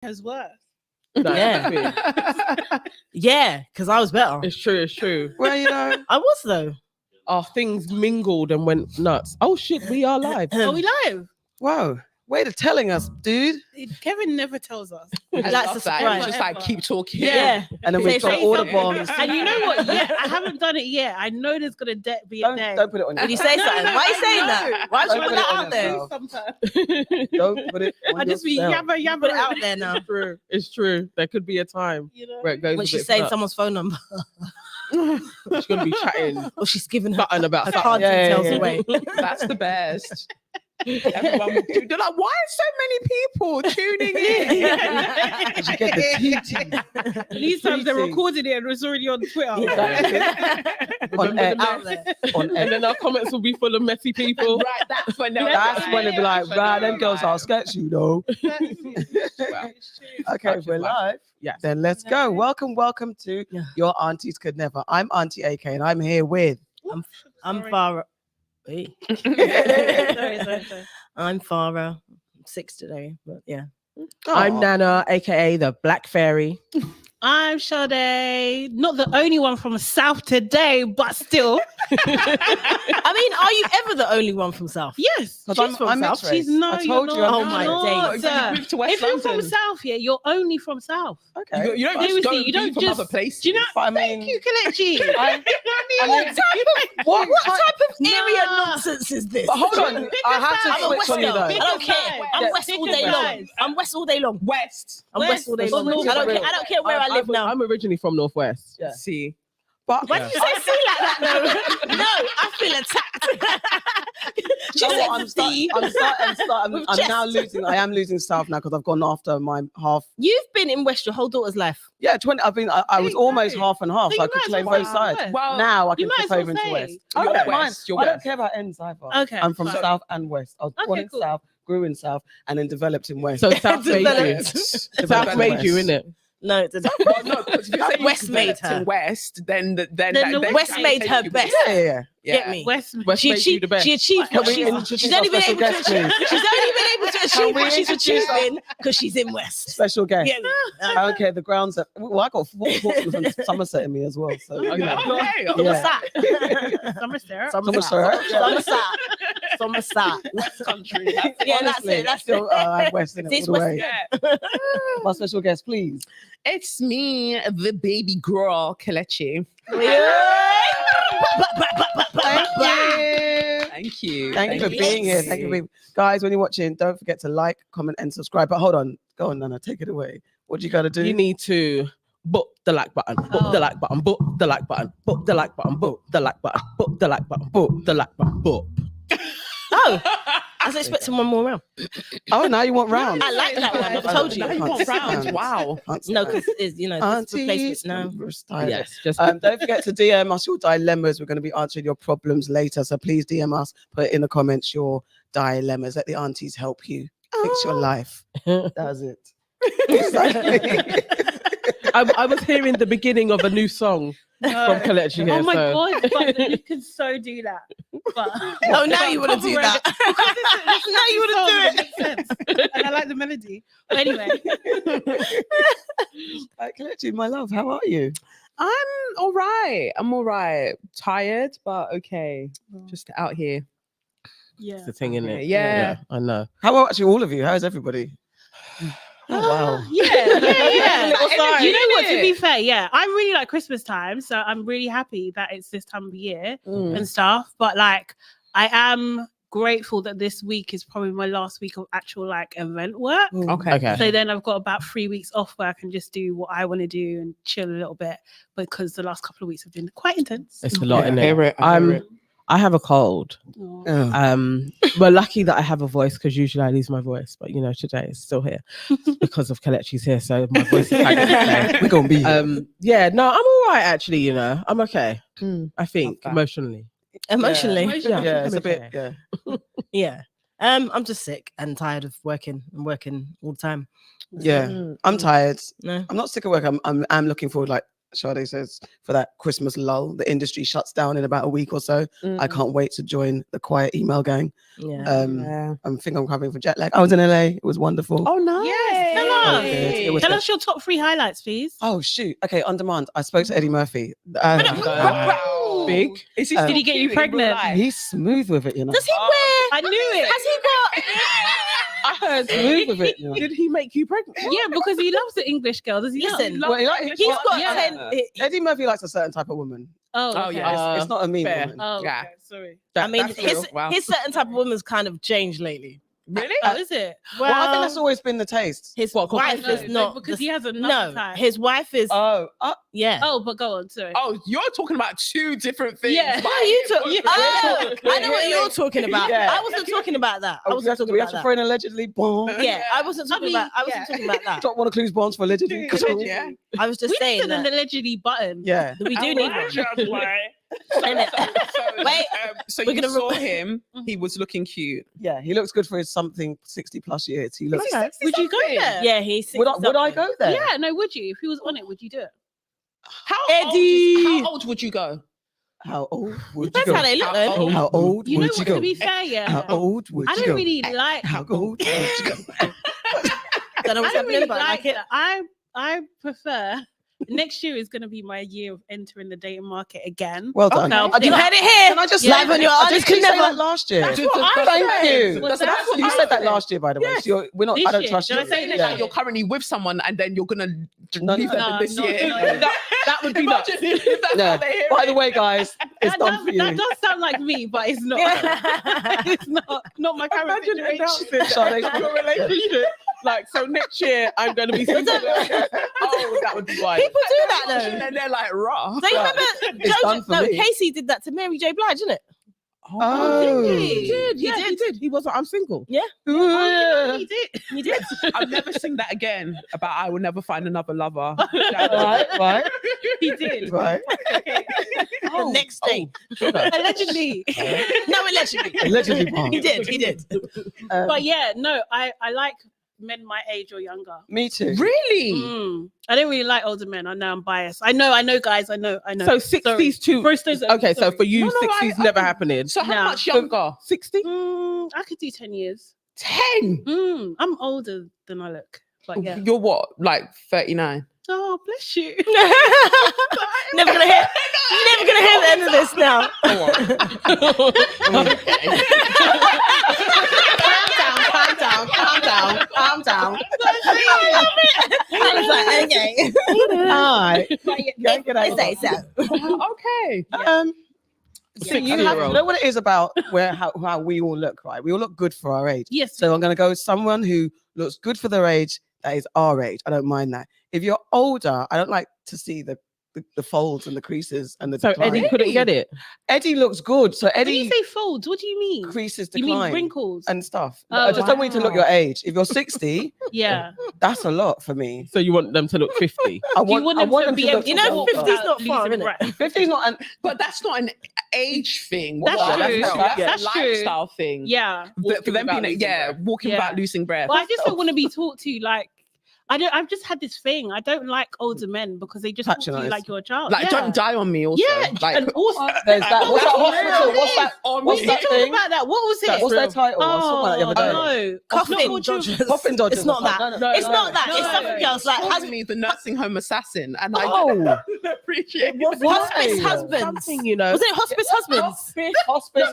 Has worse. No, Yeah, because I was better. it's true. It's true. Well, you know, I was though. Our things mingled and went nuts. Oh shit, we are live. Are we live? whoa, way to telling us, dude. Kevin never tells us. That's a that. surprise. Just like keep talking. Yeah. And then we've got Say all the something. bombs. And you know what? Yeah, I haven't done it yet. I know there's gonna be a day. Don't put it on Did you yourself. say No, something? no, Why are you saying no. that? Why Don't would you put put it that on out there? yourself. Sometimes Don't put it on I just be yourself. yabba Put it out there now. It's true. It's true. There could be a time You know? where it goes. When a she's bit saying nuts. someone's phone number, She's gonna be chatting or she's giving her something about her something. card Yeah, details yeah. away. That's the best. Everyone will do. They're like, why are so many people tuning in? Did you get the TT These times they're recording it and it's already on Twitter. on Remember X? the Out there. On And X. then our comments will be full of messy people. Right, that's when they'll That's when it'd be like, That's when right, they'll them girls are sketchy, though. Okay, Such we're is life. live. Yes. Then let's go. Welcome to Yeah. Your Aunties Could Never. I'm Auntie AK and I'm here with. I'm Farah. Wait. Sorry. I'm Farah. I'm 6 today, but yeah. I'm Aw. Nana, aka the Black Fairy. I'm Sade, not the only one from South today, but still. I mean, are you ever the only one from South? Yes. Because She's from I'm South. mixed She's race. no, I told you're you. not. Oh my You're days. not. You moved to West If you're from London. South, yeah, you're only from South. Okay. You don't Seriously, just go you you don't from just- other places. Do you know? But I Thank mean, you, Kelechi. what What type of area Nah. nonsense is this? But hold on, Pick I a have side. to I'm a switch on you Westerner. though. I don't care. I'm Yeah. West all Pick a day long. side. I'm West all day long. West. I'm West all day West long. or I don't North? care. I don't care where I live now. I'm originally from Northwest. Yeah. See. But Why did you say "see" like that? No, no, I feel attacked. She you know said what, "see." I'm With now chest. losing. I am losing South now because I've gone after my half. You've been in West your whole daughter's life. Yeah, 20. I was There you almost go. half and half, So so I you could might as claim well both say sides. West. Well, Now I you can might flip as well over into say. West. You're I don't West, mind. you're I don't West. care about ends either. Okay, I'm from fine. South and West. I was born Okay, in cool. South, grew in South, and then developed in West. So South made you. Developed. South made you, West. innit? No, it didn't. Well, no, because if you say West you made developed her. in West, then Then the West can made take her you best. Yeah, yeah, yeah. Yeah. Get me? West. West made you the best. She achieved what Can we she's introduce only our been special able to guest, achieve. please? She's only been able to Can achieve we what she's introduce our- achieving because she's in West. Special guest. Get me? I don't care. The grounds that well, I got Portsmouth and Somerset in me as well. So you know. Okay. Yeah. Somerset. Somerset. Somerset. West country. Yeah, that's Honestly, it. That's still, it. I'm West in it This all the West- way. Yeah. My special guest, please. It's me, the baby girl, Kelechi. Thank you. Thank you for being here. Thank you for being guys. When you're watching, don't forget to like, comment, and subscribe. But hold on, go on, Nana, take it away. What do you gotta do? You need to book the like button, book the like button, book the like button, book the like button, book the like button, book the like button, book the like button, book. Oh, I was expecting one more round. Oh, now you want rounds? I like that one. I've told you. Now you want rounds. Wow. No, because it's it's replacements now. Yes, just Don't forget to DM us your dilemmas. We're going to be answering your problems later. So please DM us, put in the comments your dilemmas. Let the aunties help you fix your life. That's it. Exactly. I was hearing the beginning of a new song from Kelechi here. Oh my so. god! But you can so do that. But Oh, now you want to do that. Now you want to do it. And I like the melody. But anyway, Kelechi, my love, how are you? I'm all right. I'm all right. Tired, but okay. Just out here. yeah. It's the thing, isn't it? Yeah. I know. How are actually all of you? How's everybody? Oh, wow. Yeah. Little sign, You know what? To innit? be fair, yeah, I really like Christmas time, so I'm really happy that it's this time of year and stuff. But like, I am grateful that this week is probably my last week of actual like event work. Okay. Okay. So then I've got about 3 weeks off where I can just do what I want to do and chill a little bit because the last couple of weeks have been quite intense. It's a lot, I innit? hear it. I hear it. I have a cold. Oh. Oh. We're lucky that I have a voice because usually I lose my voice, but you know, today it's still here because of Kelechi's here, so my voice is kind of okay. We're going to be here. Yeah, no, I'm all right actually, you know. I'm okay. I think Not bad. emotionally. Emotionally. Yeah, it's I'm a bit, okay. yeah. Yeah. I'm just sick and tired of working. I'm working all the time. Yeah. I'm tired. No. I'm not sick of work. I'm looking forward, like, Sade says, for that Christmas lull, the industry shuts down in about a week or so. I can't wait to join the quiet email gang. Yeah. I think I'm covering for jet lag. I was in LA. It was wonderful. Oh, nice. Yes, tell us. Okay. It was Tell us your top 3 highlights, please. Oh, shoot. Okay, on demand. I spoke to Eddie Murphy. Wow. Big. Is he Did still he get you cute in real pregnant? life? He's smooth with it, you know. Does he wear? I knew it. Has he got? I heard. Smooth with it, you know. Did he make you pregnant? Yeah, because he loves the English girl. Does he? Listen, not? Well, he like- He's well, got yeah. 10. Eddie Murphy likes a certain type of woman. Oh, Oh, okay. yeah. It's not a mean fair. woman. Oh, Yeah. okay. Sorry. I mean, That's his real. Wow. his certain type of woman's kind of changed lately. Really? Oh, is it? Well, I think that's always been the taste. His What, wife No, is not because the- he has another no. type. His wife is yeah. Oh, but go on. Sorry. Oh, you're talking about 2 different things. Yeah. What are you talking? Oh, I know what you're talking about. Yeah. I wasn't talking about that. I Oh, wasn't talking we about have to that. throw in allegedly bomb. Yeah, I wasn't talking mean, about. I wasn't talking about that. Drop one of Clue's bombs for allegedly. Yeah. I was just We saying need an that allegedly button. Yeah. we do need one. Innit? Wait, So we're you gonna saw re- him. He was looking cute. Yeah, he looks good for his something 60 plus years. He looks. Okay. Would you go there? Yeah, he's. Would I go there? Yeah. No. Would you? If he was on it, would you do it? Eddie. How old would you go? How old would you Depends go? how they look, though. How old You know would what? you To go? be fair, yeah. How old would I you don't go? really like. How old would you go? Don't know I what's don't happening, really but I like like it. that. I prefer. Next year is going to be my year of entering the dating market again. Well done. Okay. You heard it here. Can I just Live on your I honest just didn't say never. that last year. That's what I Thank said. you. Well, that's what You I said that said. last year, by the way. Yes. So we're not. This I don't year. trust Did you. I say Saying that? that you're currently with someone and then you're gonna No, leave no, them this no, year. no. That would be nuts. Imagine if that's Yeah. how they hear By it. the way, guys, it's That done does, for you. that does sound like me, but it's not. it's not my current Imagine situation. announcing Sorry. your relationship. Like, so next year I'm going to be single. Oh, that would be wild. People do that though. And they're like raw. Do you Yeah. remember? It's done for me. Casey did that to Mary J. Blige, didn't it? Oh. He did. He Yeah, he did. He was like, I'm single. Oh, he did. He did. I'll never sing that again about I will never find another lover. Right. He did. Right. The next day. Allegedly. No, allegedly. Allegedly, Mark. He did. He did. But yeah, no, I like men my age or younger. Me too. Really? I don't really like older men. I know I'm biased. I know, guys. I know. So 60s too. Roasters. Okay, so for you, No, no, 60s I- never happening. So how Nah. much younger? 60? I could do 10 years. 10. I'm older than I look. But yeah. You're what? Like 39? Oh, bless you. Never gonna hear. Never gonna hear the end of this now. Calm down. I was like, okay. All right. Get out. Say so. Okay. So you know what it is about how we all look, right? We all look good for our age. Yes. So I'm going to go with someone who looks good for their age that is our age. I don't mind that. If you're older, I don't like to see the folds and the creases and the So decline. Eddie couldn't get it. Eddie looks good. So When you Eddie say folds, what do you mean? creases You decline mean wrinkles? and stuff. Oh, I just don't want you to look wow. your age. If you're 60, Yeah. that's a lot for me. So you want them to look 50. I Do you want them to be able look to You know, walk 50's without not far, losing innit? breath? 50's not an But that's not an age thing. That's What? true. That's a That's true. lifestyle thing. Yeah. For them without being, losing yeah, breath. walking Yeah. without losing breath. But I just don't want to be talked to like I've just had this thing. I don't like older men because they just talk to you Patronize. like you're a child. Like, yeah. don't die on me also. Yeah. Like, And also, there's that. What's that hospital? What's that? we What's did that talk thing? about that. What was it? What's their title? I saw that the other day. No. Coffin Not all children. dodgers. Coffin dodgers. It's not that. No, It's not that. no, It's something else. Like calls me the nursing home assassin, and I Oh. don't appreciate it. hospice Why? husbands. Something, you know. Was it hospice husbands?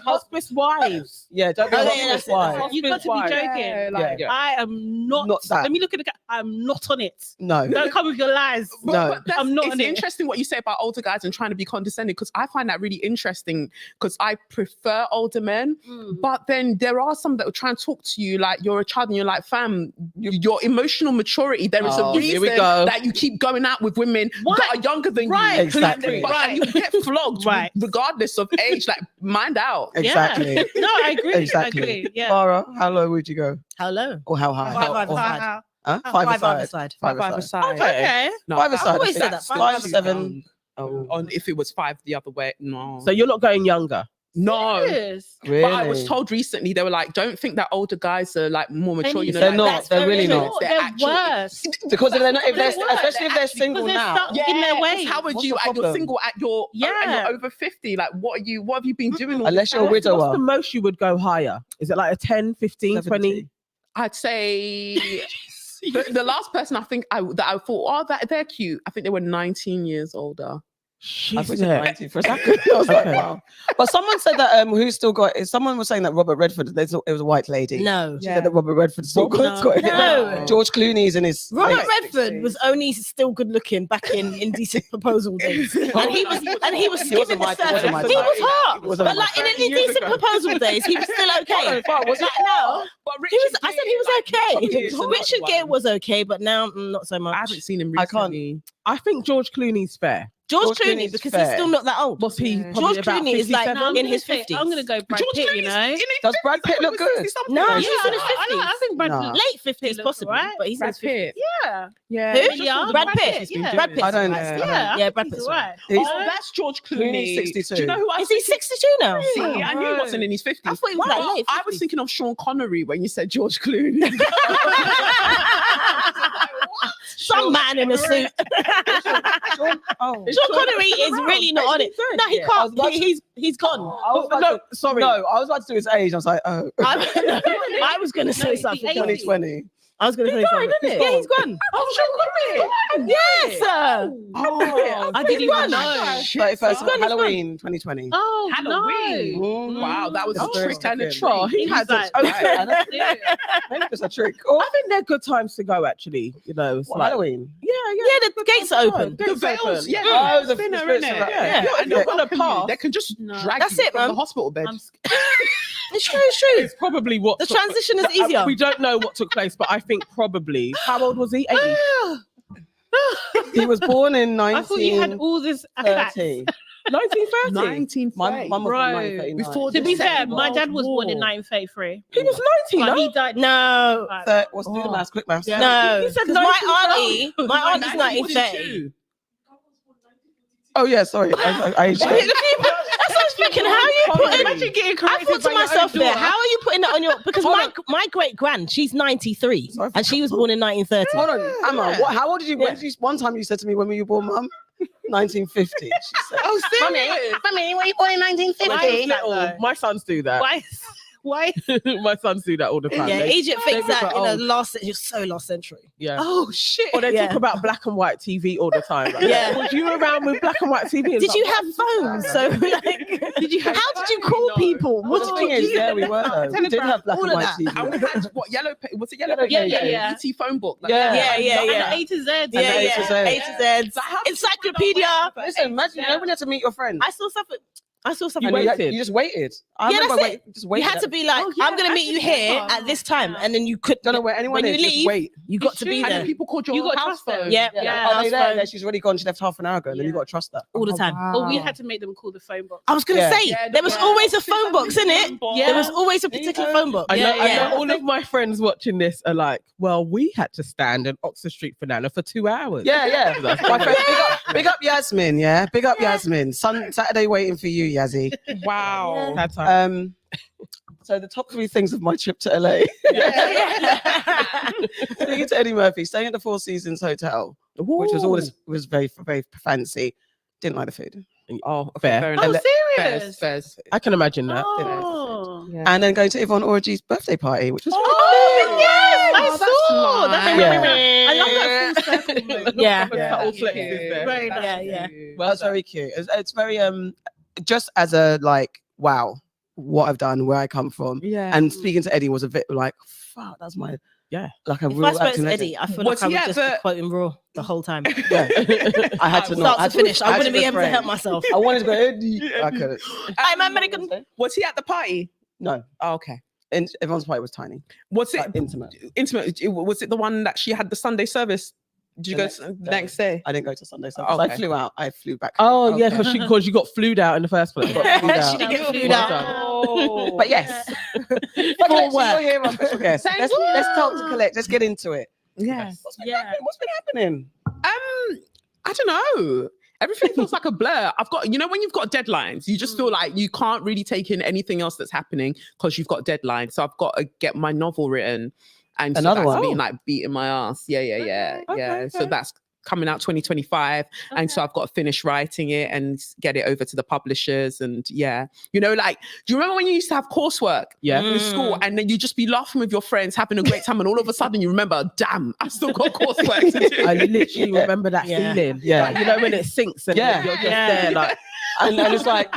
Hospice wives. Yeah, don't be Oh, a yeah, hospice that's it. wife. You got to be Why? joking. Yeah, like, Yeah. I am not. Not that. Let me look at the. I'm not on it. No. Don't come with your lies. But, No. but that's, I'm not it's on it. interesting what you say about older guys and trying to be condescending, because I find that really interesting, because I prefer older men. But then there are some that will try and talk to you like you're a child and you're like, fam, your emotional maturity, there is Oh, a here we reason go. that you keep going out with women What? that are younger than Right. you. Exactly. And you get flogged Right. regardless of age. Like, mind out. Exactly. No, I agree. Exactly. I agree. Yeah. Farah, how low would you go? Hello. Or how high? Five Or- either or- side. Huh? Five Five either aside. side. Five Five aside. aside. Okay. No, Five that- aside. always said that. Five, 7. On if it was 5 the other way, no. So you're not going younger. No. Serious? Really? But I was told recently, they were like, don't think that older guys are like more mature. You know, They're like, not. that's They're very really true. not. They're actual- worse. Because if they're not, if They're they're, worse. especially if they're single Because they're now. stuck in their 'cause ways. how would What's you, the and you're problem? single at your, and Yeah. you're over 50, like what have you been doing? all Unless this you're a time? widower. What's the most you would go higher? Is it like a 10, 15, 20? 70. I'd say the last person I think that I thought, oh, that they're cute. I think they were 19 years older. I thought you said 90 for a second. I was like, Okay. wow. But someone said that who's still got someone was saying that Robert Redford, it was a white lady. No. She said that Robert Redford still got it. No. George Clooney's in his Robert late Redford 60s. was only still good looking back in Indecent Proposal days, and he was He skipping wasn't the my- surface. he wasn't my He type. was hot, He wasn't but my like in type. Indecent Proposal days, he was still okay. Was it? No, But he was. I said he was okay. Richard Richard Gere was okay, but now not so I much. haven't seen him I can't- recently. I think George Clooney's fair. George George Clooney, Clooney's because fair. he's still not that old. What's he? Yeah. Probably George about Clooney is like 57? No, I'm in gonna his say- 50s. I'm gonna go Brad George Pitt. Clooney's You know. in his Does Brad 50s, Pitt look good? Is something No, like he's that. in his I think Brad Nah. Pitt. Late 50s, looks possibly, alright. but he's in Brad his 50s. Pitt. Yeah. Yeah. Who? Just Yeah, all the Brad Brad Pitt. Pitt's been Yeah. Brad doing. Pitt's I don't- alright. Yeah. Yeah, Brad He's Pitt's alright. He's- Oh, that's George Clooney. Clooney's 62. Do you know who I Is he 62 now? See, I knew he wasn't in his 50s. I thought he was like late I was 50s. thinking of Sean Connery when you said George Clooney. Some man in a suit. Oh. Sean Connery is really not on it. No, he I was can't. about to- He's gone. I was about No, to- sorry. No, I was about to do his age. I was like, oh, I was going to say No, something. the 2020. I was going to say something. isn't it? Yeah, he's gone. Oh, Sean Connery. Yes, sir. Oh, I didn't even know. 31st gone, he's Halloween 2020. Oh, Halloween. Mm. Wow, that was That's a very trick and a specific. treat. He He's has like- it. Yeah. Maybe it's a trick. Oh, I think they're good times to go. Actually, you know, it's what, like, Halloween. yeah. Yeah, the gates are open. The Gates veils, open. yeah, Oh, the spinner, spirits innit? of that. Yeah. Yeah, and You're they're gonna welcome you. pass. They can just No. drag That's you it, from man. the hospital bed. I'm scared. It's true, it's true. It's probably what The transition is easier. We don't know what took place, but I think probably. How old was he? 80. He was born in I thought you had all this facts. 1930. 1930. 1930. My mum was Bro, born in 1939. before To be the fair, Second my dad World was born in War. 1933. He was 90, But no? he died. No. What's do the maths? Quick maths. Yeah. No. He said 'Cause my auntie's 1930. 1942. Oh yeah, sorry. I That's what I was thinking. How are you putting? Imagine getting I corrected thought to by your own myself there, daughter. how are you putting that on your? Because Hold my great grand, she's 93, Sorry. and she was born in 1930. Hold on, Emma. Yeah. What, how old did you? When did you? One time you said to me, "When were you born, Mum?" 1950. She said. Oh, serious? Mummy, were you born in When I was 1950? little, my sons do that. Why? Why? My sons do that all the time. Yeah, They- Egypt thinks they that look in the old. last, you're so last century. yeah. Oh, shit. Or they Yeah. talk about black and white TV all the time. Like, Yeah. Was you around with black and white TV? It's Did you like, have phones? So like, Did you have how did you call people? Well, What the did thing you is, do? yeah, we were though. We did have black all and of white that. And we TV. had what yellow? Was it yellow? Yellow Yeah, pages. yeah. ET phone book. Like, Yeah. Yeah, And yeah. A to Z. Yeah, And A to yeah. Z. A to Z. So how- Encyclopedia. Listen, imagine you know when you had to meet your friend. I saw something. I saw something. And you waited. just waited. I Yeah, remember that's it. just You waited. had to be like, Oh, yeah, I'm going to meet you here yeah. at this time, and then you could. Don't know where anyone when is. you Just leave, wait. you got to be And then there people called your You got house trust them. phone. Yeah. Yeah. Oh, house they there. phone. She's already gone. She left half an hour ago. Then you Yeah. got to trust that. all the time. Or we had to make them call the phone box. I was going to Yeah. say Yeah, there was yeah. always a phone box in it. Yeah. There was always a particular phone box. I know, Yeah, I yeah. know all of my friends watching this are like, well, we had to stand in Oxford Street for Nana for 2 hours. Yeah, yeah. That's My friend, big up Yasmin. Yeah, big up Yasmin. Saturday waiting for you, Yazzie. Wow. That time. So the top 3 things of my trip to LA. Speaking to Eddie Murphy, staying at the Four Seasons Hotel, which was always was very very fancy. Didn't like the food. Oh, fair. Fair Oh, enough. serious? Fairs. I can imagine that. Oh. Yeah. And then going to Yvonne Orji's birthday party, which was Oh, yes, I that's saw. That's nice. I love that full circle moment. Yeah. Subtle Yeah. flex is there. Very nice. Yeah, yeah. well, that's very cute. It's very just as a like wow, what I've done, where I come from, Yeah. and speaking to Eddie was a bit like fuck. That's my like a If real I spoke acting to legend. Eddie, I feel What's like I he would at just be the- quoting Raw the whole time. Yeah, I had to know. Start to finish. I wouldn't be able to help myself. I wanted to go Eddie. I couldn't. I'm American. Was he at the party? No, Oh, okay. and Yvonne's party was tiny, Was it like intimate. intimate? Was it the one that she had the Sunday service? Did you The go next the day. next day? I didn't go to Sunday service. Okay. I flew out. I flew back. Oh, yeah, Okay. because you got flued out in the first place. Got flued out. She didn't get flued Well out. done. Oh, But yes, but For let's work. hear our special guest. Thank Let's talk to you. Collect. Let's get into it. yeah. What's been Yeah. happening? What's been happening? I don't know. Everything feels like a blur. I've got, you know, when you've got deadlines, you just feel like you can't really take in anything else that's happening because you've got deadlines. So I've got to get my novel written. And Another so that's one? been like beating my ass. Yeah. Okay. So that's coming out 2025. And so I've got to finish writing it and get it over to the publishers. And yeah, you know, like, do you remember when you used to have coursework in school and then you just be laughing with your friends, having a great time, and all of a sudden you remember, damn, I've still got coursework to do. I literally remember that feeling. Yeah. Like, you know, when it sinks and Yeah. you're just there, like, And it's like,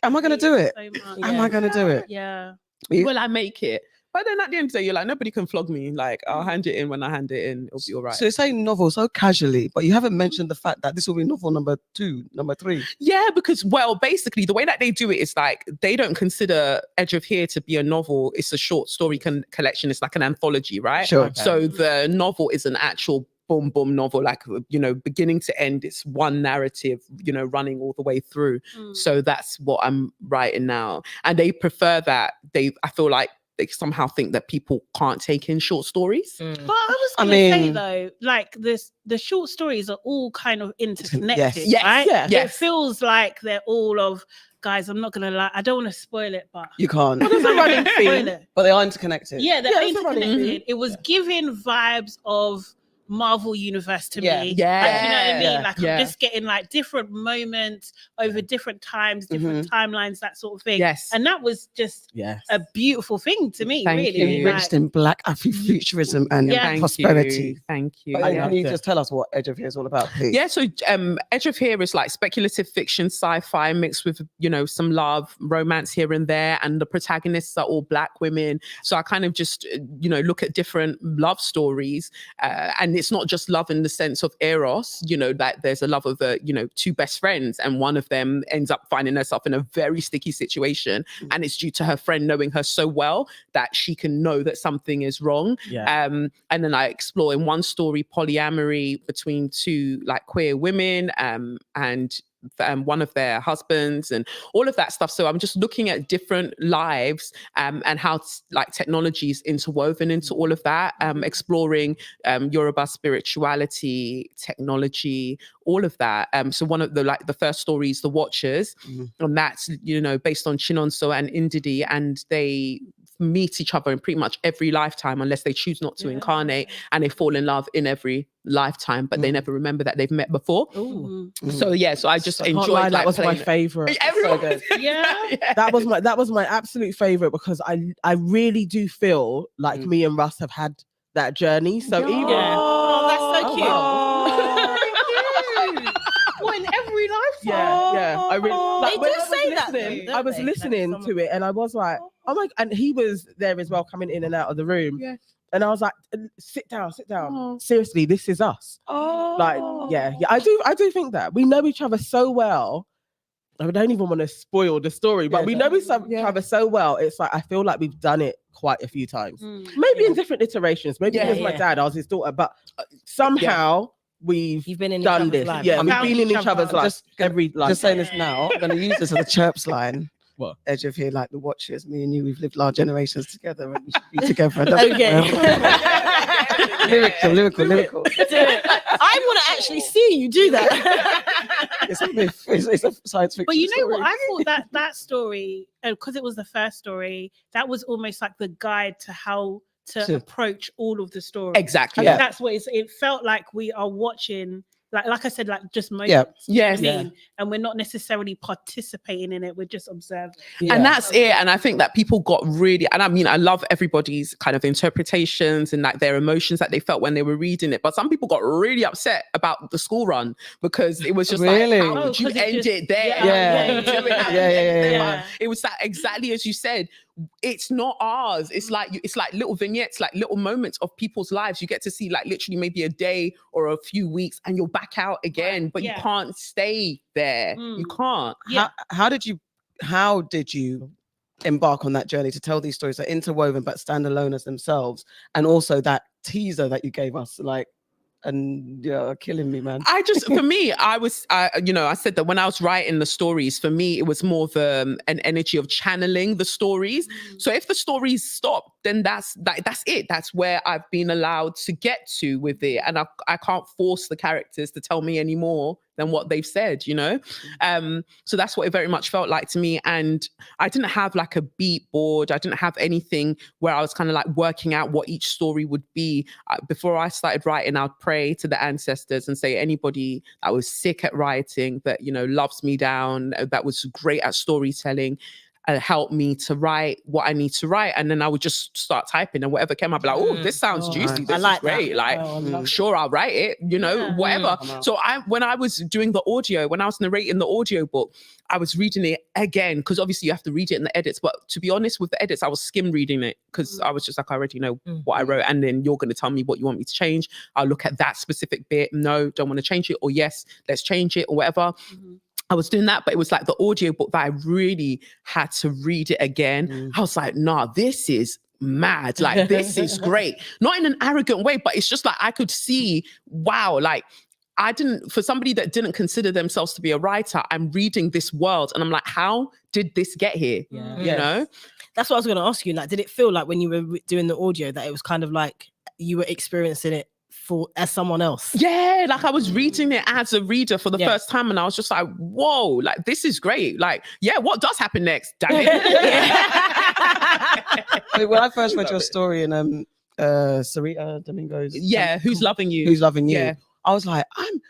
am I going to do it? So much. Am I going to do it? Yeah. Will I make it? But then at the end of the day, you're like, nobody can flog me. Like, I'll hand it in when I hand it in. It'll be all right. So you're saying novel so casually, but you haven't mentioned the fact that this will be novel number 2, number 3. Yeah, because, well, basically, the way that they do it is like, they don't consider Edge of Here to be a novel. It's a short story collection. It's like an anthology, right? Sure. So the novel is an actual boom novel, like, you know, beginning to end. It's one narrative, you know, running all the way through. So that's what I'm writing now. And they prefer that. I feel like, they somehow think that people can't take in short stories. But I was going to say though, like the short stories are all kind of interconnected, Yes. right? Yes. It feels like they're all of, guys, I'm not going to lie, I don't want to spoil it, but You can't. there's a running theme. But they are interconnected. yeah, they're it's a running interconnected. It was giving vibes of Marvel Universe to Yeah. me. Yeah. Like, you know what I mean? Yeah. Like, Yeah. I'm just getting like different moments over different times, different timelines, that sort of thing. Yes. And that was just Yes. a beautiful thing to me, Thank really. you. Like, Enriched in black Afrofuturism and Yeah. Thank prosperity. you. Thank you. But Yeah. can you just tell us what Edge of Here is all about, please? Yeah, so Edge of Here is like speculative fiction, sci-fi mixed with, you know, some love, romance here and there, and the protagonists are all Black women. So I kind of just, you know, look at different love stories, and it's not just love in the sense of eros, you know, that there's a love of, you know, 2 best friends, and one of them ends up finding herself in a very sticky situation, and it's due to her friend knowing her so well that she can know that something is wrong. Yeah. And then I explore in one story polyamory between 2 like queer women, and one of their husbands and all of that stuff. So I'm just looking at different lives, and how like technology is interwoven into all of that, exploring Yoruba spirituality, technology, all of that. So one of the first story is The Watchers, and that's, you know, based on Chinonso and Ndidi, and they meet each other in pretty much every lifetime unless they choose not to incarnate, and they fall in love in every lifetime, but they never remember that they've met before. So yeah, so I just enjoyed that was my playing it. favorite. Everyone, So good. yeah. That was my absolute favorite, because I really do feel like me and Russ have had that journey. So even Oh, that's so cute. wow. Well, in every lifetime. Yeah. I really, like, They when do I was say that, listening, though, I don't was they? listening Like, to it, and I was like, oh my, and he was there as well, coming in and out of the room. Yeah. And I was like, sit down. Oh. Seriously, this is us. Like, yeah. I do think that we know each other so well. I don't even want to spoil the story, but we know each other so well. It's like, I feel like we've done it quite a few times. Maybe in different iterations. Maybe Yeah, because my dad, I was his daughter, but somehow You've been in each done other's this. lives. Yeah, we've Found been in each each other's other. lives every life. Just saying this now. I'm going to use this as a chirps line. What? Edge of Here, like The Watchers. Me and you, we've lived large generations together, and we should be together. Okay. lyrical. I want to actually see you do that. It's a myth. It's a science fiction. But you know story. what? I thought that story, because it was the first story, that was almost like the guide to how to approach all of the stories. Exactly. I Yeah. think that's what it felt like. We are watching, like I said, like just moments. Yeah. You know what Yes. I mean? And we're not necessarily participating in it. We're just observing. And that's it. And I think that people got really, and I mean, I love everybody's kind of interpretations and like their emotions that they felt when they were reading it. But some people got really upset about the school run, because it was just Really? like, how would you 'cause it end just- it there? Yeah. How would you do it? How would you Yeah, end it yeah. there? It was that exactly as you said. It's not ours. It's like little vignettes, like little moments of people's lives. You get to see like literally maybe a day or a few weeks, and you're back out again, but you can't stay there. You can't. Yeah. How did you embark on that journey to tell these stories that are interwoven but stand alone as themselves, and also that teaser that you gave us, like, and you're killing me, man. For me, I said that when I was writing the stories, for me, it was more of an energy of channeling the stories. So if the stories stop, then that's it. That's where I've been allowed to get to with it. And I can't force the characters to tell me any more than what they've said, you know? So that's what it very much felt like to me. And I didn't have like a beat board. I didn't have anything where I was kind of like working out what each story would be. Before I started writing, I'd pray to the ancestors and say, anybody that was sick at writing, that, you know, loves me down, that was great at storytelling, help me to write what I need to write. And then I would just start typing, and whatever came up, I'd be like, oh, this sounds juicy. This is great. That. Like, sure, I'll write it, you know, whatever. So when I was doing the audio, when I was narrating the audio book, I was reading it again, because obviously you have to read it in the edits. But to be honest, with the edits, I was skim reading it, because I was just like, I already know what I wrote. And then you're going to tell me what you want me to change. I'll look at that specific bit. No, don't want to change it. Or yes, let's change it, or whatever. I was doing that, but it was like the audiobook that I really had to read it again. I was like, nah, this is mad. Like, this is great. Not in an arrogant way, but it's just like I could see, wow, like for somebody that didn't consider themselves to be a writer, I'm reading this world and I'm like, how did this get here? You know? That's what I was going to ask you. Like, did it feel like when you were doing the audio that it was kind of like you were experiencing it as someone else? Yeah, like I was reading it as a reader for the first time, and I was just like, whoa, like this is great. Like, yeah, what does happen next? Damn it. I mean, when I first read your story in Sarita Domingo's Who's Loving You? Who's Loving You? Yeah. I was like, I'm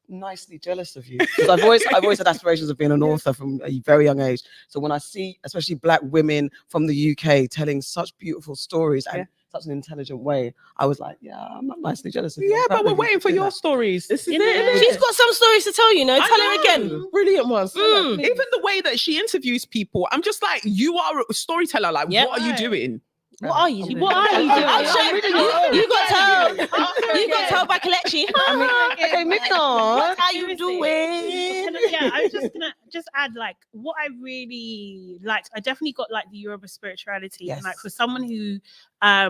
nicely jealous of you, because I've always had aspirations of being an author from a very young age. So when I see especially Black women from the UK telling such beautiful stories and such an intelligent way, I was like, yeah, I'm nicely jealous of you. Yeah, but we're waiting for your stories. This is it. She's got some stories to tell, you know. Tell her again. Brilliant ones. Even the way that she interviews people, I'm just like, you are a storyteller. Like, what are you doing? What are you doing? What are you doing? You got told by Kelechi. Okay, moving on. What are you doing? Yeah, I was just gonna add, like, what I really liked. I definitely got like the Yoruba spirituality, and like for someone who I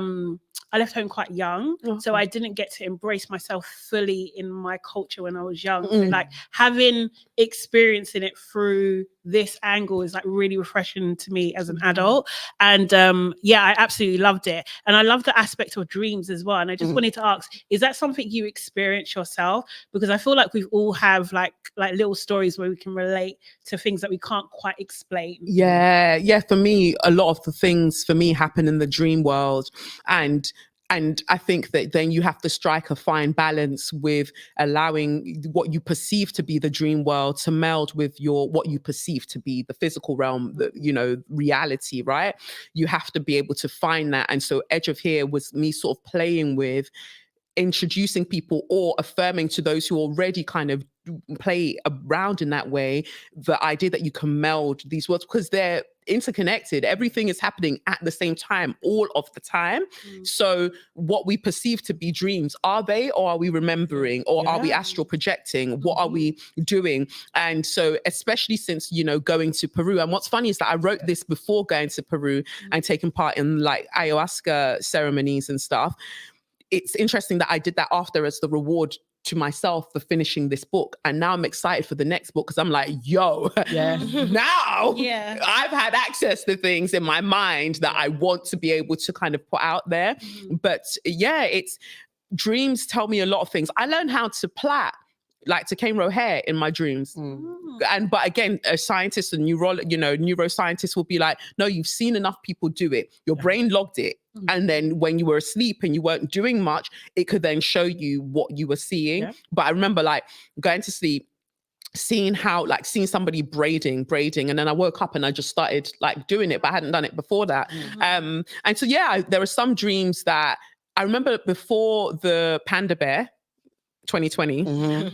left home quite young, so I didn't get to embrace myself fully in my culture when I was young. So like having experiencing it through this angle is like really refreshing to me as an adult. And I absolutely loved it. And I love the aspect of dreams as well. And I just wanted to ask, is that something you experience yourself? Because I feel like we all have like little stories where we can relate to things that we can't quite explain. Yeah. For me, a lot of the things for me happen in the dream world. And I think that then you have to strike a fine balance with allowing what you perceive to be the dream world to meld with what you perceive to be the physical realm, the reality, right? You have to be able to find that. And so Edge of Here was me sort of playing with introducing people or affirming to those who already kind of play around in that way, the idea that you can meld these worlds because they're interconnected. Everything is happening at the same time, all of the time. So what we perceive to be dreams, are they, or are we remembering, or are we astral projecting? What are we doing? And so especially since, going to Peru, and what's funny is that I wrote this before going to Peru and taking part in like ayahuasca ceremonies and stuff. It's interesting that I did that after as the reward to myself for finishing this book. And now I'm excited for the next book because I'm like, now I've had access to things in my mind that I want to be able to kind of put out there. But it's dreams tell me a lot of things. I learned how to plait, like to cane row hair in my dreams. But again, a scientist and neuroscientists will be like, no, you've seen enough people do it. Your brain logged it. And then when you were asleep and you weren't doing much, it could then show you what you were seeing. But I remember like going to sleep, seeing somebody braiding. And then I woke up and I just started like doing it, but I hadn't done it before that. And so, there are some dreams that I remember before the Panda Bear 2020,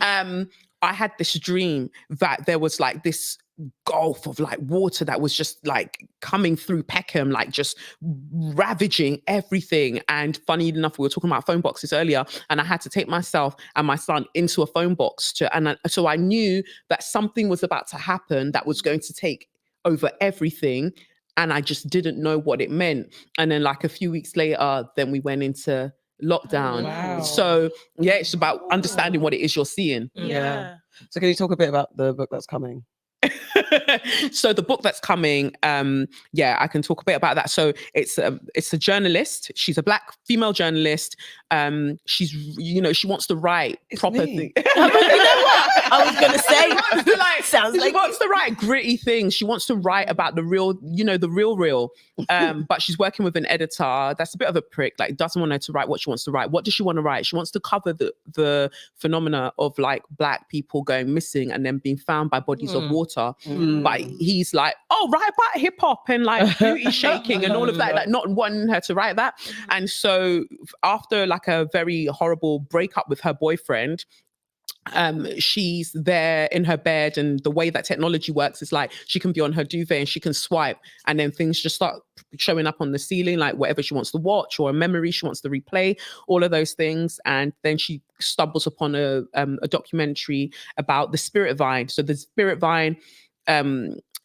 I had this dream that there was like this gulf of like water that was just like coming through Peckham, like just ravaging everything. And funny enough, we were talking about phone boxes earlier, and I had to take myself and my son into a phone box so I knew that something was about to happen that was going to take over everything. And I just didn't know what it meant. And then like a few weeks later, then we went into lockdown. Wow. So it's about understanding what it is you're seeing. So can you talk a bit about the book that's coming? So the book that's coming, I can talk a bit about that. So it's a journalist. She's a Black female journalist. She's, she wants to write proper things. I was gonna say, she wants to write gritty things. She wants to write about the real, the real. But she's working with an editor that's a bit of a prick. Like, doesn't want her to write what she wants to write. What does she want to write? She wants to cover the phenomena of like Black people going missing and then being found by bodies of water. But he's like, oh, write about hip hop and like booty shaking and all of that, like not wanting her to write that. And so after like a very horrible breakup with her boyfriend, she's there in her bed, and the way that technology works is like she can be on her duvet and she can swipe, and then things just start showing up on the ceiling, like whatever she wants to watch or a memory she wants to replay, all of those things. And then she stumbles upon a documentary about the spirit vine. So the spirit vine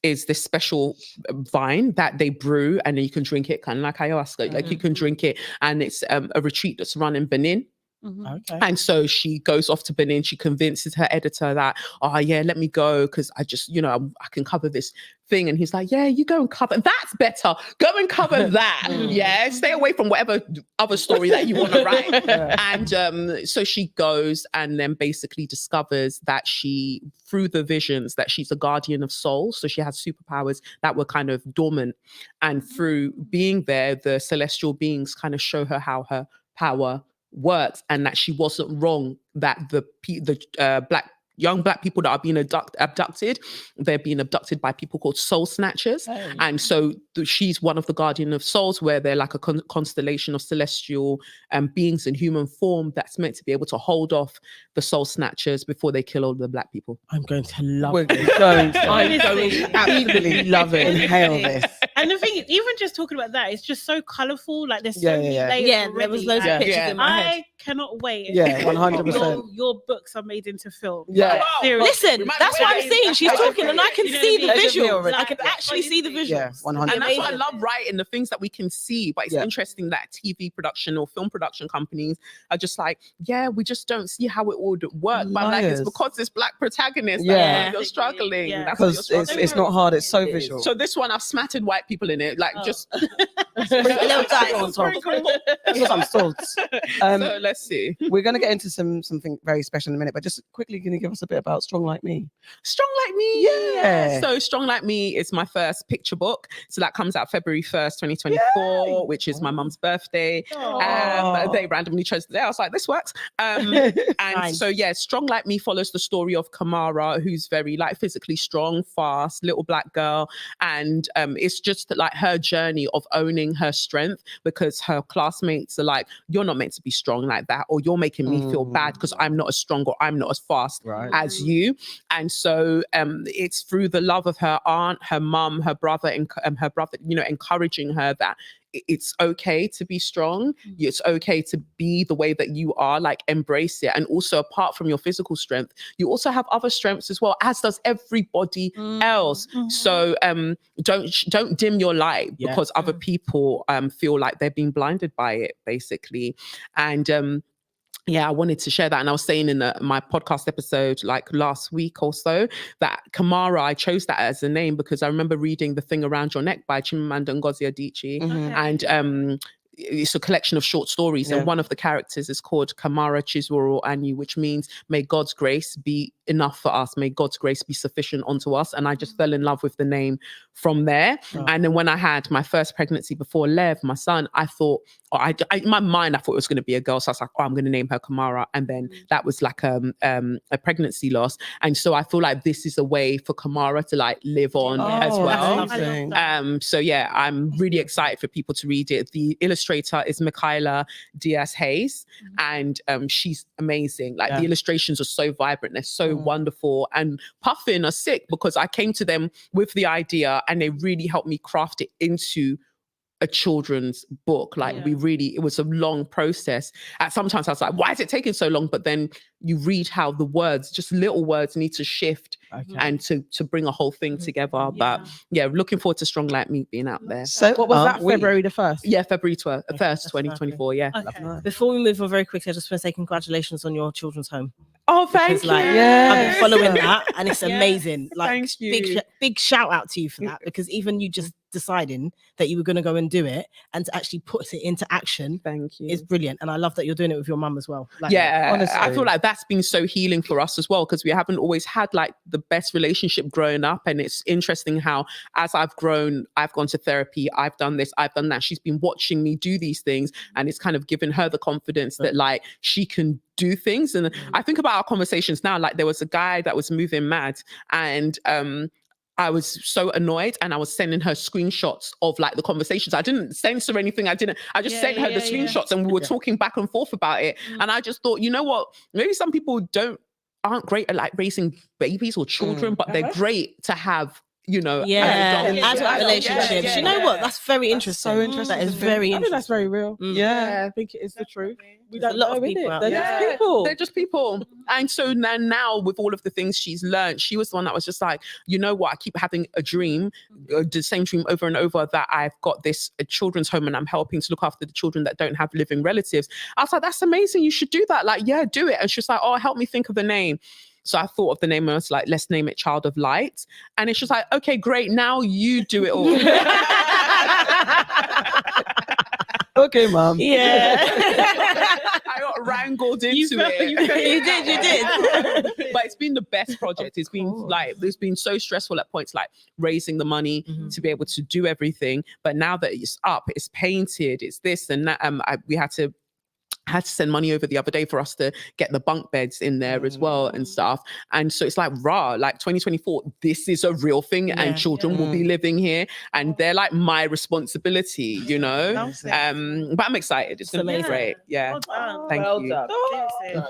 is this special vine that they brew, and then you can drink it, kind of like ayahuasca. Like you can drink it, and it's a retreat that's run in Benin. Okay. And so she goes off to Benin. She convinces her editor that, let me go because I just, I can cover this thing. And he's like, yeah, you go and cover. That's better. Go and cover that. Yeah, stay away from whatever other story that you want to write. And so she goes and then basically discovers that through the visions, that she's a guardian of souls. So she has superpowers that were kind of dormant. And through being there, the celestial beings kind of show her how her power works, and that she wasn't wrong, that the young Black people that are being abducted, they're being abducted by people called soul snatchers. And so she's one of the guardian of souls, where they're like a constellation of celestial beings in human form that's meant to be able to hold off the soul snatchers before they kill all the Black people. I'm going to love I'm it. going to absolutely love it. Inhale this. And the thing is, even just talking about that, it's just so colourful. Like there's so Yeah, many yeah. layers Yeah, there already. was loads Like, of pictures in my head. I cannot wait. Yeah, 100%. Your books are made into film. Yeah. Like, seriously. Listen, that's what I'm saying. She's talking, and I can You know see the what I mean? visuals. I can Exactly. actually see the visuals. Yeah, 100%. And that's what I love writing, the things that we can see. But it's interesting that TV production or film production companies are just like, we just don't see how it would work. But I'm like, it's because it's Black protagonists that you're struggling. Yeah. That's what Because you're struggling it's not hard, it's so visual. So this one, I've smattered white people in it, like just Little dice. Some salts. so let's see. We're going to get into something very special in a minute, but just quickly, can you give us a bit about Strong Like Me? Strong Like Me. Yeah. So Strong Like Me is my first picture book. So that comes out February 1st, 2024, which is my mum's birthday. They randomly chose the day. I was like, this works. And so Strong Like Me follows the story of Kamara, who's very like physically strong, fast, little Black girl. And it's just like her journey of owning her strength, because her classmates are like, you're not meant to be strong like that, or you're making me feel bad because I'm not as strong or I'm not as fast as you. And so it's through the love of her aunt, her mum, her brother, encouraging her that it's okay to be strong. It's okay to be the way that you are, like embrace it. And also, apart from your physical strength, you also have other strengths as well, as does everybody else. So don't dim your light because other people feel like they're being blinded by it, basically. And I wanted to share that. And I was saying in my podcast episode, like last week or so, that Kamara, I chose that as a name because I remember reading The Thing Around Your Neck by Chimamanda Ngozi Adichie. And it's a collection of short stories. And one of the characters is called Kamara Chizworo Anyu, which means may God's grace be enough for us. May God's grace be sufficient unto us. And I just fell in love with the name from there. And then when I had my first pregnancy before Lev, my son, I thought, in my mind, I thought it was going to be a girl. So I was like, I'm going to name her Kamara. And then that was like a pregnancy loss. And so I feel like this is a way for Kamara to like live on as well. So I'm really excited for people to read it. The illustrator is Michaela Diaz-Hayes, and she's amazing. Like the illustrations are so vibrant. They're so wonderful. And Puffin are sick because I came to them with the idea and they really helped me craft it into a children's book. Like it was a long process. Sometimes I was like, why is it taking so long? But then you read how the words, just little words, need to shift and to bring a whole thing together. But looking forward to Strong Like Me being out there. So what was that? February the 1st? Yeah, February 1st, 2024. Yeah. Before we move on very quickly, I just want to say congratulations on your children's home. Oh, thank Because, like, you. I've Yes. been following that, and it's Yeah. amazing. Like, Thank you. big shout out to you for that, because even you just deciding that you were going to go and do it and to actually put it into action Thank you. is brilliant. And I love that you're doing it with your mum as well. Like, Yeah, honestly. I feel like that's been so healing for us as well, because we haven't always had like the best relationship growing up. And it's interesting how as I've grown, I've gone to therapy, I've done this, I've done that. She's been watching me do these things, and it's kind of given her the confidence that like she can do things. And I think about our conversations now, like there was a guy that was moving mad, and I was so annoyed, and I was sending her screenshots of like the conversations. I didn't censor anything. I just sent her the screenshots, and we were talking back and forth about it. And I just thought, you know what? Maybe some people aren't great at like raising babies or children, but they're great to have, you know, adult relationships. yeah, You know what? yeah. That's very interesting. so interesting That is to very I think interesting. that's very real. Yeah. I think it is the truth. We There's don't a lot know, of is people it? out They're there. just people. They're just people. And so now with all of the things she's learned, she was the one that was just like, you know what? I keep having a dream, the same dream over and over, that I've got this children's home and I'm helping to look after the children that don't have living relatives. I was like, that's amazing. You should do that. Like, yeah, do it. And she was like, oh, help me think of the name. So I thought of the name and I was like, let's name it Child of Light. And it's just like, okay, great. Now you do it all. Okay, mom. Yeah. I got wrangled into it. You did. But it's been the best project. It's been like, it's been so stressful at points, like raising the money to be able to do everything. But now that it's up, it's painted, it's this and that. We had to send money over the other day for us to get the bunk beds in there as well and stuff. And so it's like, like 2024, this is a real thing, and children will be living here, and they're like my responsibility, you know. But I'm excited. It's gonna be amazing. great. Yeah. Well done. Thank Well you. done.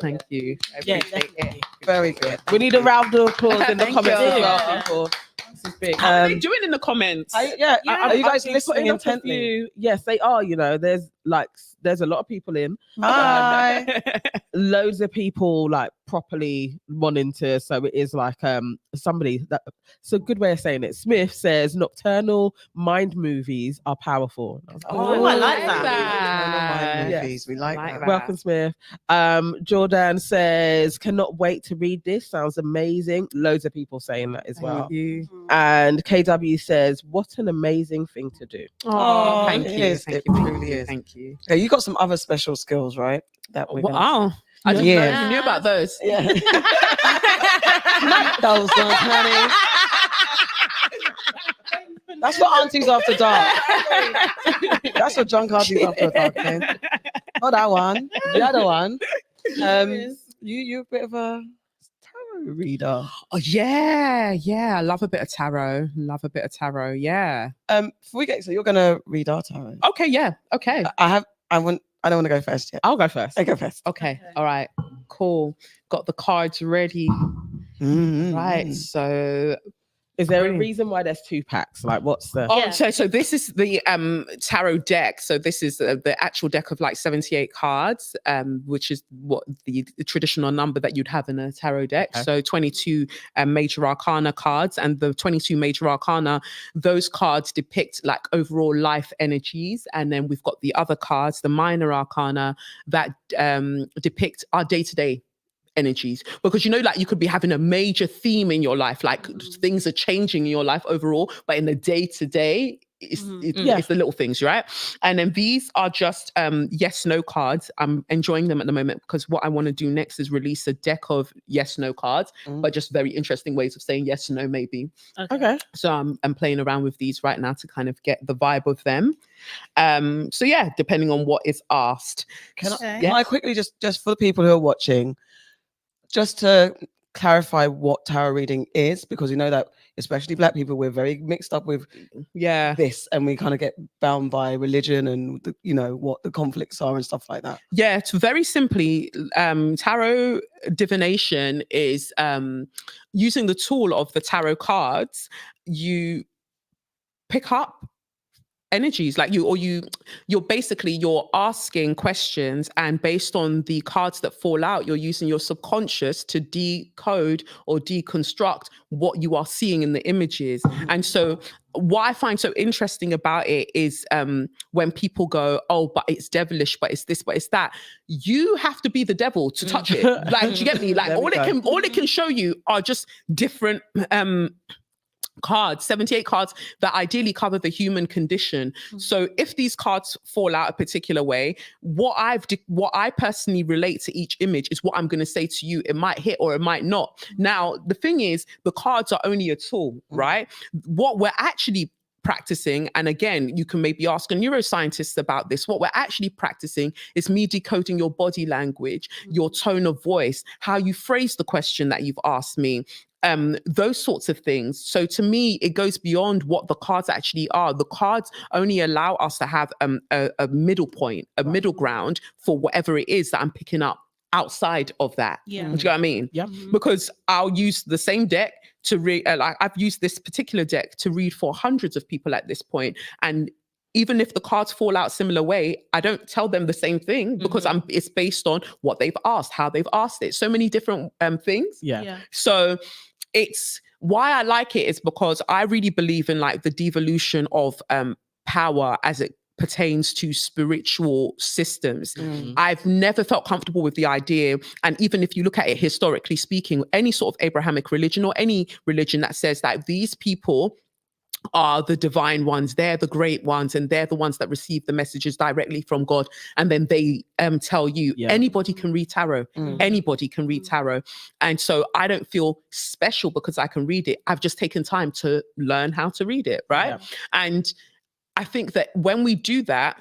Thank you. I Yeah, appreciate it. definitely. Very good. We need a round of applause in the Thank comments you. as well, people. This is big. How are they doing in the comments? Are you guys listening putting up a intently? few- Yes, they are. You know, there's a lot of people in. Hi. Loads of people like properly wanting to. So it is like somebody that. It's a good way of saying it. Smith says nocturnal mind movies are powerful. I was like, Oh, I like that. Movies. We like Like that. that. Welcome, Smith. Jordan says, cannot wait to read this. Sounds amazing. Loads of people saying that as well. Thank you. And KW says, what an amazing thing to do. Oh, thank it you. is. Thank It you. really is. Thank you. Yeah, you got some other special skills, right? That we're gonna... Wow. I didn't Yeah. know you knew about those. Yeah. Those ones, honey. That's what aunties after dark. That's what drunk aunties after dark. Okay? Not that one. The other one. You're a bit of a tarot reader. Oh yeah. I love a bit of tarot. Yeah. Before we get, so you're gonna read our tarot. Okay. Yeah. Okay. I don't want to go first yet. I'll go first. I go first. Okay. All right. Cool. Got the cards ready. Mm-hmm. Right. So Is there a Brilliant. reason why there's two packs? Like, what's the? Oh, Yeah. so this is the tarot deck. So this is the actual deck of like 78 cards, which is what the traditional number that you'd have in a tarot deck. Okay. So 22 major arcana cards, and the 22 major arcana, those cards depict like overall life energies. And then we've got the other cards, the minor arcana, that depict our day-to-day energies, because you know, like you could be having a major theme in your life, like things are changing in your life overall, but in the day-to-day it's the little things, right? And then these are just yes no cards. I'm enjoying them at the moment because what I want to do next is release a deck of yes no cards, but just very interesting ways of saying yes no maybe. Okay. So I'm playing around with these right now to kind of get the vibe of them. So yeah, depending on what is asked. Can Yeah. I quickly just for the people who are watching, just to clarify what tarot reading is, because you know that especially Black people, we're very mixed up with this, and we kind of get bound by religion and you know what the conflicts are and stuff like that. Yeah, it's very simply tarot divination is using the tool of the tarot cards. You pick up energies, like you're basically asking questions, and based on the cards that fall out, you're using your subconscious to decode or deconstruct what you are seeing in the images. And so what I find so interesting about it is when people go, oh, but it's devilish, but it's this, but it's that. You have to be the devil to touch it. Like, do you get me? Like, all it can show you are just different cards, 78 cards that ideally cover the human condition. So if these cards fall out a particular way, what I personally relate to each image is what I'm going to say to you. It might hit or it might not. Now, the thing is, the cards are only a tool, right? What we're actually practicing, and again, you can maybe ask a neuroscientist about this, what we're actually practicing is me decoding your body language, your tone of voice, how you phrase the question that you've asked me, those sorts of things. So to me, it goes beyond what the cards actually are. The cards only allow us to have a middle point, a middle ground for whatever it is that I'm picking up outside of that. Yeah. Do you know what I mean? Yeah. Because I'll use the same deck to read, like I've used this particular deck to read for hundreds of people at this point. And even if the cards fall out similar way, I don't tell them the same thing because it's based on what they've asked, how they've asked it. So many different things. Yeah. So it's why I like it is because I really believe in like the devolution of power as it pertains to spiritual systems. I've never felt comfortable with the idea, and even if you look at it historically speaking, any sort of Abrahamic religion or any religion that says that these people are the divine ones, they're the great ones, and they're the ones that receive the messages directly from God, and then they tell you anybody can read tarot, anybody can read tarot. And so I don't feel special because I can read it. I've just taken time to learn how to read it, right? And I think that when we do that,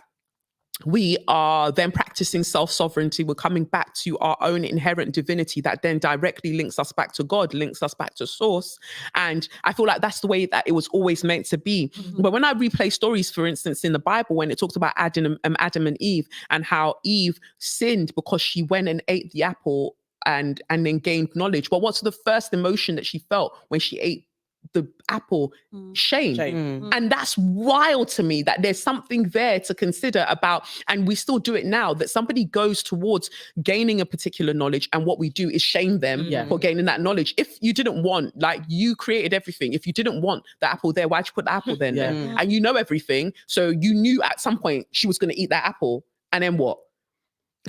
we are then practicing self-sovereignty. We're coming back to our own inherent divinity that then directly links us back to God, links us back to source. And I feel like that's the way that it was always meant to be. But when I replay stories, for instance, in the Bible, when it talks about Adam and Eve and how Eve sinned because she went and ate the apple and then gained knowledge. But what's the first emotion that she felt when she ate the apple? Shame. And that's wild to me that there's something there to consider about, and we still do it now, that somebody goes towards gaining a particular knowledge and what we do is shame them for gaining that knowledge. If you didn't want, like, you created everything. If you didn't want the apple there, why'd you put the apple then? And you know everything. So you knew at some point she was going to eat that apple, and then what?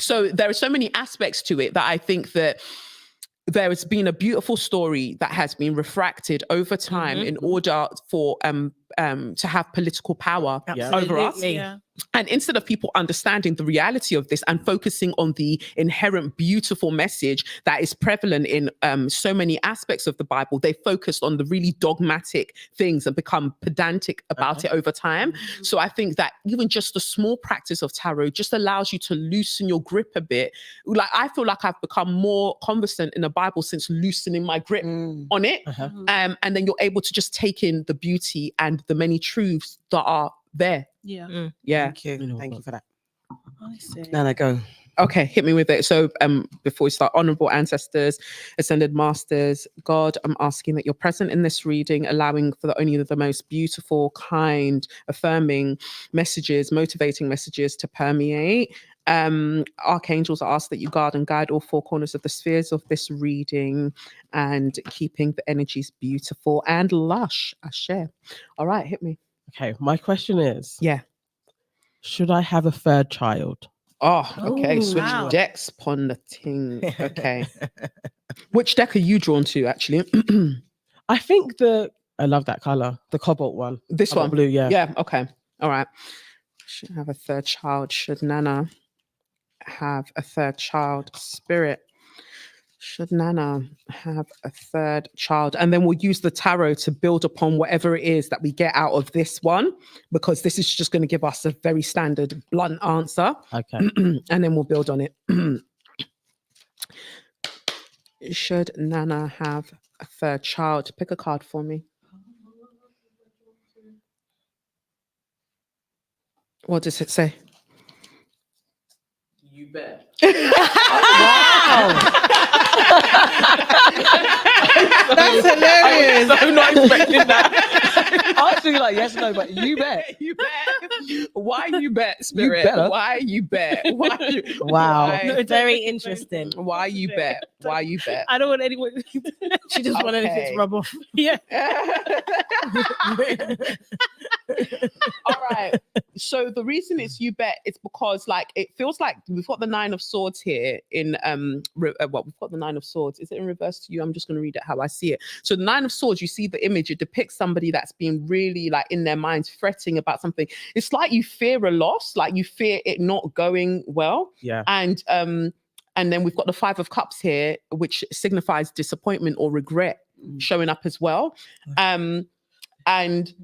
So there are so many aspects to it that I think that there has been a beautiful story that has been refracted over time in order for to have political power over us. And instead of people understanding the reality of this and focusing on the inherent beautiful message that is prevalent in so many aspects of the Bible, they focused on the really dogmatic things and become pedantic about it over time. So I think that even just the small practice of tarot just allows you to loosen your grip a bit. Like, I feel like I've become more conversant in the Bible since loosening my grip on it. And then you're able to just take in the beauty and the many truths that are there. Yeah. Thank you. Thank you for that. Honestly. Nana, go. Okay, hit me with it. So before we start, honorable ancestors, ascended masters, God, I'm asking that you're present in this reading, allowing for only the most beautiful, kind, affirming messages, motivating messages to permeate. Archangels, I ask that you guard and guide all four corners of the spheres of this reading and keeping the energies beautiful and lush. Ashe. All right, hit me. Okay, my question is, should I have a third child? Oh, okay. Ooh, Switch wow. decks upon the ting. Okay. Which deck are you drawn to, actually? I think I love that color, the cobalt one. This Cobalt one? blue, yeah. Yeah, okay. All right. Should have a third child. Should Nana have a third child? Spirit. Should Nana have a third child? And then we'll use the tarot to build upon whatever it is that we get out of this one, because this is just going to give us a very standard, blunt answer. Okay. And then we'll build on it. Should Nana have a third child? Pick a card for me. What does it say? You bet. Wow. That's hilarious. I'm not expecting that. literally like, yes, no, but you bet. You bet. Why you bet, Spirit? better. Why you bet? Why you, Wow. Why, Very interesting. why you bet? Why you bet? I don't want anyone. She just wanted if it's Okay. rub off. Yeah. All right. So the reason it's you bet it's because like it feels like we've got the 9 of swords here in we've got the 9 of swords. Is it in reverse to you? I'm just going to read it how I see it. So the 9 of swords, you see the image, it depicts somebody that's been really like in their minds fretting about something. It's like you fear a loss, like you fear it not going well. Yeah. And then we've got the 5 of cups here, which signifies disappointment or regret showing up as well. And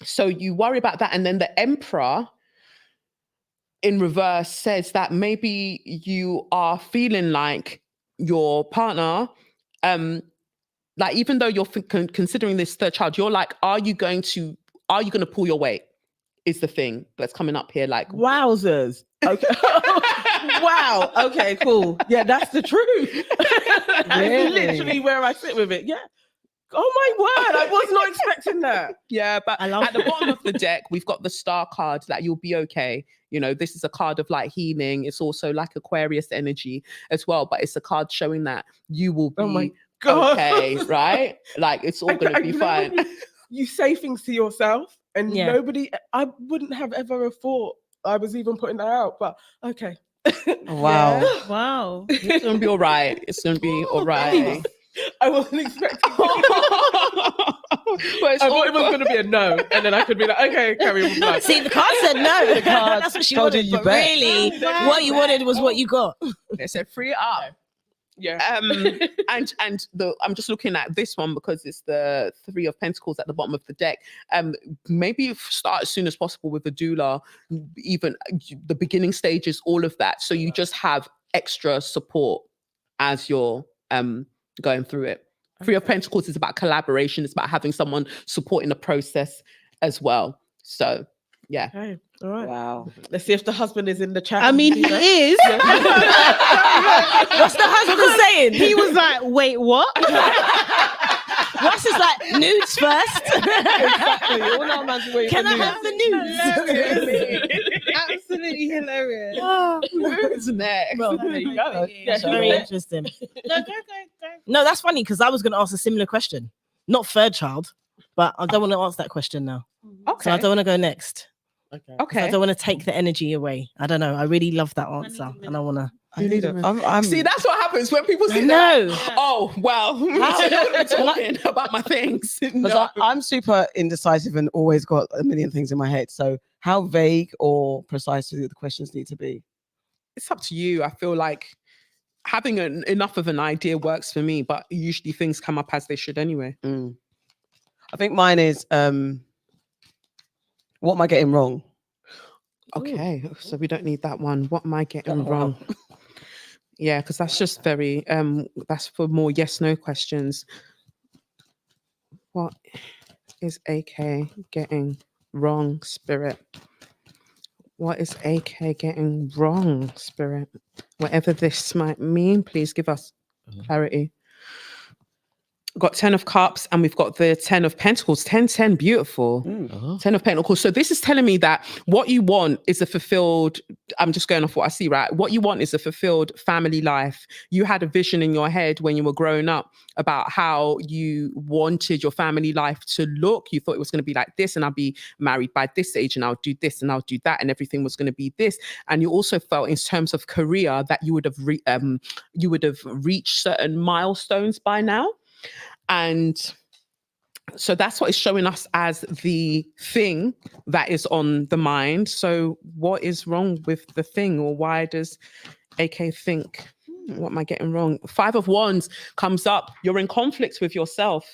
so you worry about that. And then the Emperor in reverse says that maybe you are feeling like your partner, like even though you're considering this third child, you're like, are you going to pull your weight? Is the thing that's coming up here. Like, Wowzers. Okay. Wow. Okay, cool. Yeah, that's the truth. That's Really? literally where I sit with it. Yeah. Oh my word. I was not expecting that. yeah, but I love at the bottom of the deck, we've got the star card that you'll be okay. You know, this is a card of like healing. It's also like Aquarius energy as well, but it's a card showing that you will be Oh my God. okay, right? Like it's all going to be you know fine. when You say things to yourself and Yeah. nobody, I wouldn't have ever thought I was even putting that out, but okay. Wow. Wow. It's going to be all right. It's going to be all right. I wasn't expecting But it's I all thought it was going to be a no, and then I could be like, okay, carry on with life. See, the card said no. The card That's what she told you wanted. you But bet. really, Wow. what you wanted was what you got. They said free it up. Yeah. And I'm just looking at this one because it's the 3 of Pentacles at the bottom of the deck. Maybe start as soon as possible with a doula, even the beginning stages, all of that. So you just have extra support as you're going through it. 3 of Pentacles is about collaboration. It's about having someone supporting the process as well. So yeah. Okay. All right. Wow. Let's see if the husband is in the chat. I mean, he is. What's the husband saying? He was like, wait, what? Ross is like, nudes first. Exactly. All our man's waiting Can for I news. have the nudes? Absolutely hilarious. Who's next? Well, There you go. Yeah, very interesting. No, go. No, that's funny because I was going to ask a similar question. Not third child, but I don't want to ask that question now. Okay. So I don't want to go next. Okay. 'Cause I Okay. don't want to take the energy away. I don't know. I really love that answer, and I want to. I need a, I'm See, that's what happens when people I say that. know. Oh, well, I'm talking about my things. because I'm super indecisive and always got a million things in my head. So how vague or precise do the questions need to be? It's up to you. I feel like having enough of an idea works for me, but usually things come up as they should anyway. I think mine is what am I getting wrong? Okay, so we don't need that one. What am I getting Oh, wow. wrong? Yeah, because that's just very that's for more yes/no questions. What is AK getting wrong, Spirit? What is AK getting wrong, Spirit? Whatever this might mean, please give us clarity. Got 10 of Cups and we've got the 10 of Pentacles. 10, beautiful. 10 of Pentacles. So this is telling me that what you want is a fulfilled, I'm just going off what I see, right? What you want is a fulfilled family life. You had a vision in your head when you were growing up about how you wanted your family life to look. You thought it was going to be like this, and I'll be married by this age, and I'll do this, and I'll do that, and everything was going to be this. And you also felt in terms of career that you would have reached certain milestones by now. And so that's what is showing us as the thing that is on the mind. So what is wrong with the thing, or why does AK think, what am I getting wrong? 5 of Wands comes up. You're in conflict with yourself.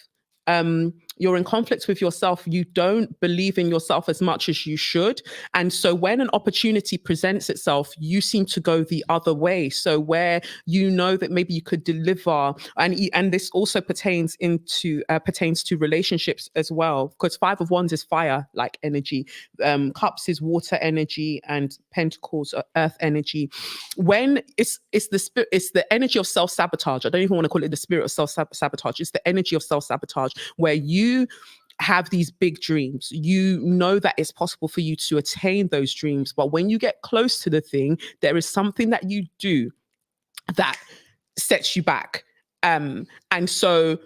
You're in conflict with yourself. You don't believe in yourself as much as you should. And so when an opportunity presents itself, you seem to go the other way. So where you know that maybe you could deliver, and this also pertains to relationships as well, because 5 of Wands is fire like energy. Cups is water energy, and Pentacles are earth energy. When it's the spirit, it's the energy of self-sabotage. I don't even want to call it the spirit of self-sabotage. It's the energy of self-sabotage where you have these big dreams. You know that it's possible for you to attain those dreams. But when you get close to the thing, there is something that you do that sets you back. And so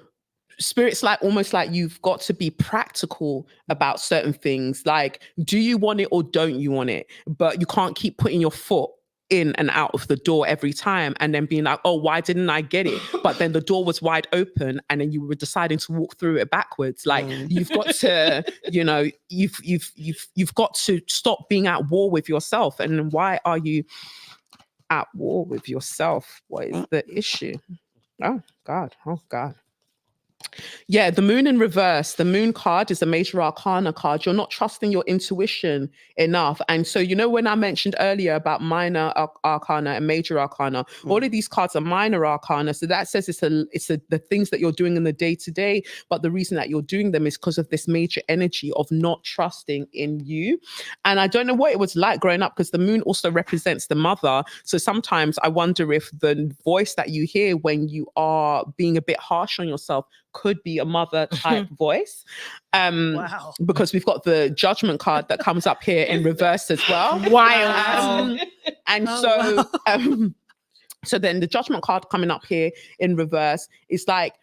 Spirit's like almost like you've got to be practical about certain things. Like, do you want it or don't you want it? But you can't keep putting your foot in and out of the door every time and then being like, oh, why didn't I get it? But then the door was wide open and then you were deciding to walk through it backwards. Like you've got to, you know, you've got to stop being at war with yourself. And why are you at war with yourself? What is the issue? Oh God. Yeah, the moon in reverse. The moon card is a major arcana card. You're not trusting your intuition enough. And so, you know, when I mentioned earlier about minor arcana and major arcana, all of these cards are minor arcana. So that says it's the things that you're doing in the day to day. But the reason that you're doing them is because of this major energy of not trusting in you. And I don't know what it was like growing up, because the moon also represents the mother. So sometimes I wonder if the voice that you hear when you are being a bit harsh on yourself could be a mother type voice. Wow. Because we've got the judgment card that comes up here in reverse as well. Wow. And so then the judgment card coming up here in reverse is like,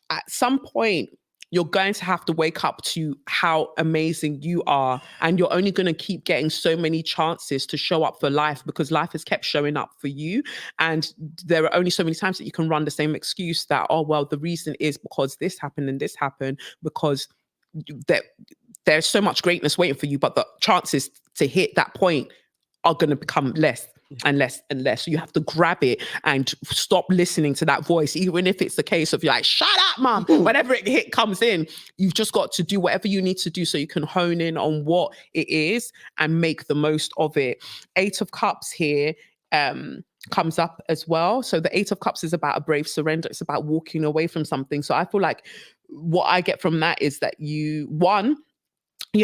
at some point you're going to have to wake up to how amazing you are. And you're only going to keep getting so many chances to show up for life, because life has kept showing up for you. And there are only so many times that you can run the same excuse that, oh, well, the reason is because this happened and this happened, because there's so much greatness waiting for you, but the chances to hit that point are going to become less and less and less. So you have to grab it and stop listening to that voice, even if it's the case of you're like, shut up, mum. Whenever it comes in, you've just got to do whatever you need to do so you can hone in on what it is and make the most of it. 8 of Cups here comes up as well. So the 8 of Cups is about a brave surrender. It's about walking away from something. So I feel like what I get from that is that you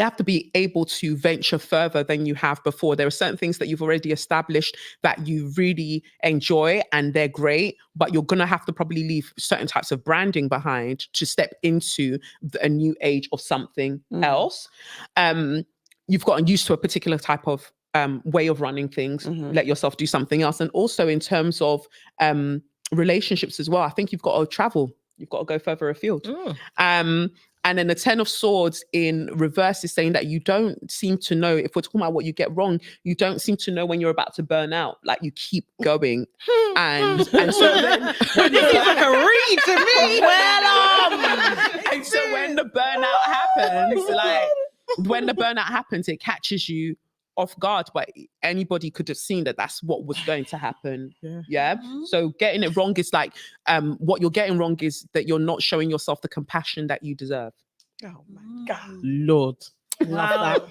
have to be able to venture further than you have before. There are certain things that you've already established that you really enjoy and they're great, but you're going to have to probably leave certain types of branding behind to step into a new age of something else. You've gotten used to a particular type of way of running things. Let yourself do something else. And also in terms of relationships as well, I think you've got to travel. You've got to go further afield. And then the 10 of Swords in reverse is saying that you don't seem to know, if we're talking about what you get wrong, you don't seem to know when you're about to burn out. Like you keep going. and so then when this is like a read to me. And so when the burnout happens, it catches you off guard, but anybody could have seen that that's what was going to happen. So getting it wrong is like what you're getting wrong is that you're not showing yourself the compassion that you deserve. Oh my God, Lord, Wow.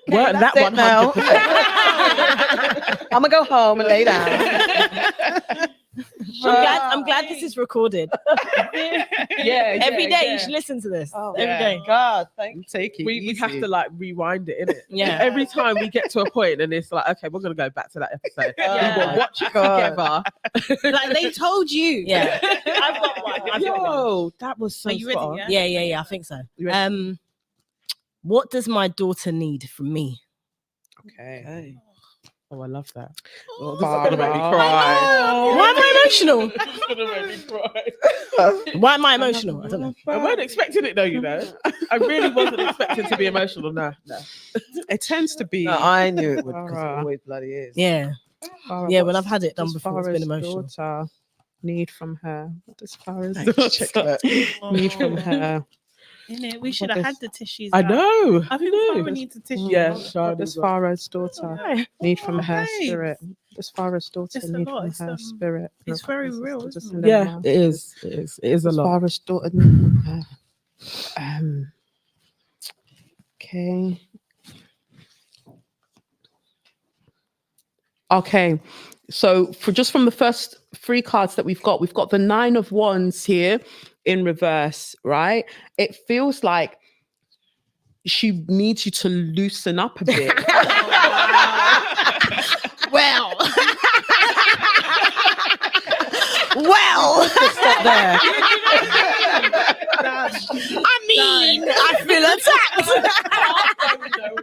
Well, that one now. 100%. I'm gonna go home and lay down. I'm glad this is recorded. Every day you yeah. should listen to this. Oh Every day. God, thank you. Take it We have to like rewind it, innit? Yeah. Every time we get to a point and it's like, okay, we're gonna go back to that episode. Yeah. We'll watch it God. together. Like they told you. Yeah. I've got one. Yo, that was so Are you ready? spot on. Yeah? Yeah, I think so. You ready? What does my daughter need from me? Okay. Oh, I love that. Oh, this is gonna make me Barbara. cry. Why am I emotional? This is gonna make me cry. Why am I emotional? I don't know. I wasn't expecting it though, you know. I really wasn't expecting to be emotional. No. It tends to be. No, I knew it would, because it Barbara. always bloody is. Yeah. Barbara, Yeah, when what's- I've had it done does before, it's been Farah's emotional. daughter need from her? What does Farah's Check daughter that. need from her? Innit? We should have had the tissues. I out. know. I think Farah needs a tissue. Yeah, What does Farah's daughter need from her spirit? Does Farah's daughter It's a need lot, from it's, her spirit? it's very real, isn't it? Yeah, it is. It is. It is a Does lot. Farah's daughter need from her? Okay. Okay. So from the first 3 cards that we've got the 9 of Wands here in reverse, right? It feels like she needs you to loosen up a bit. Well. Stop there. I mean? I feel attacked.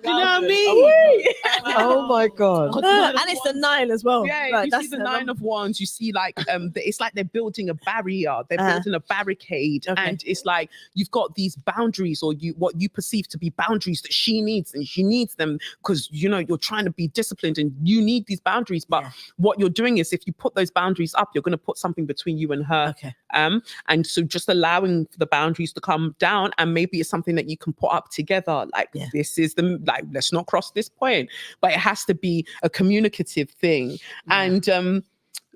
You know what I mean? Oh my God. And it's the 9 as well. Yeah, Like, you that's see the 9 of Wands. You see, like, it's like they're building a barrier. They're building a barricade, and it's like you've got these boundaries, or what you perceive to be boundaries that she needs, and she needs them because you're trying to be disciplined, and you need these boundaries. But what you're doing is, if you put those boundaries up, you're going to put something between you and her. Okay. And so just allowing for the boundaries to come down, and maybe it's something that you can put up together. Like, this is let's not cross this point, but it has to be a communicative thing. And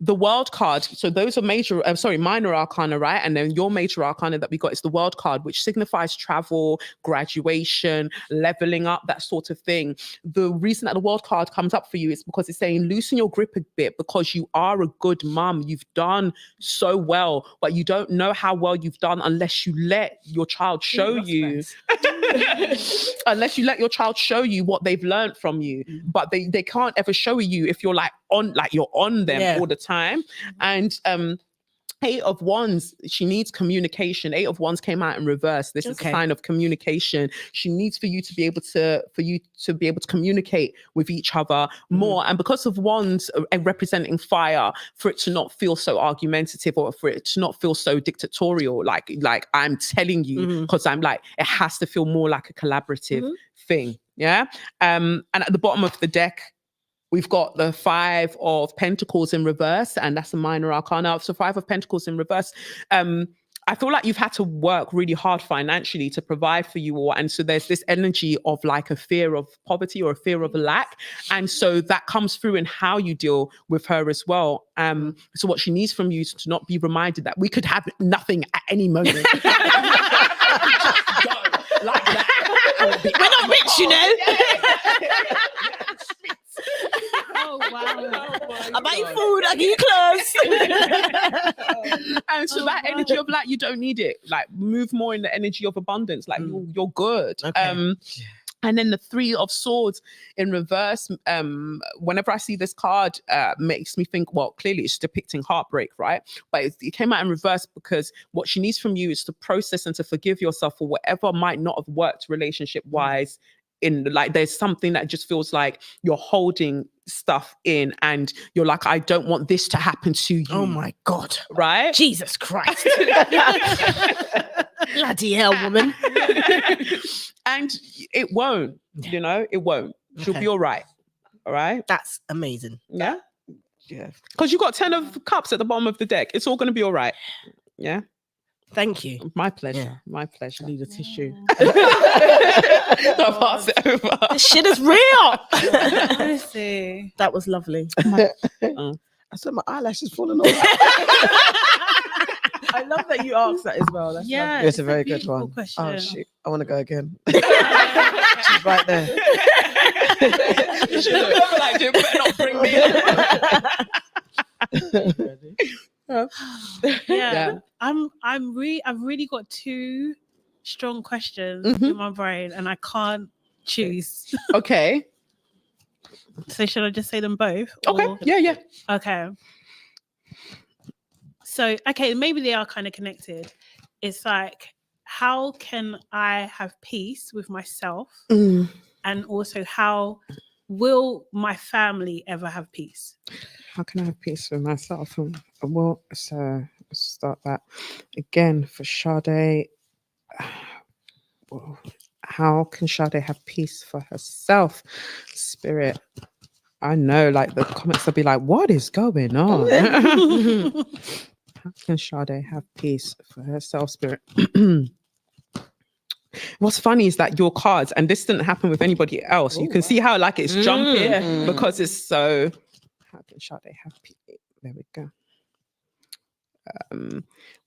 the World card, so those are minor arcana, right? And then your major arcana that we got is the World card, which signifies travel, graduation, leveling up, that sort of thing. The reason that the World card comes up for you is because it's saying loosen your grip a bit, because you are a good mum. You've done so well, but you don't know how well you've done unless you let your child show you. Unless you let your child show you what they've learned from you. But they can't ever show you if you're you're on them all the time. And 8 of Wands, she needs communication. 8 of Wands came out in reverse. This is a sign of communication. She needs for you to be able to communicate with each other more. And because of Wands representing fire, for it to not feel so argumentative, or for it to not feel so dictatorial, like I'm telling you, because I'm like, it has to feel more like a collaborative thing. Yeah. And at the bottom of the deck, we've got the 5 of Pentacles in reverse, and that's a minor arcana. So 5 of Pentacles in reverse. I feel like you've had to work really hard financially to provide for you all. And so there's this energy of like a fear of poverty or a fear of a lack. And so that comes through in how you deal with her as well. So what she needs from you is to not be reminded that we could have nothing at any moment. Like that. We're not rich, you know. Oh wow! I buy you food, I give you clothes. And so that energy of like, you don't need it. Like, move more in the energy of abundance. Like, you're good. Okay. And then the 3 of Swords in reverse, whenever I see this card, makes me think, well, clearly it's depicting heartbreak, right? But it came out in reverse because what she needs from you is to process and to forgive yourself for whatever might not have worked relationship-wise. There's something that just feels like you're holding stuff in, and you're like, I don't want this to happen to you. Oh my God. Right? Jesus Christ. Bloody hell, woman. And it won't, it won't. She'll be all right. All right? That's amazing. Yeah? Yeah. Because you got 10 of Cups at the bottom of the deck. It's all going to be all right. Yeah? Thank you. My pleasure. Yeah. My pleasure. I need a tissue. I'll pass it over. This shit is real. Honestly, That was lovely. I said my eyelashes falling off. I love that you asked that as well. That's yeah, lovely. It's a very good beautiful one. question. Oh shit, I want to go again. She's right there. You should have like, you better not bring me in. Yeah. I've really got 2 strong questions in my brain, and I can't choose. Okay. So should I just say them both? Okay. Or- Yeah. Okay. So, maybe they are kind of connected. It's like, how can I have peace with myself? And also, how will my family ever have peace? How can I have peace with myself? Well, so let's start that again for Sade. How can Sade have peace for herself? Spirit. I know, like, the comments will be like, what is going on? How can Sade have peace for herself, Spirit? What's funny is that your cards, and this didn't happen with anybody else, you can see how like it's jumping because it's so. How can Sade have peace? There we go.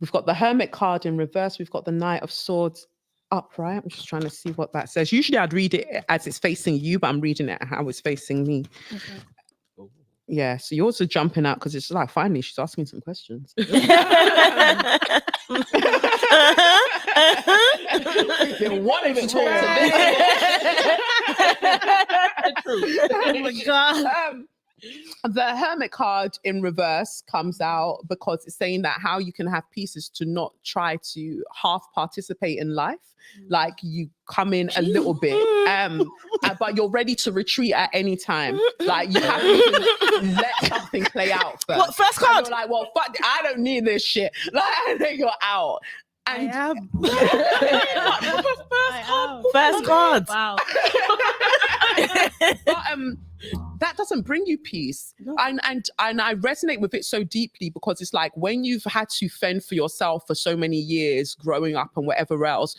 We've got the Hermit card in reverse. We've got the Knight of Swords upright. I'm just trying to see what that says. Usually I'd read it as it's facing you, but I'm reading it how it's facing me. Okay. Yeah, so yours are jumping out because it's like, finally, she's asking some questions. Been wanting to talk to me. Oh my God. the Hermit card in reverse comes out because it's saying that how you can have peace is to not try to half participate in life. Like you come in a little bit, but you're ready to retreat at any time. Like you have to let something play out first. What, first card? And you're like, well, fuck, I don't need this shit. Like, and then you're out. And I am. First card. Wow. but that doesn't bring you peace. No. And I resonate with it so deeply because it's like when you've had to fend for yourself for so many years growing up and whatever else,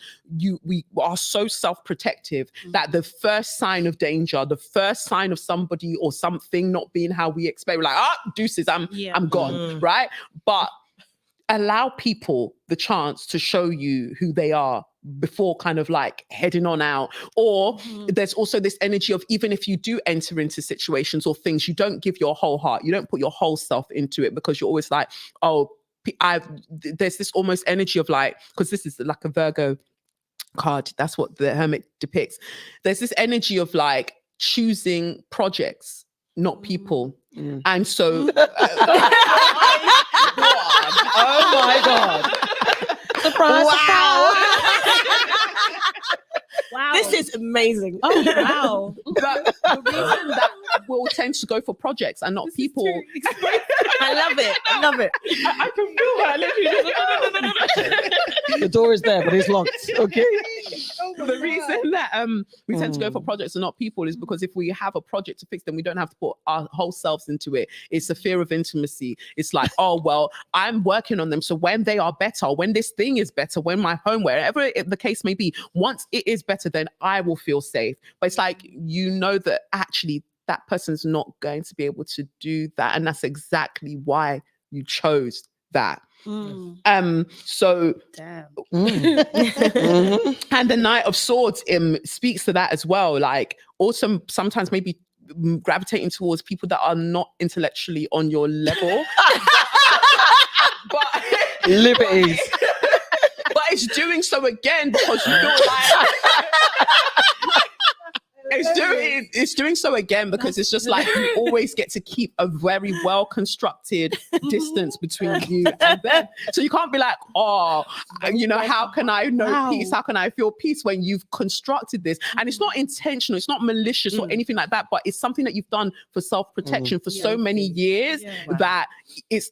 we are so self-protective that the first sign of danger, the first sign of somebody or something not being how we expect, we're like, deuces, I'm gone, right? But allow people the chance to show you who they are before kind of like heading on out. Or there's also this energy of even if you do enter into situations or things, you don't give your whole heart, you don't put your whole self into it because you're always like, there's this almost energy of like, because this is like a Virgo card, that's what the Hermit depicts. There's this energy of like choosing projects, not people. And so oh my God. Surprise. Wow. Wow. This is amazing. Oh, wow. The reason that we'll tend to go for projects and not people. I love it. I love it. I can feel that. The door is there, but it's locked. Okay. The reason that we tend to go for projects and not people is because if we have a project to fix, then we don't have to put our whole selves into it. It's a fear of intimacy. It's like, oh, well, I'm working on them. So when they are better, when this thing is better, when my home, wherever the case may be, once it is better, then I will feel safe. But it's like, you know that actually that person's not going to be able to do that. And that's exactly why you chose that. So damn. And the Knight of Swords speaks to that as well. Like also sometimes maybe gravitating towards people that are not intellectually on your level. but liberties. But it's doing so again because you feel like it's doing so again because it's just like you always get to keep a very well constructed distance between you and them. So you can't be like, oh, you know, how can I know peace? How can I feel peace when you've constructed this? And it's not intentional, it's not malicious or anything like that, but it's something that you've done for self-protection for so many years that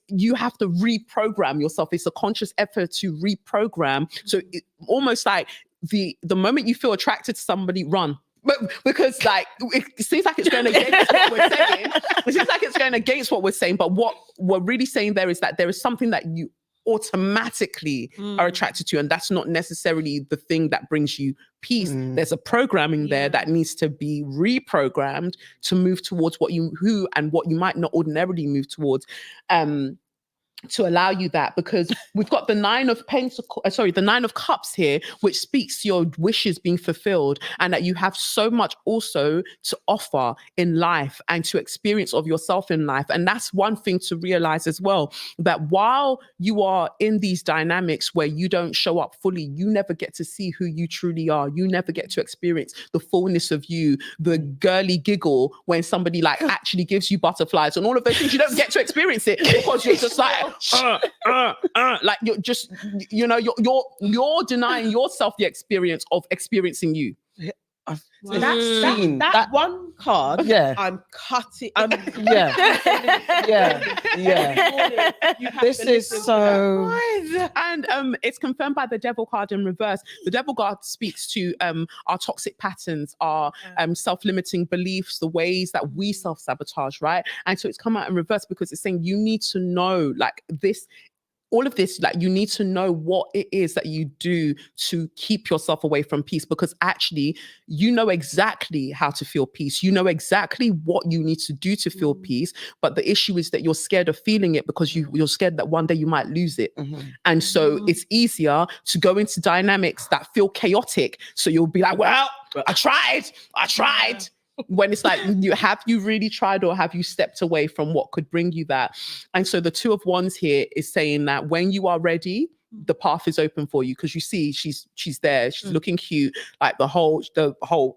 you have to reprogram yourself. It's a conscious effort to reprogram. So it, almost like the moment you feel attracted to somebody, run. But because like it seems like it's going against what we're saying. It seems like it's going against what we're saying. But what we're really saying there is that there is something that you automatically are attracted to, and that's not necessarily the thing that brings you peace. There's a programming there that needs to be reprogrammed to move towards what you might not ordinarily move towards. To allow you that, because we've got the Nine of Cups here, which speaks to your wishes being fulfilled and that you have so much also to offer in life and to experience of yourself in life. And that's one thing to realize as well, that while you are in these dynamics where you don't show up fully, you never get to see who you truly are. You never get to experience the fullness of you, the girly giggle when somebody like actually gives you butterflies and all of those things. You don't get to experience it because you're just like, like you're just, you know, you're denying yourself the experience of experiencing you. That one card, I'm cutting. This is so. And it's confirmed by the Devil card in reverse. The Devil card speaks to our toxic patterns, our self-limiting beliefs, the ways that we self-sabotage, right? And so it's come out in reverse because it's saying you need to know, like this. All of this, like you need to know what it is that you do to keep yourself away from peace, because actually you know exactly how to feel peace. You know exactly what you need to do to feel peace. But the issue is that you're scared of feeling it because you're scared that one day you might lose it. And so it's easier to go into dynamics that feel chaotic. So you'll be like, well, I tried. When it's like, have you really tried, or have you stepped away from what could bring you that? And so the Two of Wands here is saying that when you are ready, the path is open for you, because you see she's there, she's looking cute, like the whole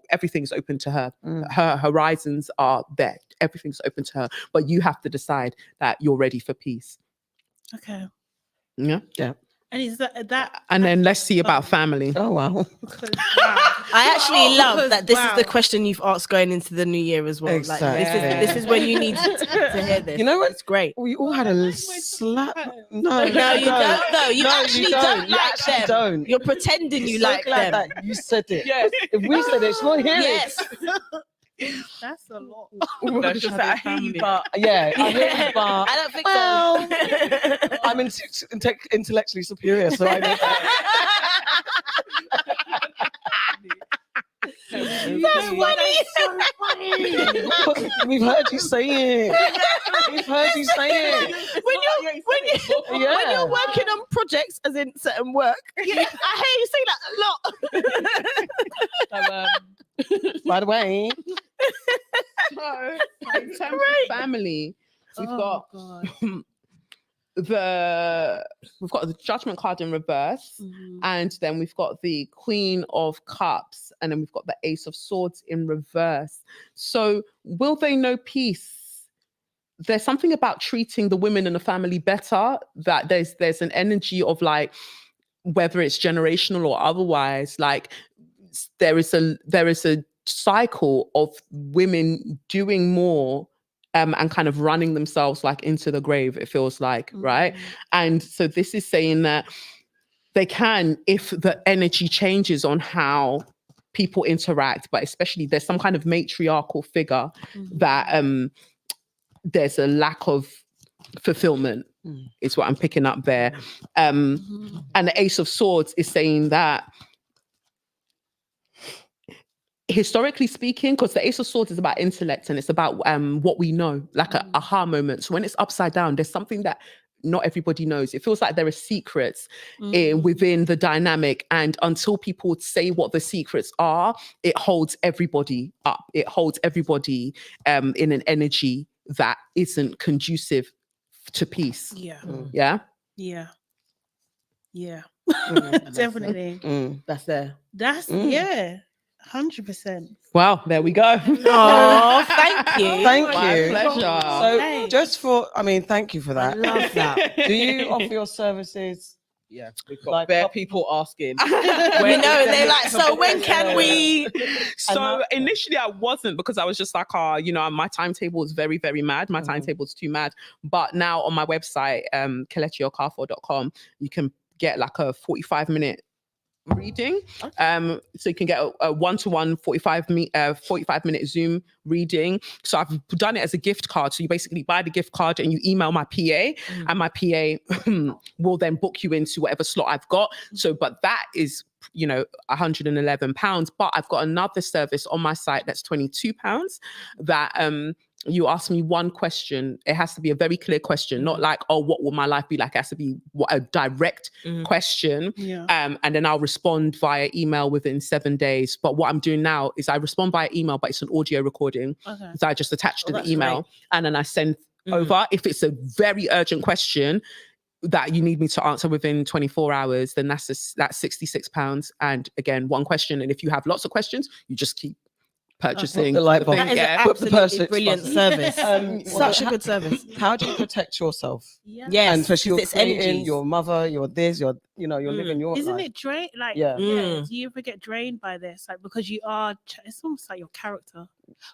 everything's open to her. Her horizons are there, everything's open to her, but you have to decide that you're ready for peace. Okay. Yeah. And is that And then let's see about family. Oh wow. I actually love that this is the wow. question you've asked going into the new year as well. Exactly. Like this is when you need to hear this. You know what? It's great. We all had a little slap. No, No, you don't. No, you No, actually don't You like actually them. don't. You're pretending you So like glad them. that you said it. Yes. If we said it, she won't hear Yes. That's a lot. No, just that I hear you, but it. Yeah, I hear you, but I don't think well, so. I'm intellectually superior, so I know That's funny. that. We've heard you say it. We've heard you say it. When you're working on projects, as in certain work, I hear you say that a lot. By the way, So, in terms of family, we've got the Judgment card in reverse, and then we've got the Queen of Cups, and then we've got the Ace of Swords in reverse. So will they know peace? There's something about treating the women in the family better, that there's an energy of like, whether it's generational or otherwise, like there is a cycle of women doing more and kind of running themselves like into the grave, it feels like, right? And so this is saying that they can, if the energy changes on how people interact, but especially there's some kind of matriarchal figure that there's a lack of fulfillment is what I'm picking up there. And the Ace of Swords is saying that historically speaking, because the Ace of Swords is about intellect and it's about what we know, like a aha moment. So when it's upside down, there's something that not everybody knows. It feels like there are secrets within the dynamic, and until people say what the secrets are, it holds everybody up. It holds everybody in an energy that isn't conducive to peace. Yeah. Definitely. that's there. That's 100%. Wow, there we go. Oh, thank you. thank My you. pleasure. So Thanks. just for, thank you for I that. love that. Do you offer your services? Yeah, we've got Like, bare people asking. We know, and they're like, so when can we? So initially I wasn't, because I was just like, my timetable is very, very mad. My timetable is too mad. But now on my website, KELECHIOKAFOR.com, you can get like a 45-minute reading. So you can get a one-to-one 45-minute Zoom reading. So I've done it as a gift card. So you basically buy the gift card and you email my PA, and my PA will then book you into whatever slot I've got. So, but that is, £111. But I've got another service on my site that's £22 that you ask me one question. It has to be a very clear question, not like, oh, what will my life be like? It has to be a direct question. And then I'll respond via email within 7 days. But what I'm doing now is I respond via email, but it's an audio recording. So I just attach to the email and then I send over. If it's a very urgent question that you need me to answer within 24 hours, then that's £66. And again, one question. And if you have lots of questions, you just keep purchasing the light the bulb. thing. That is Yeah. an Put the absolutely purse- brilliant service. Such a good service. How do you protect yourself? Yes, And especially you're it's creating energies. your mother, you're this, you're living your Isn't life. it drained? Like, Yeah. do you ever get drained by this? Like, because you are, it's almost like your character.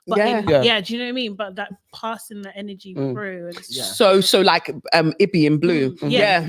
But Yeah. Yeah. do you know what I mean? But that passing the energy through. And So like Ibby in blue. yeah.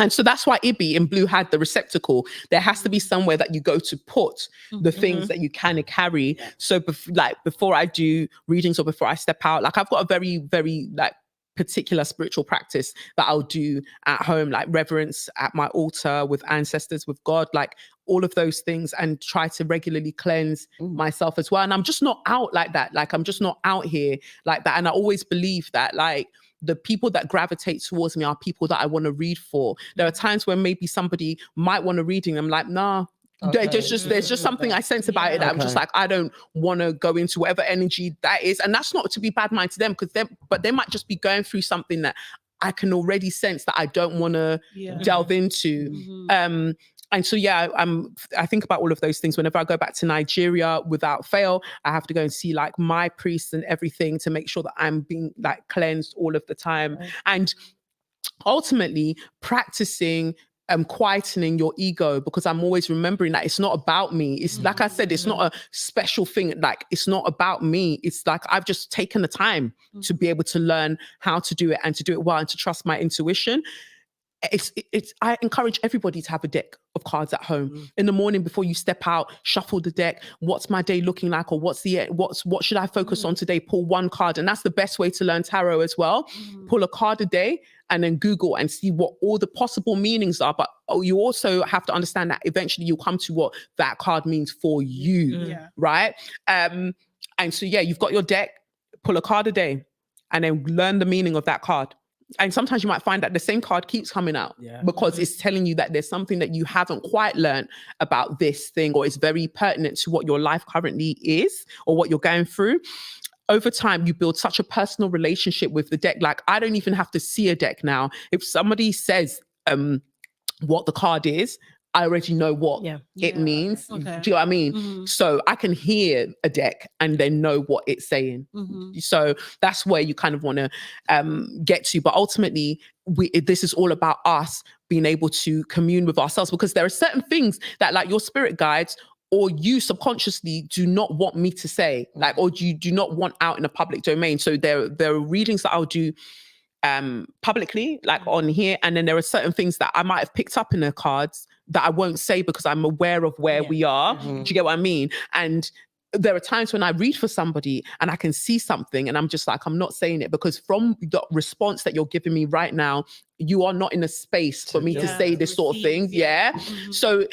And so that's why Ibby in blue had the receptacle. There has to be somewhere that you go to put the things that you kind of carry. So before I do readings or before I step out, like I've got a very, very like particular spiritual practice that I'll do at home, like reverence at my altar with ancestors, with God, like all of those things, and try to regularly cleanse myself as well. And I'm just not out like that. Like I'm just not out here like that. And I always believe that like the people that gravitate towards me are people that I want to read for. There are times when maybe somebody might want a reading. I'm like, nah. Okay. There's just something I sense about it that I'm just like, I don't want to go into whatever energy that is. And that's not to be bad mind to them, but they might just be going through something that I can already sense that I don't want to delve into. Mhm. And so, yeah, I think about all of those things. Whenever I go back to Nigeria, without fail, I have to go and see like my priests and everything to make sure that I'm being like cleansed all of the time. Right. And ultimately practicing quietening your ego, because I'm always remembering that it's not about me. It's like I said, it's not a special thing. Like it's not about me. It's like I've just taken the time to be able to learn how to do it and to do it well and to trust my intuition. I encourage everybody to have a deck of cards at home in the morning before you step out. Shuffle the deck. What's my day looking like, or what should I focus on today? Pull one card, and that's the best way to learn tarot as well. Pull a card a day, and then Google and see what all the possible meanings are. But you also have to understand that eventually you'll come to what that card means for you, right? And so yeah, you've got your deck. Pull a card a day, and then learn the meaning of that card. And sometimes you might find that the same card keeps coming out because it's telling you that there's something that you haven't quite learned about this thing, or it's very pertinent to what your life currently is or what you're going through. Over time, you build such a personal relationship with the deck. Like I don't even have to see a deck now. If somebody says what the card is, I already know what it means. Okay. Do you know what I mean? So I can hear a deck and then know what it's saying. So that's where you kind of want to get to. But ultimately, this is all about us being able to commune with ourselves, because there are certain things that like your spirit guides or you subconsciously do not want me to say, like, or you do not want out in the public domain. So there are readings that I'll do publicly, like on here, and then there are certain things that I might have picked up in the cards that I won't say because I'm aware of where we are. Do you get what I mean? And there are times when I read for somebody and I can see something and I'm just like, I'm not saying it, because from the response that you're giving me right now, you are not in a space for me to say this sort of thing. So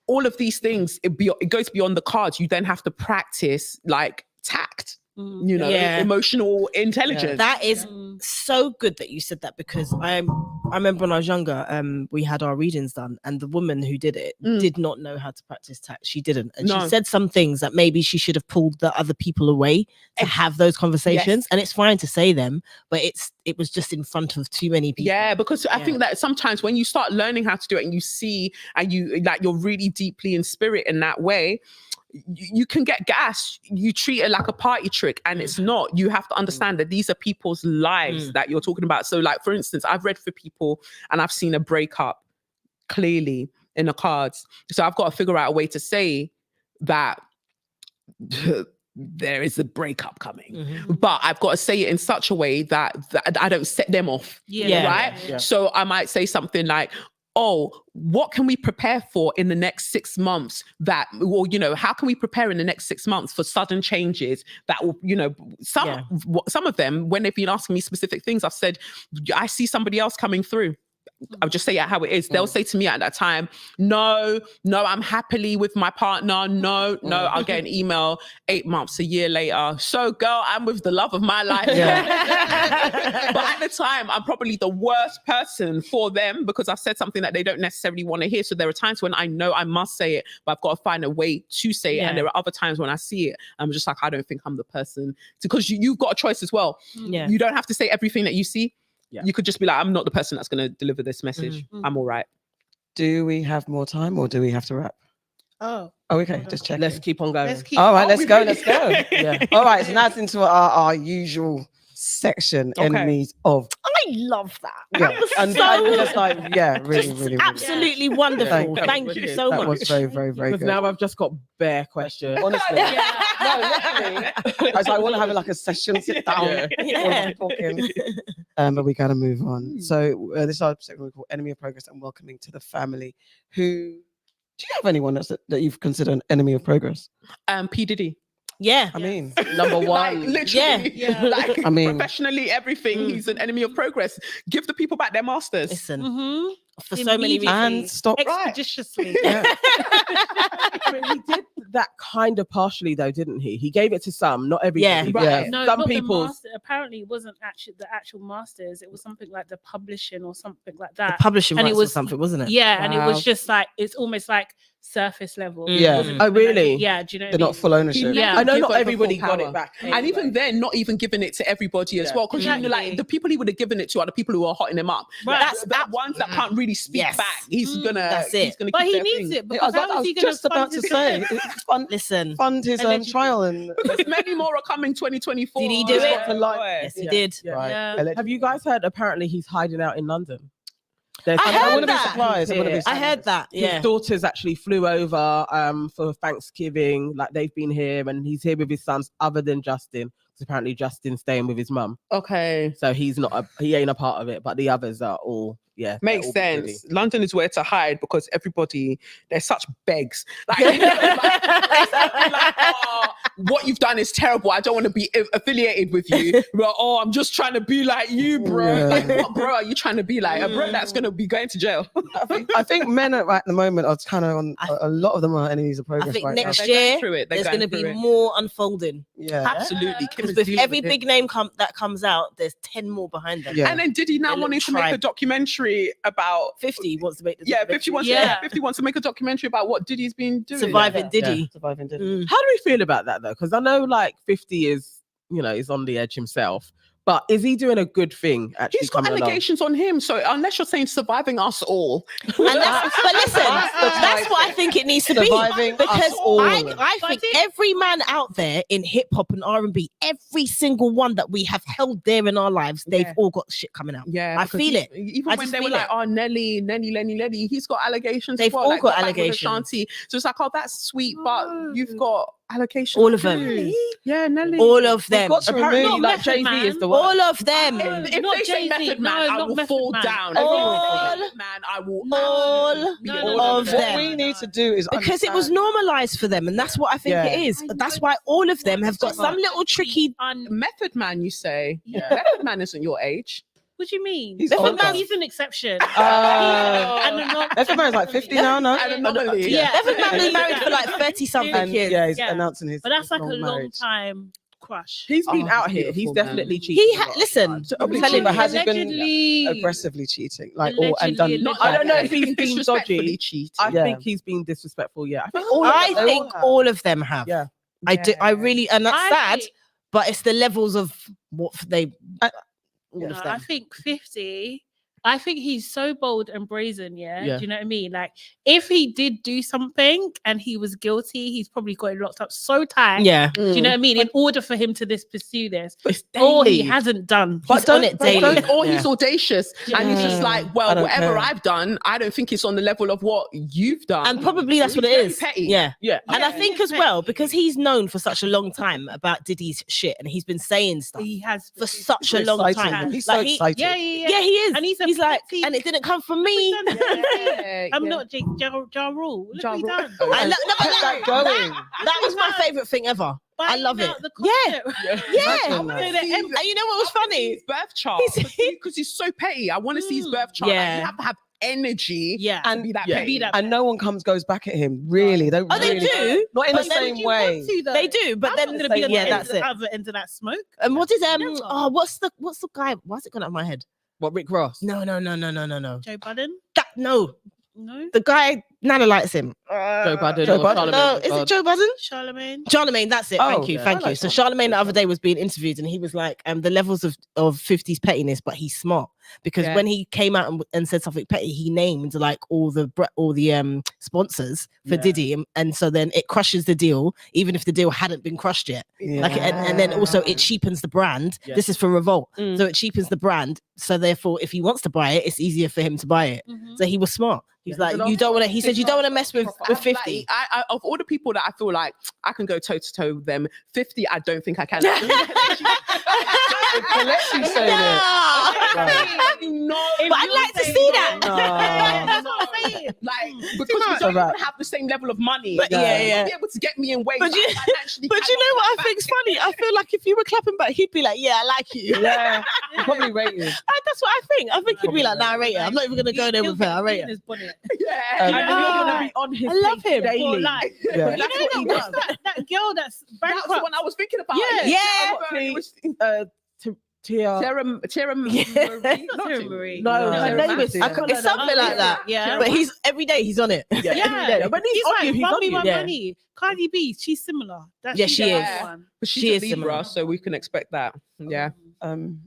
all of these things, it goes beyond the cards. You then have to practice like tact. You know, emotional intelligence. That is so good that you said that, because I remember when I was younger, we had our readings done, and the woman who did it did not know how to practice tact. She didn't, and she said some things that maybe she should have pulled the other people away to have those conversations. And it's fine to say them, but it was just in front of too many people. Yeah, because I think that sometimes when you start learning how to do it and you see and you like you're really deeply in spirit in that way, you can get gas. You treat it like a party trick, and it's not. You have to understand that these are people's lives that you're talking about. So like, for instance, I've read for people and I've seen a breakup clearly in the cards. So I've got to figure out a way to say that there is a breakup coming, but I've got to say it in such a way that I don't set them off. Right? So I might say something like, oh, what can we prepare for in the next 6 months that, well, you know, how can we prepare in the next 6 months for sudden changes that will, you know, some of them, when they've been asking me specific things, I've said, I see somebody else coming through. I'll just say it how it is. They'll say to me at that time, no, I'm happily with my partner. No, I'll get an email 8 months, a year later. So girl, I'm with the love of my life. But at the time, I'm probably the worst person for them because I've said something that they don't necessarily want to hear. So there are times when I know I must say it, but I've got to find a way to say it. And there are other times when I see it, I'm just like, I don't think I'm the person. Because you've got a choice as well. You don't have to say everything that you see. You could just be like, I'm not the person that's going to deliver this message. I'm all right. Do we have more time or do we have to wrap? Oh, okay. Just check. Let's keep on going. All right, let's go. All right, so now it's into our usual section, enemies of. I love that. Yeah, and just like, really absolutely wonderful. Thank you so much. That was very, very, very good. Now I've just got bare questions. Honestly, I want to have like a session, sit down, talking. But we gotta move on. So this is our segment we call Enemy of Progress and Welcoming to the Family. Do you have anyone that you've considered an enemy of progress? P. Diddy. Yeah, I mean, number one, like, literally, like, I mean, professionally, everything. He's an enemy of progress. Give the people back their masters. Listen, for so many reasons, and stop expeditiously. I mean, he did that kind of partially, though, didn't he? He gave it to some, not everybody. No, some not people. Apparently, it wasn't actually the actual masters. It was something like the publishing or something like that. The publishing and rights it was or something, wasn't it? Yeah, and it was just like, it's almost like surface level. Yeah. It wasn't Oh, even like- really? Yeah, do you know what They're I mean? not full ownership. Yeah. I know Give not over everybody full got power. it back. And even then, not even giving it to everybody as Yeah. well. Because Exactly. the people he would have given it to are the people who are hotting him up. Right. That's the ones that can't really speak Yes. back. He's gonna. That's He's it. gonna. But keep he their needs thing. it because how is he going to just about to say, Listen, fund his Allegedly. trial and Because many more are coming 2024. Did he do He's it? got to lie. yes, he Yeah. did. Yeah. right. Yeah. Allegedly. Have you guys heard? Apparently, he's hiding out in London. There's I some- heard wouldn't be that. surprised. I wouldn't be I heard that. His Yeah. daughters actually flew over for Thanksgiving. Like they've been here, and he's here with his sons, other than Justin. Because apparently Justin's staying with his mum, Okay. so he ain't a part of it. But the others are all they're Makes all privy. sense. London is where to hide because everybody, they're such begs. Like, oh, what you've done is terrible. I don't want to be affiliated with you. But, I'm just trying to be like you, bro. Yeah. Like, what bro are you trying to be like? A bro that's going to be going to jail. I think men at the moment are kind of on a lot of them are enemies of progress. I think right next They're going year through it. They're there's going to going be through it. more unfolding. now. Yeah. Absolutely. Kim Because is with dealing every with it. big name that comes out, there's 10 more behind them. Yeah. And then Diddy now They wanting look to make a tribe. documentary about 50 wants to make the 50 wants, Yeah. 50 wants to make a documentary about what Diddy's been doing. Surviving Yeah. Diddy. Surviving Diddy. Mm. How do we feel about that though? Because I know like 50 is, is on the edge himself. But is he doing a good thing actually? He's got coming along? allegations on him. So unless you're saying surviving us all, But listen, that's what I think it needs to be. Surviving Because us all. I But think I think- every man out there in hip hop and R&B, every single one that we have held dear in our lives, they've Yeah. all got shit coming out. yeah, I because feel it. Even I when just they were feel like, it. "Oh, Lenny," he's got allegations. They've as well, all like, got back with allegations. Ashanti. So it's like, oh, that's sweet, but you've got allegations. All of them. too. Yeah, Nelly. All of them. got to Apparently, remove- like Method Jay-Z Man. is the one. All of them. If Not they say Jay-Z, Method no, Man, I not will Method fall Man. down. All- Method Man, I will. all- absolutely be no, in no, all no, of of them. What them. we need to do is Because it was understand- normalized for them, and that's what I think Yeah. it is. That's why all of them have got some little tricky. Method Man, you say? Yeah. Method Man isn't your age. What do you mean? He's Method older. Man, he's an exception. Uh, Method Man's like 50 now, no? An anomaly. Yeah. Evan Man been married for like 30 something And years. yeah, he's Yeah. announcing his. But that's like a long long marriage. time crush. He's been Oh, out he's here. He's beautiful, man. definitely cheating. He a lot. listen. Probably I'm telling cheating, but you. has he been Allegedly. aggressively cheating? Like, or and Allegedly, done? I don't know if he's He's been disrespectfully dodgy. cheating. I Yeah. think he's been disrespectful. Yeah, I think all of I them, they think all have. all of them have. Yeah. I do. I really, and that's I sad. think- But it's the levels of what they. All No, of I them. think 50. I think he's so bold and brazen. Yeah? Yeah. Do you know what I mean? Like, if he did do something and he was guilty, he's probably got him locked up so tight. Yeah. Do you know what I mean? In order for him to pursue this, It's or he daily. hasn't done. He's on it daily. Or he's audacious and he's just Yeah. like, I well, don't whatever care. I've done, I don't think it's on the level of what you've done. And probably that's what He's it very is. petty. Yeah. Yeah, And I Yeah, think he's as well, petty. because he's known for such a long time about Diddy's shit and he's been saying stuff He has for such a He's long excited. time. He's Like, so he- excited. Yeah, yeah, Yeah, he is. And he's like, petty. and it didn't come from me. Yeah, I'm yeah. not Ja Rule. Look Ja what he Rule. done. I lo- no, but Kept that going. that was my favorite thing ever. I love it. Yeah. Yeah. Imagine I wanna that. see And you know what was funny? his birth chart because he's so petty. I want to see his birth chart. Like, Yeah. you have to have energy Yeah. and be that Yeah. petty. Be that And no one goes back at him. Really, they Oh, they really do. Not in But the then same Would you way. want to, though? They do, but I'm then not gonna be on yeah, the that's it. other end of that smoke. And what is Never. what's the guy? Why's it gone out of my head? What, Rick Ross? No. Joe Budden? No, No. the guy Nana likes him. Joe Budden. Joe or Budden? No, Charlamagne? is Oh, it Joe Budden? Charlemagne? Charlemagne, that's it. Oh, Thank you, yeah. thank I you. like So Charlemagne. Charlemagne the other day was being interviewed, and he was like, the levels of 50's pettiness, but he's smart because Yeah. when he came out and said something petty, he named like all the sponsors for Yeah. Diddy, and so then it crushes the deal, even if the deal hadn't been crushed yet. Like, and then also it cheapens the brand. Yeah. This is for Revolt, Mm. so it cheapens the brand. So therefore, if he wants to buy it, it's easier for him to buy it. Mhm. So he was smart. He's Yeah. like, you don't want to. He said, you don't want to mess with I'm 50. Like, I of all the people that I feel like I can go toe to toe with them, 50, I don't think I can. Kelechi saying it. No, But I'd like to see that. No. That's what I'm saying. Like, because much. we don't It's a even wrap. have the same level of money. But You yeah, won't yeah. be able to get me in ways. But you- But you know what I think's funny? I feel like if you were clapping back, he'd be like, "Yeah, I like you." Yeah, probably rate you. That's what I think. I think he'd be like, "Nah, I rate her. I'm not even gonna go there with her. I rate her." His bonnet. Yeah. And Um, you're gonna be on his I love case him. daily. Or like, Yeah. you know that, what's that girl that's That was the bankrupt? one I was thinking about. Yeah. Yeah. It was- uh, Tara Marie. Tara Marie. No, No, her name is. Tara It's something like that. Yeah. But he's every day he's on it. Yeah, every day. When he's on you, he's Run on Me you. My Yeah. Money. Cardi B, she's similar. Yeah, she is. One. But she's She a is Libra, similar. so we can expect that. Yeah.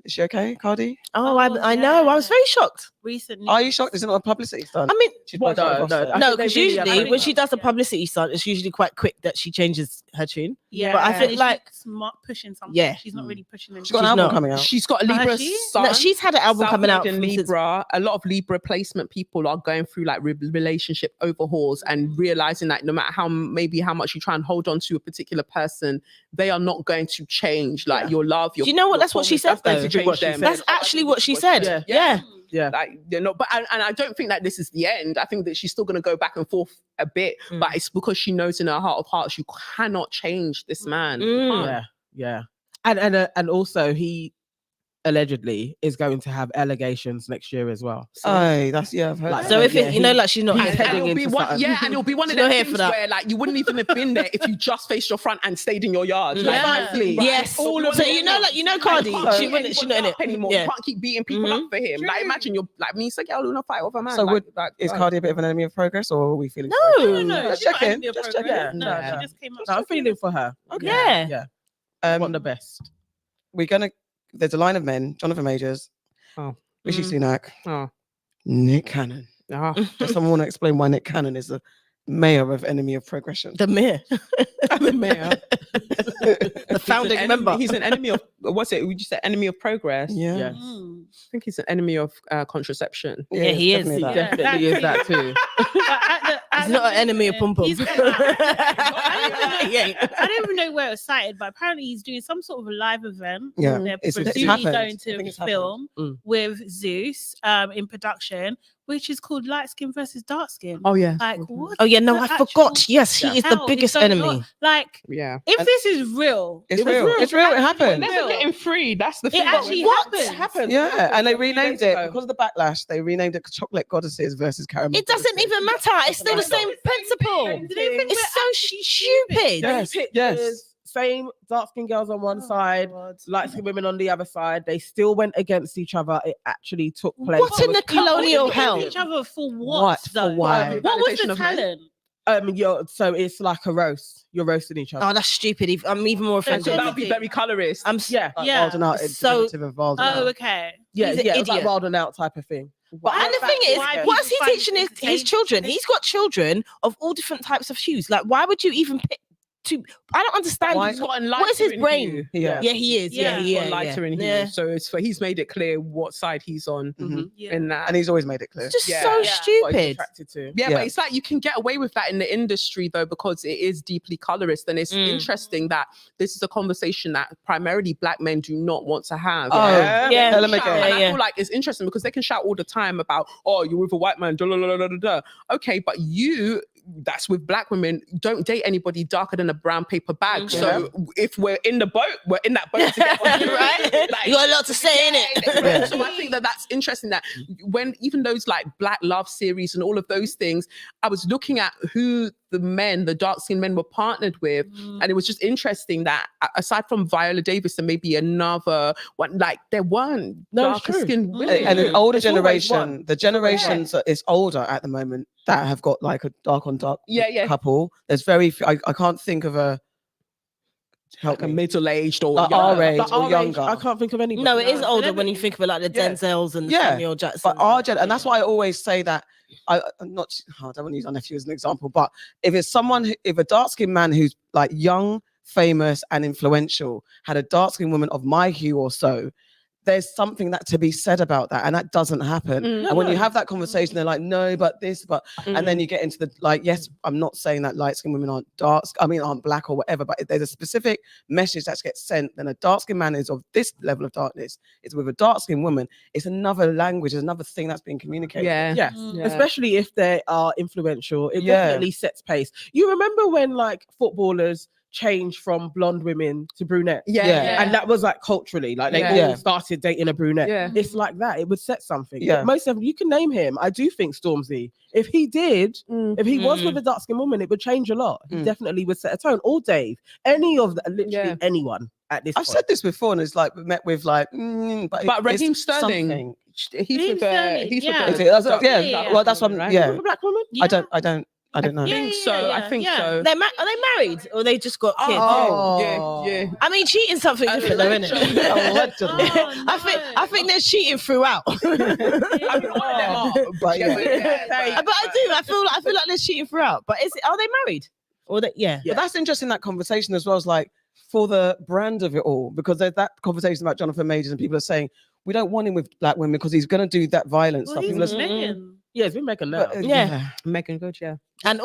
Is she okay, Cardi? Oh, I know. I was very shocked. Recently. Are you shocked? Is it not a publicity stunt? I mean, She's What? boycotted No, Offset. no. I no, think they because really usually have when she does a Yeah. publicity stunt, it's usually quite quick that she changes her tune. Yeah, But I and think she's like smart pushing something. Yeah. She's not really pushing anything. She's got an She's album not. coming out. She's got a Oh, has Libra she? sun. no, she's had an album coming out in from since- Libra. A lot of Libra placement people are going through like relationship overhauls and realizing that no matter how much you try and hold on to a particular person, they are not going to change. Like your love, your. Do you know what? your That's what she promise, said, that's going to though. change What she them. said. That's actually what she said. Yeah. Yeah. Like but and I don't think that this is the end. I think that she's still going to go back and forth a bit, but it's because she knows in her heart of hearts you cannot change this man. You Mm. can't. Yeah. And also he allegedly is going to have allegations next year as well. Oh, that's I've heard. Like, that. So if Yeah, it, you know, like she's not. he's And heading it'll be into one, something. and it'll be one of She's not the here things for that. where like you wouldn't even have been there if you just faced your front and stayed in your yard. Yeah. Precisely. Yes. All of So it. you know, like Cardi, she wouldn't. She's not in it anymore. Yeah. You can't keep beating people up for him. Like imagine you're like me, so girl, you fight over a man. So like, is Cardi a bit of an enemy of progress, or are we feeling? No. No, Just she's not checking, enemy of just progress. checking. No, Yeah. she just came up. No, I'm feeling for her. Okay. Yeah. Yeah. I Um, want the best. we're gonna. There's a line of men: Jonathan Majors, Rishi Sunak, Oh. Nick Cannon. Ah. Does someone want to explain why Nick Cannon is the mayor of Enemy of Progression? The mayor, the mayor. the founding member. He's an enemy of what's it? Would you say enemy of progress? Yeah. Yes. Mm. I think he's an enemy of contraception. Yeah, he is. definitely He that. definitely is that too. He's not an enemy of pom pom. He's got, I don't even know where it was cited, but apparently he's doing some sort of a live event. Yeah, They're it's presumably happened. going I to think it's happened. film Mm. with Zeus in production, which is called Light Skin versus Dark Skin. Oh yeah. Like what? Oh yeah, no, the I actual forgot. Yes, he is the hell biggest going enemy. on? Like, Yeah. if And- this is real, It's It was real. real. It's real. It happened. Real. Getting free. That's the it thing. actually What? happened. Yeah, and they renamed it ago. because of the backlash. They renamed it Chocolate Goddesses versus Caramel. It doesn't Goddesses. even matter. It's still the same principle. Do they think It's so stupid. Yes, Pictures, yes. Same dark skinned girls on one side, light skinned women on the other side. They still went against each other. It actually took place. What in the colonial hell? Each other for What? what? For Though? why? What was Validation the of men? talent? So it's like a roast. You're roasting each other. Oh, that's stupid. I'm even more So So offended. that would be very colorist. I'm Yeah, Like Yeah. Wild and Out, it's So- derivative of Wild and Oh, Out. okay. yeah, He's an yeah. It was like idiot. Wild and Out type of thing. and the thing is, why what is he people find teaching it his children? He's got children of all different types of hues. Like, why would you even pick to? I don't understand. Why- He's gotten What is his lighter in brain? hue. Yeah. Yeah, he is. Yeah, Yeah. he Got is. lighter in hue. Yeah. So he's made it clear what side he's on Mhm. Yeah. in that. And he's always made it clear. It's just Yeah. so Yeah. What he's stupid. attracted to. Yeah, Yeah. but it's like you can get away with that in the industry though, because it is deeply colorist. And it's interesting that this is a conversation that primarily black men do not want to have. Oh, Yeah. tell him Shout, again. and I Yeah. feel like it's interesting because they can shout all the time about, oh, you're with a white man, da, da, da, da, da, da. Okay, but that's with black women, don't date anybody darker than a brown paper bag. So if we're in the boat, we're in that boat together. Right? You got a lot to say, innit? Yeah. So I think that's interesting that when even those like Black Love series and all of those things, I was looking at who the dark skinned men were partnered with. And it was just interesting that aside from Viola Davis and maybe another one, like there weren't No, it's darker true. skinned women. And an older It's always generation, one. the generations that is older at the moment that have got like a dark on dark Yeah. couple. There's very few, I can't think of a help Like a me. middle-aged or Like younger. our age But or our age, younger. I can't think of any. No, it is older when you think of it, like the Yeah. Denzels and Yeah. Samuel Jackson. But our gen, and that's why I always say that I don't want to use our nephew as an example, but if it's if a dark skinned man who's like young, famous, and influential had a dark skinned woman of my hue or so, there's something that to be said about that, and that doesn't happen. And when you have that conversation, they're like, no, but this, but, and then you get into the like, yes, I'm not saying that light skinned women aren't aren't black or whatever, but if there's a specific message that gets sent, then a dark skinned man is of this level of darkness. It's with a dark skinned woman. It's another language, it's another thing that's being communicated. Yeah. Yes, Yeah. especially if they are influential. It Yeah. definitely sets pace. You remember when like footballers changed from blonde women to brunette? Yeah. And that was like culturally, like they Yeah. all started dating a brunette. Yeah. It's like that. It would set something. Yeah. Most of you can name him. I do think Stormzy. If he did, if he was with a dark skinned woman, it would change a lot. He definitely would set a tone. Or Dave. Any of the literally Yeah. anyone. at this I've point. said this before, and it's like met with like, But Raheem it's Sterling, something. he's with the, yeah. Is it? That's- Yeah, yeah, yeah. well, that's what. Right? Yeah, With a black woman? I don't know. I think so. I think so. Are they married or they just got kids? Oh, yeah. I mean, cheating's something different, though, isn't it? Oh, I think there's cheating throughout. But yeah. But I do. I feel like there's cheating throughout. But are they married? Or that? Yeah. But that's interesting, that conversation as well. As like for the brand of it all, because there's that conversation about Jonathan Majors, and people are saying we don't want him with black women because he's going to do that violent stuff. He's People are- Megan. Yeah, it's been making now. But, Yeah. Megan Good, yeah. And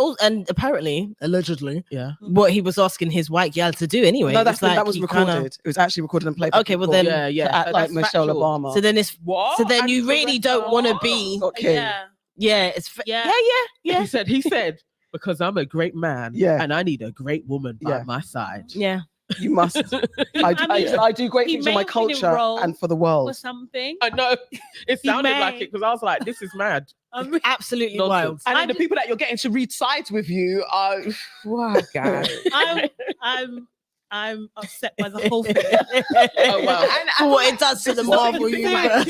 apparently, allegedly, Yeah. what he was asking his white gal to do anyway. No, it's that was he recorded. kinda- It was actually recorded and played. Okay, well then- Yeah. to act like That's Michelle factual. Obama. So then it's What? so then And you the really rest don't are- want to be. got killed. Yeah. Yeah. He said, because I'm a great man, Yeah. and I need a great woman by Yeah. my side. Yeah. You must. I do great he things for my may have been in culture role and for the or world. something. I know it He sounded may. like it because I was like, "This is mad." Absolutely Nonsense. wild. And then the people that you're getting to read sides with you are, wow, guys. I'm upset by the whole thing. Oh wow! For what it does to the Marvel universe.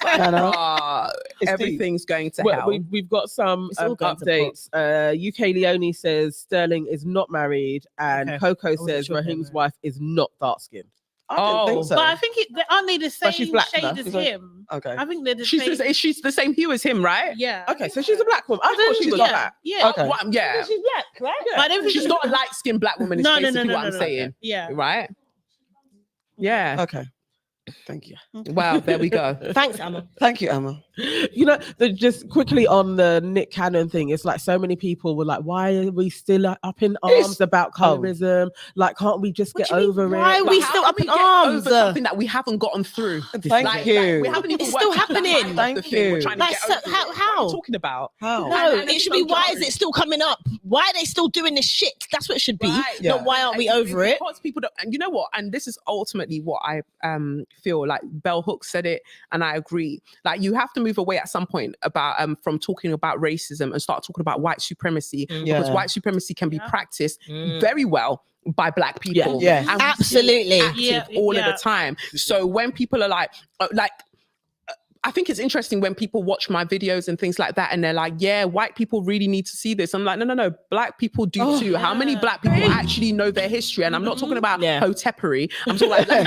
I know. It's Everything's going to Well, hell. we've got some It's all going to updates. UK Leone says Sterling is not married, and Okay. Coco wasn't says sure if they Raheem's were. wife is not dark skinned. I didn't think so. But I think aren't they the same she's black, shade though. as She's like- him? Okay. I think they're the she's same. she's the same hue as him, right? Yeah. Okay, so she's a black woman. I thought she was yeah. black. Yeah. Okay. What, yeah. She's black, right? But I don't think She's not a light-skinned black woman. Is No, no, basically no, no, what I'm no. saying, Yeah. right? Yeah. Okay. Thank you. Wow. There we go. Thanks, Emma. Thank you, Emma. You know, just quickly on the Nick Cannon thing, it's like so many people were like, why are we still up in arms about colorism? Like, can't we just get over Why it? are we How still can up in get arms? over something that we haven't gotten through. Thank you. We haven't even It's still worked out the happening. height of Thank the thing. We're you. trying to Like, get so over it. how- What are how? you talking about? How? No, And it should be why is it still coming up? Why are they still doing this shit? That's what it should be. Right. Yeah. Not why aren't we And over it? Because people don't, and you know what? And this is ultimately what I feel like. Bell Hooks said it, and I agree. Like, you have to move away at some point about from talking about racism and start talking about white supremacy, because Yeah. white supremacy can be Yeah. practiced very well by black people. Yeah. And we see it Absolutely. active all of the time. So when people are like I think it's interesting when people watch my videos and things like that, and they're like, yeah, white people really need to see this. I'm like, no, black people do too. How many black people actually know their history? And I'm not talking about hotepery. I'm talking about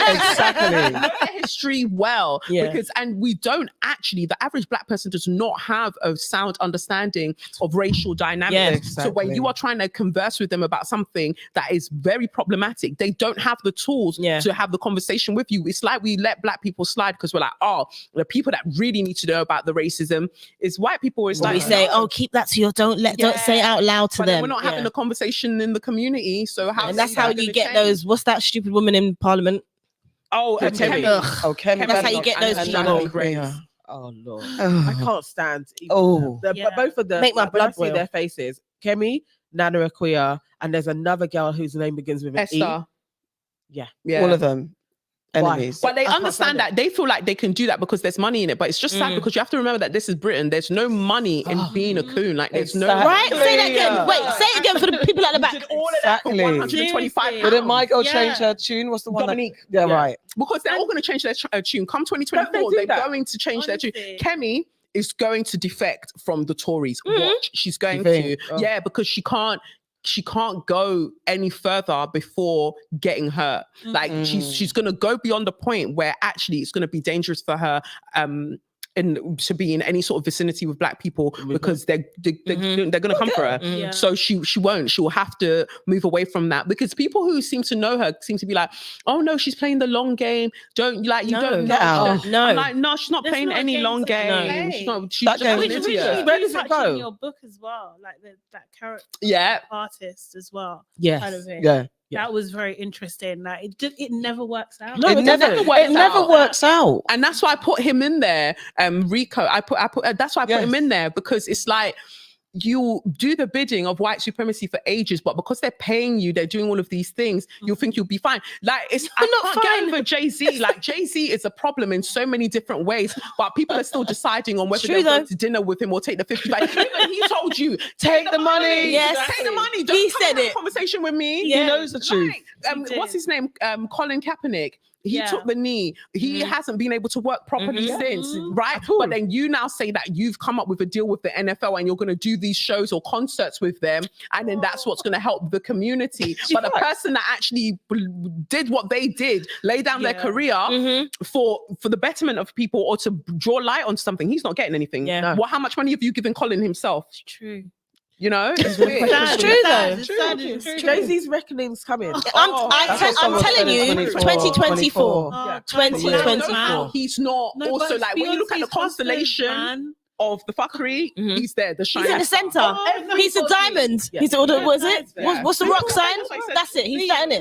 Exactly. know their history well. Yeah. Because, and we don't actually, the average black person does not have a sound understanding of racial dynamics. Yeah, So when exactly. you are trying to converse with them about something that is very problematic, they don't have the tools to have the conversation with you. It's like we let black people slide because we're like, oh, the people that really need to know about the racism is white people. It's like, We say, no. keep that to your don't say it out loud to But then them. we're not having a conversation in the community. So how? And that's is how that you gonna get change? those. What's that stupid woman in Parliament? Oh, Kemi. Ugh. Okay. That's how you get those people. Oh Lord, Oh. I can't stand. Oh. But both of them Make my like, when I blood see boil. their faces. Kemi, Nana Aquia, and there's another girl whose name begins with an E. Esther. Yeah. All of them. Enemies. But they I can't understand stand that they feel like they can do that because there's money in it. But it's just sad because you have to remember that this is Britain. There's no money in being a coon. Like there's no Right? Say that again. Wait, say it again for the people at the back. Did all of that for Exactly. 125 Didn't my girl Yeah. change her tune? What's the one? Dominique. Yeah, right. Because they're all going to change their tune. Come 2024, Don't they they're do that? going to change their tune. Honestly. Kemi is going to defect from the Tories. Watch, she's going You to. think? Oh. Yeah, because she can't go any further before getting hurt. Like she's gonna go beyond the point where actually it's gonna be dangerous for her and to be in any sort of vicinity with black people because they're gonna come for her. Yeah. So she won't. She will have to move away from that because people who seem to know her seem to be like, oh no, she's playing the long game. Don't like you No. don't Get know. out. No. I'm like, no, she's not There's playing not a any game long to play. game. She's not. She's That just game an was Which idiot. really Where does it touched go? in your book as well, like that character Yeah. artist as well. Yes. Kind of thing. Yeah. That was very interesting. Like it never works out. No, It never out. works out. And that's why I put him in there. Rico, I put that's why I put him in there because it's like you do the bidding of white supremacy for ages, but because they're paying you, they're doing all of these things, you'll think you'll be fine. Like, I'm not getting over Jay-Z. Like, Jay-Z is a problem in so many different ways, but people are still deciding on whether they'll go to dinner with him or take the 50. Like, even he told you, take the money. Yes. Take the money. Don't He have said that it. conversation with me. Yeah. He knows the truth. What's his name? Colin Kaepernick. He took the knee. He hasn't been able to work properly since, right? But then you now say that you've come up with a deal with the NFL and you're going to do these shows or concerts with them, and then that's what's going to help the community. But the person that actually did what they did, lay down their career for the betterment of people or to draw light on something, he's not getting anything. Yeah. Well, how much money have you given Colin himself? It's true. You know, it's weird. It's true though. Jay-Z's reckoning's coming. I'm telling you, 2024. 2024. Now he's not also like when you look at the constellation of the fuckery, he's there. The shine. He's in the center. He's a diamond. He's all the, what is it? Yeah. What's the rock sign? That's it. He's that in it.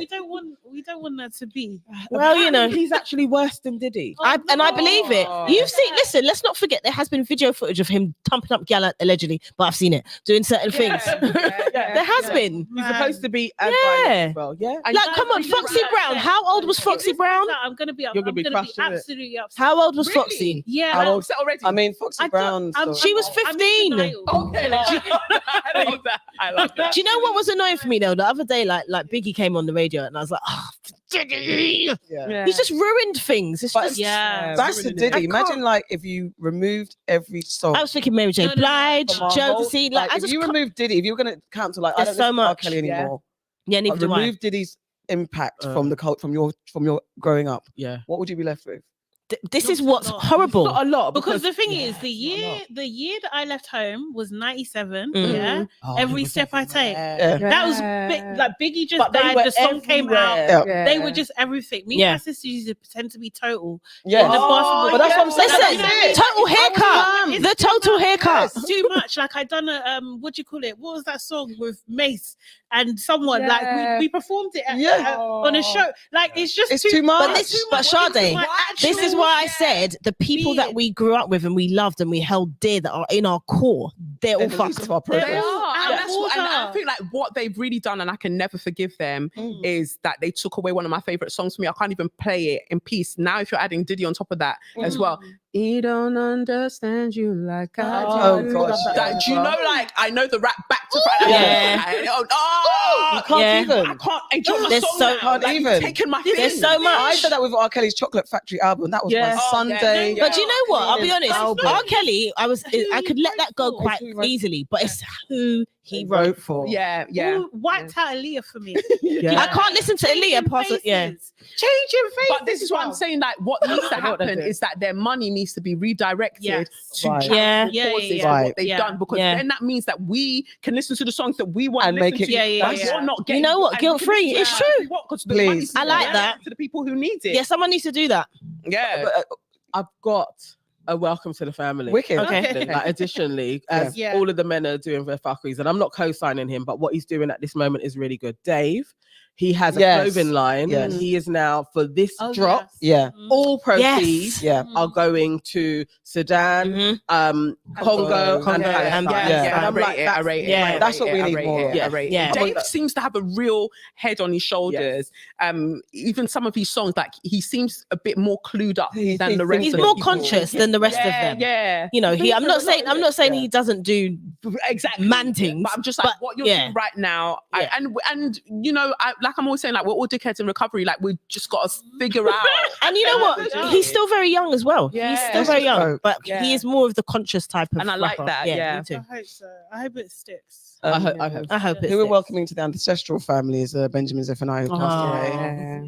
We don't want that to be. Well, you know, he's actually worse than Diddy. I believe it. You've seen. Listen, let's not forget there has been video footage of him thumping up gal allegedly, but I've seen it doing certain things. There has been. He's supposed to be well, yeah. Like, come on, Foxy Brown. How old was Foxy Brown? I'm gonna be. You're gonna be absolutely upset. How old was Foxy? Yeah, How old already? I mean, Foxy Brown. She was 15. Okay, I love that. I love that. Do you know what was annoying for me though? The other day, like Biggie came on the radio, and I was like, oh, Diddy. Yeah. He's just ruined things. It's just Back to Diddy. Imagine like if you removed every song. I was thinking Mary J. Blige, Jodeci. Like, if you remove Diddy, if you were going to cancel, like, I There's don't so listen to R. much. Kelly anymore. Yeah, neither do I. Remove Diddy's impact from the cult, from your growing up. Yeah. What would you be left with? This is what's horrible. Not a lot because the thing is, the year that I left home was 97. Yeah, Every Step I Take. That was big, like Biggie just died. The song came out. They were just everything. Me and my sister used to pretend to be Total. Yeah, in the bathroom. but that's what I'm saying. Listen, total haircut. The total haircut. It's too much. Like I done a what do you call it? What was that song with Mace and someone? Like we performed it on a show. Like it's too much. But Sade, this is why I said the people that we grew up with and we loved and we held dear that are in our core, they're all fucked. They are. And I feel like what they've really done, and I can never forgive them, is that they took away one of my favorite songs from me. I can't even play it in peace. Now, if you're adding Diddy on top of that as well, he don't understand you like I do. Oh gosh. Do you know, like, I know the rap back to front. You can't even. I can't enjoy the There's song so- now. Can't Like, even. taking my There's thing. so much. I did that with R. Kelly's Chocolate Factory album. That was my Sunday. But do you know what? I'll be honest. Album. R. Kelly, I could let that go quite easily, but it's who he wrote for. Yeah. Who wiped out Aaliyah for me? I can't listen to Aaliyah past it. Yeah. Changing faces. But this is what I'm saying. Like, what needs to happen is that their money needs to be redirected to Right. causes of what they've Yeah. done, because then that means that we can listen to the songs that we want And to make listen it- to. You're not You getting, know what? and Guilt we can free. listen It's to true. what we want, 'cause the Please. money's I like that. to the people who need it. Yeah, someone needs to do that. Yeah. I've got a welcome to the family. Wicked. Okay. Like, additionally, as all of the men are doing their fuckeries, and I'm not co-signing him, but what he's doing at this moment is really good. Dave, he has a clothing line, and he is now, for this drop, all proceeds are going to Sudan, Congo, and Palestine. I rate it. That's what we need more. Dave seems to have a real head on his shoulders. Even some of his songs, like, he seems a bit more clued up than the rest. He's of more the people. conscious than the rest of them. Yeah. You know, I'm not saying he doesn't do exactly man things. But I'm just like, what you're doing right now, and you know, like I'm always saying, like, we're all dickheads in recovery. Like, we just got to figure out. And you know what? He's still very young as well. He's still very young, but he is more of the conscious type of. And I like rapper. that. Me too. I hope so. I hope it sticks. I hope it. Who we're welcoming to the ancestral family is Benjamin Zephaniah, who passed away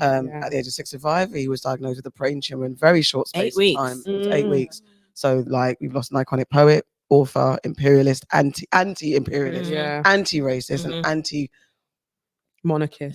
at the age of 65. He was diagnosed with a brain tumor in very short space of time. It was 8 weeks. So, like, we've lost an iconic poet, author, imperialist, anti-imperialist, anti-racist, and anti-monarchist.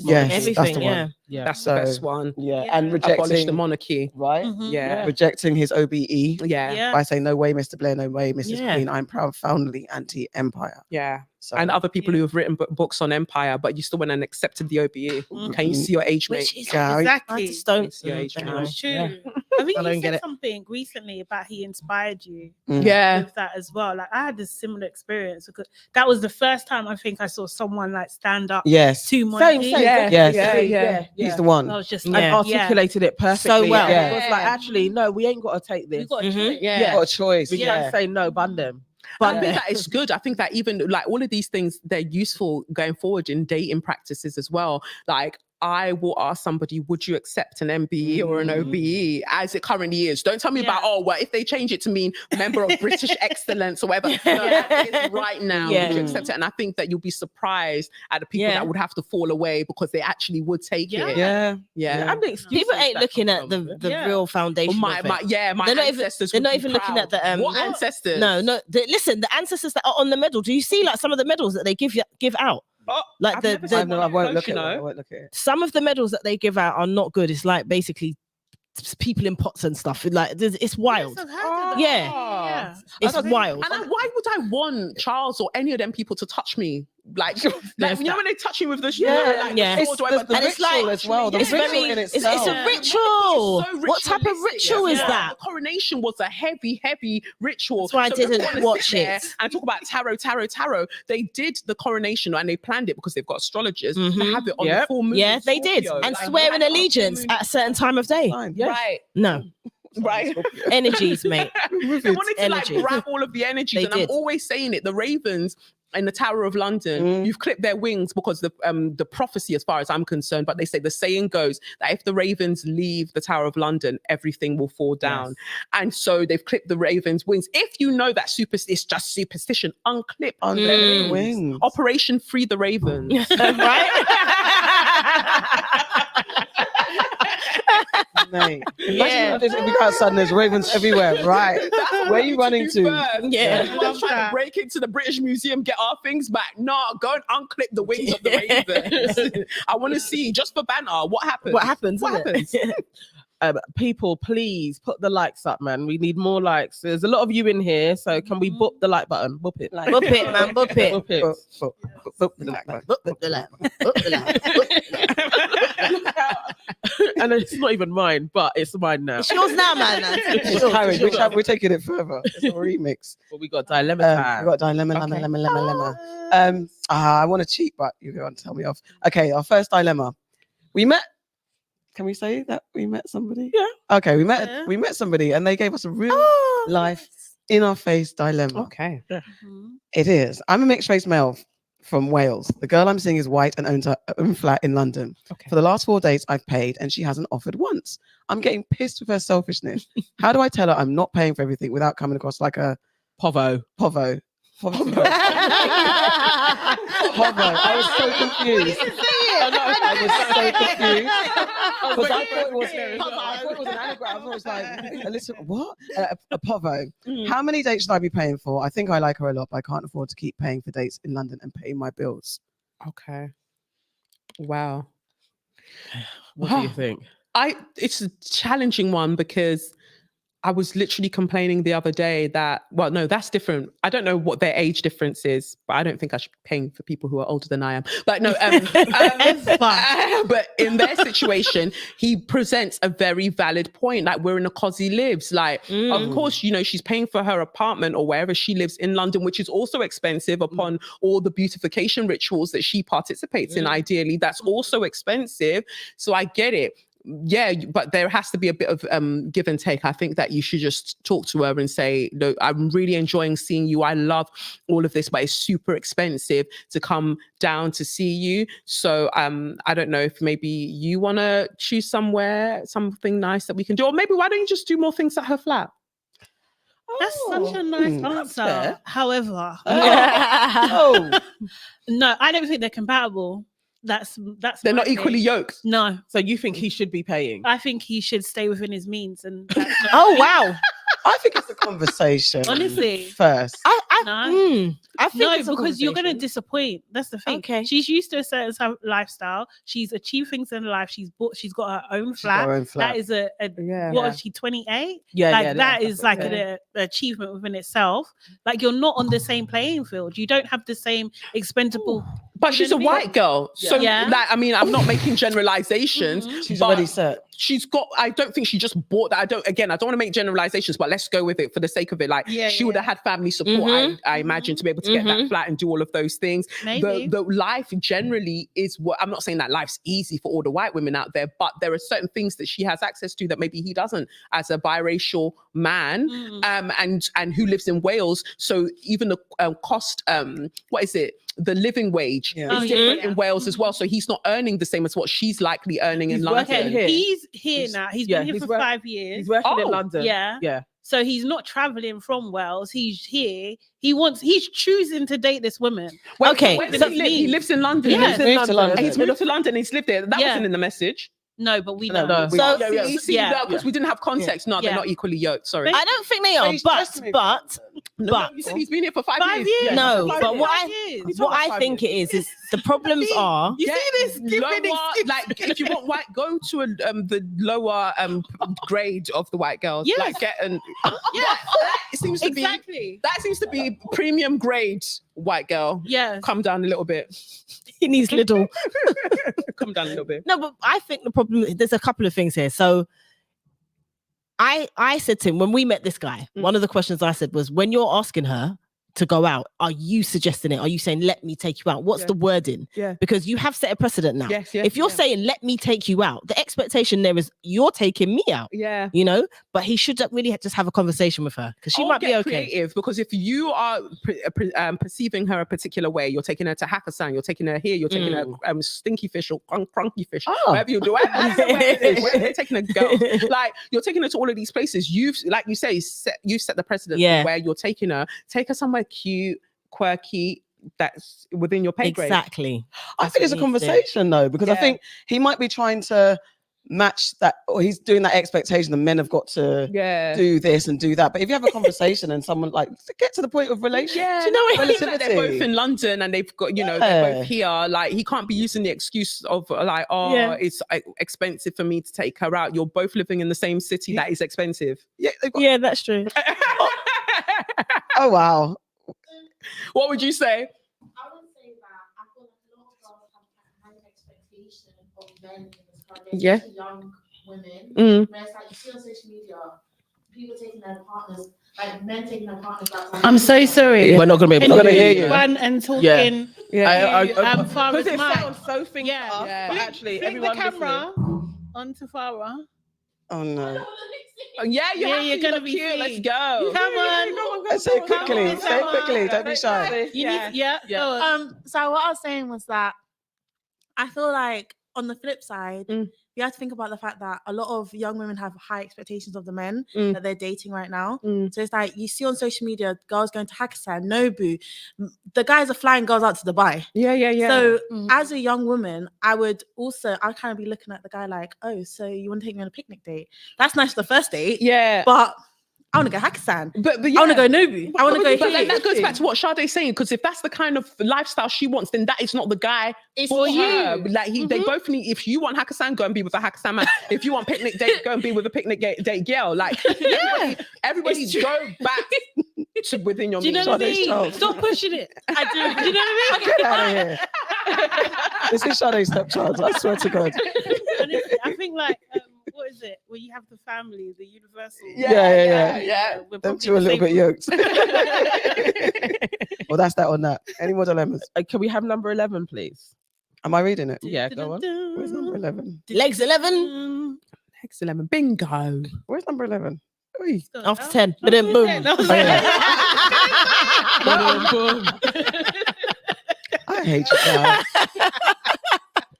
Yes, everything. that's the one. That's the best one. And Abolish rejecting the monarchy. right? Yeah. Rejecting his OBE. Yeah. By saying, no way, Mr. Blair, no way, Mrs. Queen. I'm profoundly anti-empire. Yeah. So, And other people who have written books on empire, but you still went and accepted the OBE. Can you see your age, mate? Which is Yeah, Exactly. I just don't. It's your age, know. man. It's true. I think I you don't get said it. something recently about he inspired you Yeah. with that as well. Like I had a similar experience because that was the first time I think I saw someone like stand up Yes. to Monty. Same. Yeah. Yes. Yeah. He's the one. I was just And like, articulated it perfectly. So well. It was Yeah. like, actually, no, we ain't got to take we this. got a choice. Yeah. Got a choice. We Yeah. can say no, bun them. I think that is good. I think that even like all of these things, they're useful going forward in dating practices as well. Like I will ask somebody, would you accept an MBE or an OBE as it currently is? Don't tell me about, oh, well, if they change it to mean member of British Excellence or whatever. No, that is right now. Yeah. Would you accept it? And I think that you'll be surprised at the people that would have to fall away because they actually would take it. Yeah. Yeah. And the excuses People ain't that looking come at the from it. real foundation. My of it. they're not ancestors. even, They're not even looking at the what ancestors? No. Listen, the ancestors that are on the medal. Do you see like some of the medals that they give out? Like I've never seen I won't look you at it. know. I won't look at it. Some of the medals that they give out are not good. It's like basically people in pots and stuff. Like it's wild. Yeah. It's wild. And why would I want Charles or any of them people to touch me? Like you know when they touch you with the Yeah. It's the And it's like- ritual as well. The it's ritual very- in it's itself. a ritual. What type of ritual is that? The coronation was a heavy ritual. That's why I So if you didn't wanna sit watch there it. and talk about tarot. They did the coronation and they planned it because they've got astrologers to have it on the full moon. Yeah, of they did. Scorpio. And Like, swearing right allegiance after at a certain time of day. Fine. Yes. Right. No. Right. Energies, mate. They wanted to Energy. like grab all of the energies, They and did. I'm always saying it. The Ravens in the Tower of London, you've clipped their wings because the prophecy, as far as I'm concerned, but they say the saying goes that if the Ravens leave the Tower of London, everything will fall down. And so they've clipped the Ravens' wings. If you know that it's just superstition, unclip their wings. Operation Free the Ravens. Right? Mate. Imagine if we go outside and there's ravens everywhere, right? Where are you running to? Yeah. Everyone's trying to break into the British Museum, get our things back. No, go and unclip the wings of the ravens. I want to see, just for banner, what happens? What happens? What isn't it? happens? People, please put the likes up, man. We need more likes. There's a lot of you in here, so can we boop the like button? Boop it. Boop it, man. Boop it. Boop it. Boop the like. Boop the like. Boop the like. And it's not even mine, but it's mine now. It's yours now, man. It's carried. We're taking it further. It's a remix. But we got dilemma time. We got dilemma. I want to cheat, but you want to tell me off. Okay, our first dilemma. We met. Can we say that we met somebody? Yeah. Okay, we met somebody, and they gave us a real life in our face dilemma. Okay. It is. I'm a mixed race male from Wales. The girl I'm seeing is white and owns her own flat in London. Okay. For the last 4 dates I've paid, and she hasn't offered once. I'm getting pissed with her selfishness. How do I tell her I'm not paying for everything without coming across like a Povo. povo? I was so confused. I was so confused because I thought it was an anagram. I was like, listen, what? A povo. How many dates should I be paying for? I think I like her a lot, but I can't afford to keep paying for dates in London and paying my bills. Okay. Wow. What do you think? It's a challenging one because I was literally complaining the other day that, well, no, that's different. I don't know what their age difference is, but I don't think I should be paying for people who are older than I am. But no, but in their situation, he presents a very valid point. Like, we're in a cosy lives. Like, of course, you know, she's paying for her apartment or wherever she lives in London, which is also expensive upon all the beautification rituals that she participates in. Ideally, that's also expensive. So I get it. Yeah, but there has to be a bit of give and take. I think that you should just talk to her and say, look, I'm really enjoying seeing you. I love all of this, but it's super expensive to come down to see you. So I don't know if maybe you want to choose something nice that we can do, or maybe why don't you just do more things at her flat? That's such a nice answer. fair. However, Oh, no, I don't think they're compatible. That's They're my not equally take. yoked. No, so you think he should be paying? I think he should stay within his means. And that's not- Oh wow! I think it's a conversation. Honestly. First. I think No, it's a because you're going to conversation. disappoint. That's the thing. Okay. She's used to a certain type of lifestyle. She's achieved things in life. She's got her own She's flat. got her own flat. That is a Yeah. what is she, 28? Yeah, Like yeah, that yeah, is like an achievement within itself. Like, you're not on the same playing field. You don't have the same expendable. But she's a white girl. So, Yeah. like, I mean, I'm not making generalizations. She's but already set. she's got. I don't think she just bought that. I don't want to make generalizations, but let's go with it for the sake of it. Like she would have had family support, I imagine, to be able to get that flat and do all of those things. Maybe. The life generally is what I'm not saying that life's easy for all the white women out there, but there are certain things that she has access to that maybe he doesn't as a biracial man, and who lives in Wales. So even the cost, the living wage is different in Wales as well. So he's not earning the same as what she's likely earning in London. He's here now. He's been here for 5 years. He's working in London. Yeah. So he's not traveling from Wales. He's here. He's choosing to date this woman. He lives in London. Yeah. He's moved to London. He's lived there. That wasn't in the message. No, but we know. Because we didn't have context. No, they're not equally yoked. Sorry. I don't think they are, but you said he's been here for 5 years. Yeah. No, Five but years. what I think it is the problems are. You see this? Like if you want white, go to the lower grade of the white girls. Yes. Like get an it seems to Exactly. that seems to be premium grade white girl. Yeah. Come down a little bit. He needs little. Come down a little bit. No, but I think the problem, there's a couple of things here. So I said to him, when we met this guy, one of the questions I said was, when you're asking her to go out, are you suggesting it? Are you saying, let me take you out? What's the wording? Yeah. Because you have set a precedent now. Yes, if you're saying, let me take you out, the expectation there is you're taking me out. Yeah. You know, but he should really just have a conversation with her because she might be okay. Creative, because if you are perceiving her a particular way, you're taking her to Hakkasan, you're taking her here, you're taking her Stinky Fish or Crunky Fish, whatever you do. You're taking a girl, like you're taking her to all of these places. You've, like you say, you've set the precedent for where you're taking her. Take her somewhere cute, quirky, that's within your pay grade. Exactly. I think it's a conversation though, because I think he might be trying to match that, or he's doing that expectation that men have got to do this and do that. But if you have a conversation and someone like get to the point of relationship, do you know what? Like they're both in London and they've got, they're both here. Like he can't be using the excuse of like, it's expensive for me to take her out. You're both living in the same city. That is expensive. Yeah, that's true. Oh wow. What would you say? I would say that I feel like a lot of girls have a high expectation of men in this country, especially young women. Where it's like you see on social media, people taking their partners, like men taking their partners out. I'm so sorry. We're not going to be able to hear you. Run and talking. Because it sounds so finger off, but actually, Bring everyone the camera listening. onto Farah. Oh no. You're gonna be cute. seen. Let's go. Come on. Say it quickly. Say it quickly. Don't be shy. So what I was saying was that I feel like on the flip side, you have to think about the fact that a lot of young women have high expectations of the men that they're dating right now. So it's like you see on social media, girls going to Hakkasan, Nobu. The guys are flying girls out to Dubai. So as a young woman, I'd kind of be looking at the guy like, oh, so you want to take me on a picnic date? That's nice for the first date. Yeah. But I want to go Hakkasan. But I want to go Nobu. I want to go here. That goes back to what Sade's saying, because if that's the kind of lifestyle she wants, then that is not the guy for her. Like they both need. If you want Hakkasan, go and be with a Hakkasan man. If you want picnic date, go and be with a picnic date girl. Like everybody go back to within your means. Do you know what I mean? Stop pushing it. I do. Do you know what I mean? Get out of here. This is Sade's stepchild. I swear to God. Honestly, I think like. What is it? Where you have the family, the universal. Yeah. Them two are a little bit yoked. Well, that's that on that. Any more dilemmas? Can we have number 11, please? Am I reading it? Yeah, go on. Where's number 11? Legs 11. Legs 11. Bingo. Where's number 11? After 10. But then boom. I hate you guys.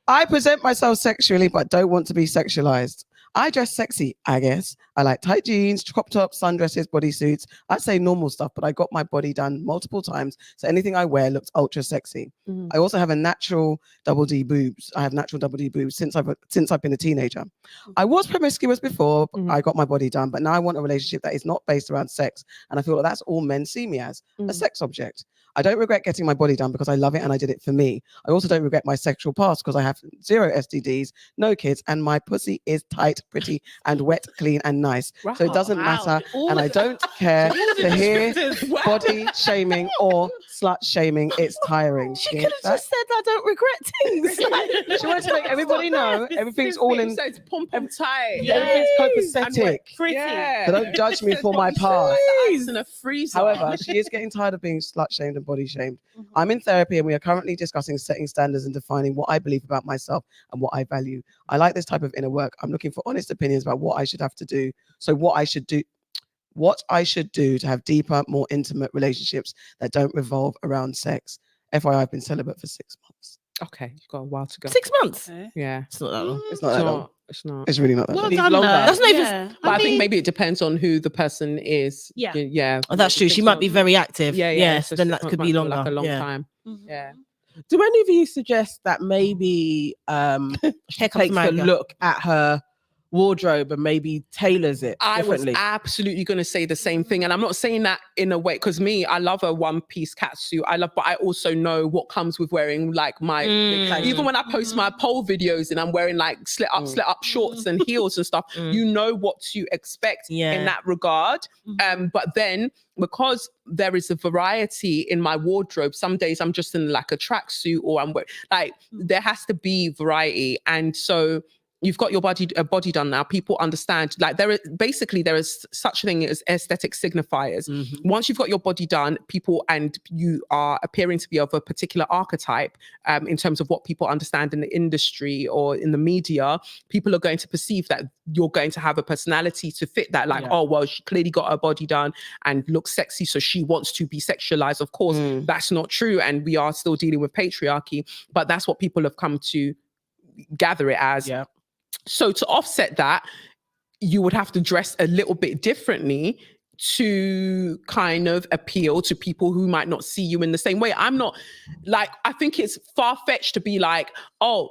I present myself sexually, but don't want to be sexualized. I dress sexy, I guess. I like tight jeans, crop tops, sundresses, bodysuits. I'd say normal stuff, but I got my body done multiple times, so anything I wear looks ultra sexy. I also have a natural double D boobs. I have natural double D boobs since I've been a teenager. I was promiscuous before I got my body done, but now I want a relationship that is not based around sex, and I feel like that's all men see me as, a sex object. I don't regret getting my body done because I love it and I did it for me. I also don't regret my sexual past because I have 0 STDs, no kids, and my pussy is tight, pretty, and wet, clean, and nice. So it doesn't matter, and I don't care to hear body shaming or slut shaming. It's tiring. She could have just said, I don't regret things. She wanted to make everybody know everything's all in. So it's pom pom tight. Everything's copacetic. Pretty. Yeah. So don't judge me for my past. In a freezer. However, she is getting tired of being slut shamed and body shamed. I'm in therapy and we are currently discussing setting standards and defining what I believe about myself and what I value. I like this type of inner work. I'm looking for honest opinions about what I should have to do. So what I should do to have deeper, more intimate relationships that don't revolve around sex. FYI, I've been celibate for 6 months. Okay, you've got a while to go. 6 months. Okay. Yeah. It's not that long. It's not that long. It's not. It's really not that Well long. done, longer. though. That's not even- Yeah. But I think mean, maybe it depends on who the person is. Yeah. Yeah. Oh, that's true. She might be very active. Yeah. Yes, So then it that could might be longer. Like a long yeah. time. mhm. Yeah. Do any of you suggest that maybe she Here comes takes a America. look at her wardrobe and maybe tailors it I was differently? absolutely going to say the same thing. And I'm not saying that in a way, because me, I love a one-piece catsuit. But I also know what comes with wearing like my, even when I post my pole videos and I'm wearing like slit up shorts and heels and stuff, you know what to expect in that regard. But then because there is a variety in my wardrobe, some days I'm just in like a tracksuit or I'm like, there has to be variety. And so you've got your body done now. People understand. Like there is such a thing as aesthetic signifiers. Once you've got your body done, people and you are appearing to be of a particular archetype in terms of what people understand in the industry or in the media, people are going to perceive that you're going to have a personality to fit that. Like, oh, well, she clearly got her body done and looks sexy, so she wants to be sexualized. Of course, that's not true. And we are still dealing with patriarchy, but that's what people have come to gather it as. Yeah. So to offset that, you would have to dress a little bit differently to kind of appeal to people who might not see you in the same way. I'm not like, I think it's far-fetched to be like, Oh,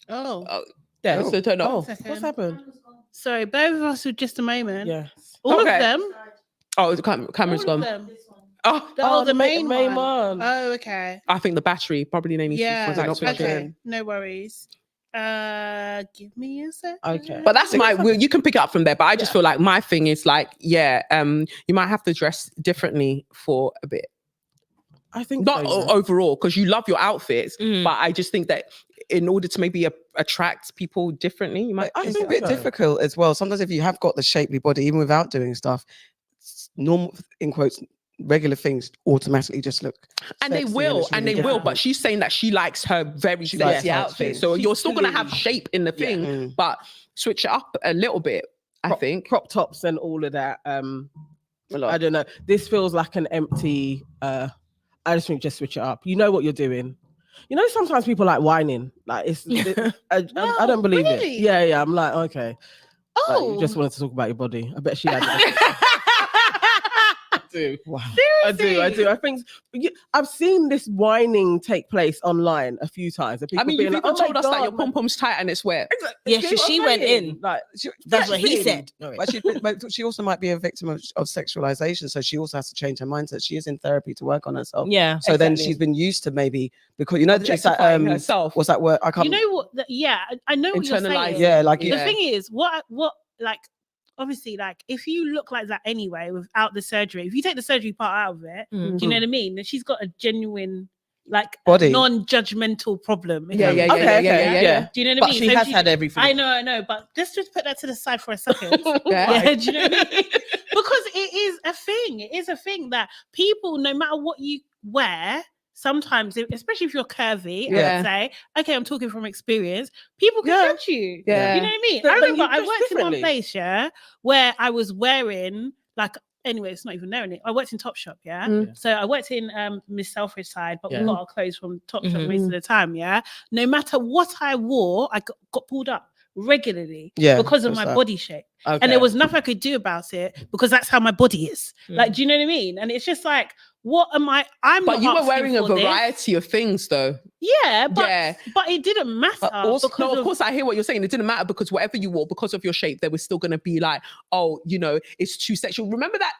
Yeah. so turn Oh, off. what's happened? sorry, bear with us for just a moment. Yeah. All Okay. of them. Oh, the camera's All of gone. them. Oh, The main main one. one. Oh, okay. I think the battery probably needs Yeah. to not plugged Okay. in? No worries. Give me a second. Okay. But that's you can pick it up from there. But I just feel like my thing is like, you might have to dress differently for a bit. I think Not so, yeah. overall, because you love your outfits, but I just think that in order to maybe attract people differently, you might. I think it's a think bit so. difficult as well. Sometimes if you have got the shapely body, even without doing stuff, normal, in quotes, regular things automatically just look And they sexy will, it's and really they will. difficult. But she's saying that she likes her very likes sexy her outfit. too. So you're still going to have shape in the thing, Mm. but switch it up a little bit, I think. crop tops and all of that. A lot. I don't know. This feels like an empty. I just think just switch it up. You know what you're doing. You know, sometimes people like whining. Like I don't believe really? it. Yeah. I'm like, okay. Like, Oh, you just wanted to talk about your body. I bet she had it. I do. Wow. I do. I think I've seen this whining take place online a few times. I mean, you've being even like, oh my told us that God, your pom pom's tight and it's wet. Yeah, Excuse she what I'm went saying? in. Like, That's what he yes, said. But she also might be a victim of sexualization, so she also has to change her mindset. She is in therapy to work on herself. Yeah. So then Exactly. she's been used to maybe because you know it's that Objectifying herself. what's that word? I can't. you know what? I know what you're Internalize saying. yeah, like The Yeah. thing is, what like obviously, like if you look like that anyway without the surgery, if you take the surgery part out of it, do you know what I mean? Then she's got a genuine like Body. non-judgmental problem. if Yeah, that yeah, makes yeah, sense. yeah, yeah. Do you know what I But mean? she So has had everything. I know, but let's just put that to the side for a second. Yeah. Yeah, do you know what I mean? Because it is a thing. It is a thing that people, no matter what you wear, sometimes, especially if you're curvy, I Yeah. would say, okay, I'm talking from experience, people can Yeah. judge you. Yeah. You know what I mean? So I then remember you I dress worked in one differently. place, yeah, where I was wearing like, anyway, it's not even there. I worked in Topshop, yeah. So I worked in Miss Selfridge side, but we Yeah. got our clothes from Topshop most of the time, yeah. No matter what I wore, I got pulled up. regularly Yeah, because of what's my that? body shape. Okay. And there was nothing I could do about it because that's how my body is. Like, do you know what I mean? And it's just like, what am I? But you were asking wearing a for this. variety of things, though. Yeah, but Yeah. but it didn't matter. But also, because of course, I hear what you're saying. It didn't matter because whatever you wore, because of your shape, they were still going to be like, oh, you know, it's too sexual. Remember that?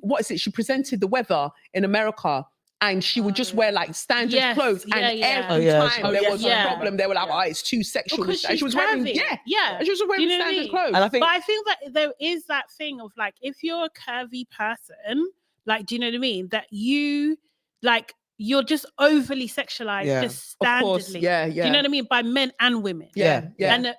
What is it? She presented the weather in America. And she would just wear like standard clothes, and every time there was a problem, they were like, "Oh, it's too sexual." Because And she was wearing, and she was wearing you know what I standard mean? clothes. And I think, But I feel that there is that thing of like, if you're a curvy person, like, do you know what I mean? That you like, you're just overly sexualized, just Of course, standardly. yeah. Do you know what I mean? By men and women. Yeah. And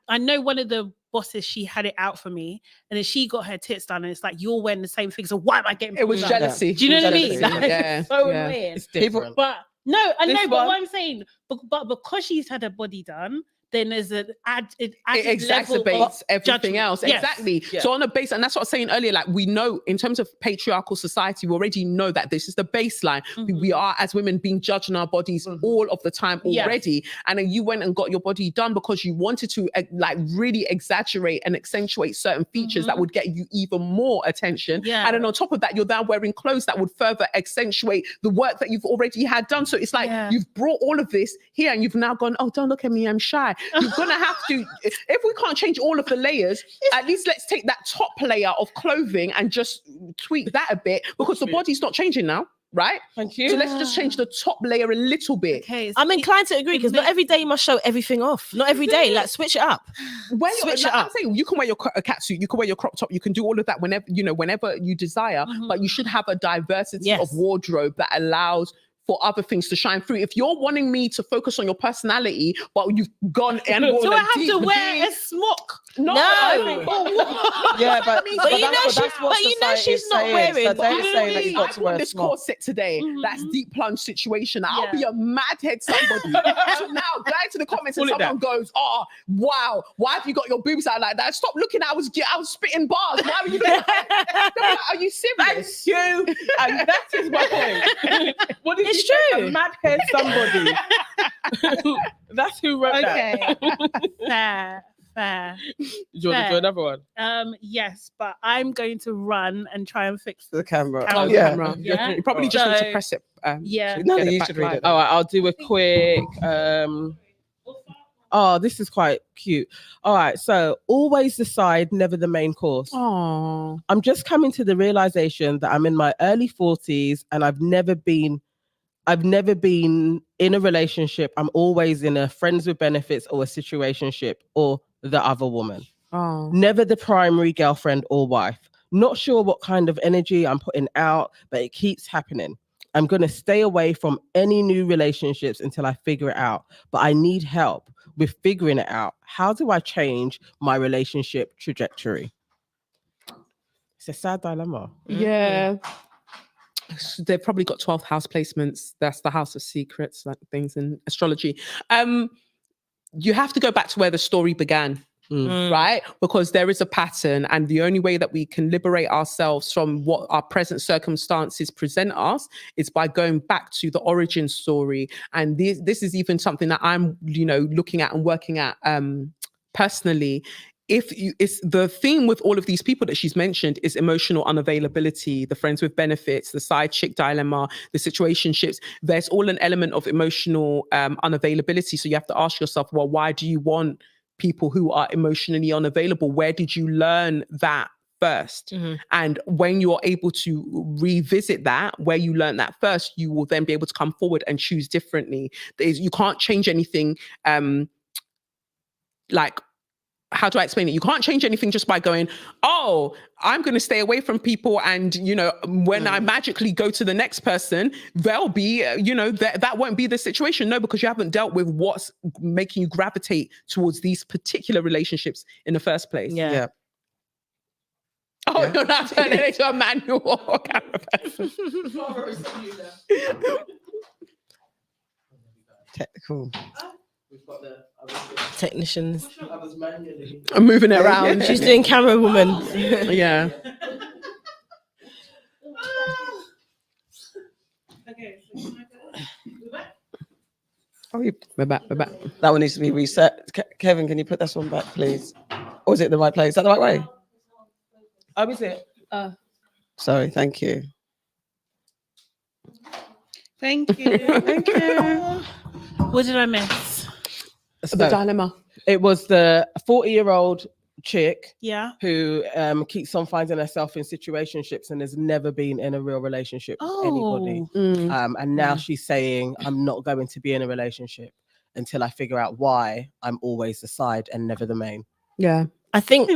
I know one of the bosses, she had it out for me, and then she got her tits done, and it's like, you're wearing the same thing, so why am I getting? It was pulled up? jealousy. Do you know what I mean? Jealousy, yeah, So yeah. annoying. it's different. But no, I know. This But one- what I'm saying, but because she's had her body done, then there's an It added level exacerbates of everything judgment. else. Yes. Exactly. Yeah. So on a base, and that's what I was saying earlier, like we know in terms of patriarchal society, we already know that this is the baseline. We are as women being judged in our bodies all of the time already. And then you went and got your body done because you wanted to like really exaggerate and accentuate certain features that would get you even more attention. Yeah. And then on top of that, you're now wearing clothes that would further accentuate the work that you've already had done. So it's like you've brought all of this here and you've now gone, oh, don't look at me, I'm shy. You're going to have to, if we can't change all of the layers, at least let's take that top layer of clothing and just tweak that a bit because the body's not changing now, right? Thank you. So let's just change the top layer a little bit. Okay, I'm inclined to agree because not every day you must show everything off. Not every day. Like switch it up. Switch it I'm up. saying you can wear your catsuit, you can wear your crop top, you can do all of that whenever you desire, but you should have a diversity of wardrobe that allows for other things to shine through. If you're wanting me to focus on your personality, but you've gone and so I have to wear a smock? No. Yeah, but you know she's not wearing. So they're saying that you've got to I wear bought a this smock. corset today. That's deep plunge situation. I'll be a mad head somebody. So now go into the comments and someone goes, "Oh, wow, why have you got your boobs out like that? Stop looking. I was spitting bars. Why were you doing that? Are you serious?" Thank you. And that is my point. What did It's you say? true. A mad head somebody. That's who wrote that. Okay. Fair. Do you want to do another one? Yes, but I'm going to run and try and fix The camera. Camera. Camera. Yeah. You probably just need So- to press it. Yeah. No, get it you back should read live. it. All right, I'll do a quick. Oh, this is quite cute. All right, so always the side, never the main course. Oh, I'm just coming to the realization that I'm in my early 40s and I've never been in a relationship. I'm always in a friends with benefits or a situationship or the other woman. Never the primary girlfriend or wife. Not sure what kind of energy I'm putting out, but it keeps happening. I'm going to stay away from any new relationships until I figure it out, but I need help with figuring it out. How do I change my relationship trajectory? It's a sad dilemma. yeah. They've probably got 12th house placements. That's the house of secrets, like things in astrology. You have to go back to where the story began. Right? Because there is a pattern, and the only way that we can liberate ourselves from what our present circumstances present us is by going back to the origin story. And this is even something that I'm, looking at and working at personally. It's the theme with all of these people that she's mentioned is emotional unavailability, the friends with benefits, the side chick dilemma, the situationships. There's all an element of emotional unavailability. So you have to ask yourself, well, why do you want people who are emotionally unavailable? Where did you learn that first? And when you're able to revisit that, where you learned that first, you will then be able to come forward and choose differently. You can't change anything like, how do I explain it? You can't change anything just by going, oh, I'm going to stay away from people. And, when I magically go to the next person, they'll be, that won't be the situation. No, because you haven't dealt with what's making you gravitate towards these particular relationships in the first place. Yeah. Oh, you're not turning it into a manual or camera person. Technical. Technicians. I'm moving it around. She's doing camera woman. Yeah. Okay. Oh, we're back. That one needs to be reset. Kevin, can you put this one back, please? Or is it the right place? Is that the right way? Oh, is it? Sorry, thank you. Thank you. Thank you. What did I miss? The dilemma. It was the 40-year-old chick Yeah. who keeps on finding herself in situationships and has never been in a real relationship with anybody. And now she's saying, I'm not going to be in a relationship until I figure out why I'm always the side and never the main. Yeah. I think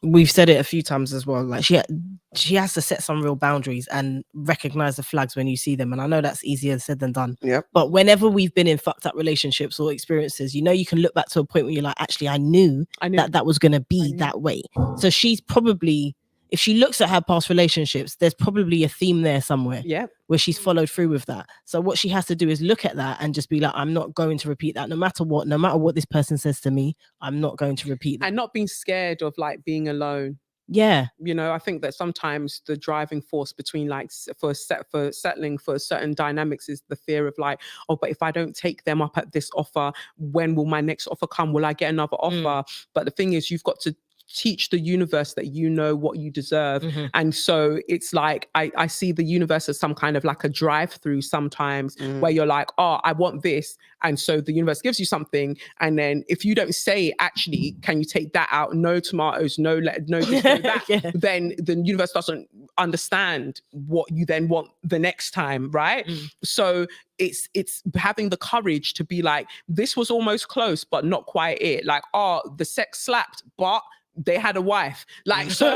we've said it a few times as well. Like she has to set some real boundaries and recognize the flags when you see them. And I know that's easier said than done. Yep. But whenever we've been in fucked up relationships or experiences, you can look back to a point where you're like, actually, I knew that was going to be that way. So she's probably, if she looks at her past relationships, there's probably a theme there somewhere. Yeah. Where she's followed through with that. So what she has to do is look at that and just be like, I'm not going to repeat that no matter what this person says to me, I'm not going to repeat that. And not being scared of like being alone. Yeah. I think that sometimes the driving force between like for settling for certain dynamics is the fear of like, oh, but if I don't take them up at this offer, when will my next offer come? Will I get another offer? But the thing is, you've got to teach the universe that you know what you deserve. And so it's like I see the universe as some kind of like a drive-through sometimes where you're like, oh, I want this, and so the universe gives you something, and then if you don't say, actually, can you take that out, no tomatoes, no this, no that, then the universe doesn't understand what you then want the next time, right? So it's having the courage to be like, this was almost close but not quite it, like, oh, the sex slapped but they had a wife, like, so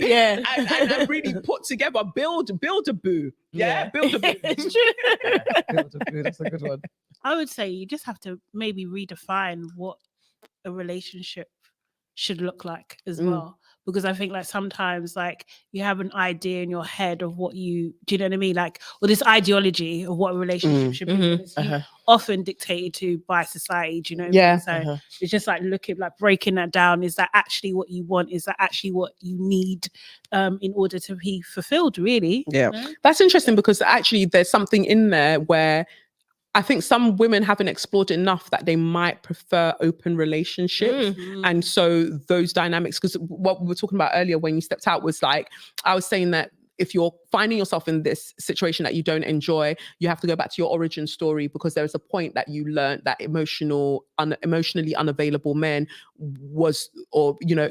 and really put together, build a boo, build a boo. It's true. Build a boo, that's a good one. I would say you just have to maybe redefine what a relationship should look like as well. Because I think like sometimes like you have an idea in your head of what do you know what I mean? Like, or this ideology of what a relationship should be. And it's often dictated to by society, do you know what I mean? So it's just like breaking that down. Is that actually what you want? Is that actually what you need in order to be fulfilled, really? Yeah. You know? That's interesting because actually there's something in there where I think some women haven't explored enough that they might prefer open relationships. And so those dynamics, because what we were talking about earlier when you stepped out was like, I was saying that if you're finding yourself in this situation that you don't enjoy, you have to go back to your origin story, because there's a point that you learned that emotionally unavailable men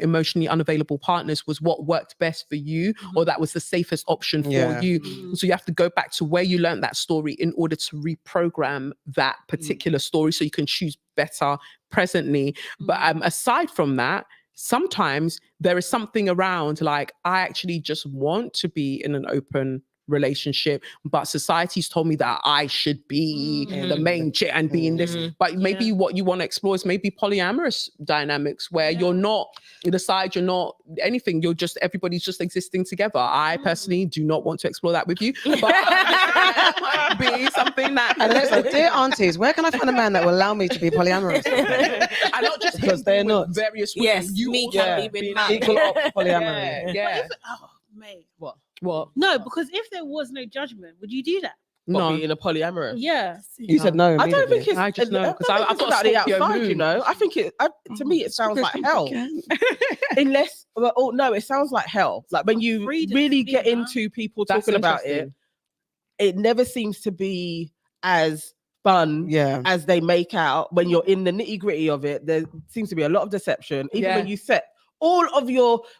emotionally unavailable partners was what worked best for you, or that was the safest option for you. So you have to go back to where you learned that story in order to reprogram that particular story so you can choose better presently. But aside from that, sometimes there is something around like, I actually just want to be in an open relationship, but society's told me that I should be the main chick and be in this. But maybe what you want to explore is maybe polyamorous dynamics where you're not the side, you're not anything, you're just, everybody's just existing together. I personally do not want to explore that with you, but that might be something that. And so, dear aunties, where can I find a man that will allow me to be polyamorous? And not just because they're not various women. Yes, me can be with equal polyamory. Oh, mate. What? No, because if there was no judgment, would you do that? No, be in a polyamorous. Yeah. You said no. I don't think it's. I just know because I've got the Scorpio outside. moon. You know, I think it. To me, it sounds like hell. Unless, it sounds like hell. Like when you really get into people talking about it, it never seems to be as fun as they make out. When you're in the nitty gritty of it, there seems to be a lot of deception. Even when you set all of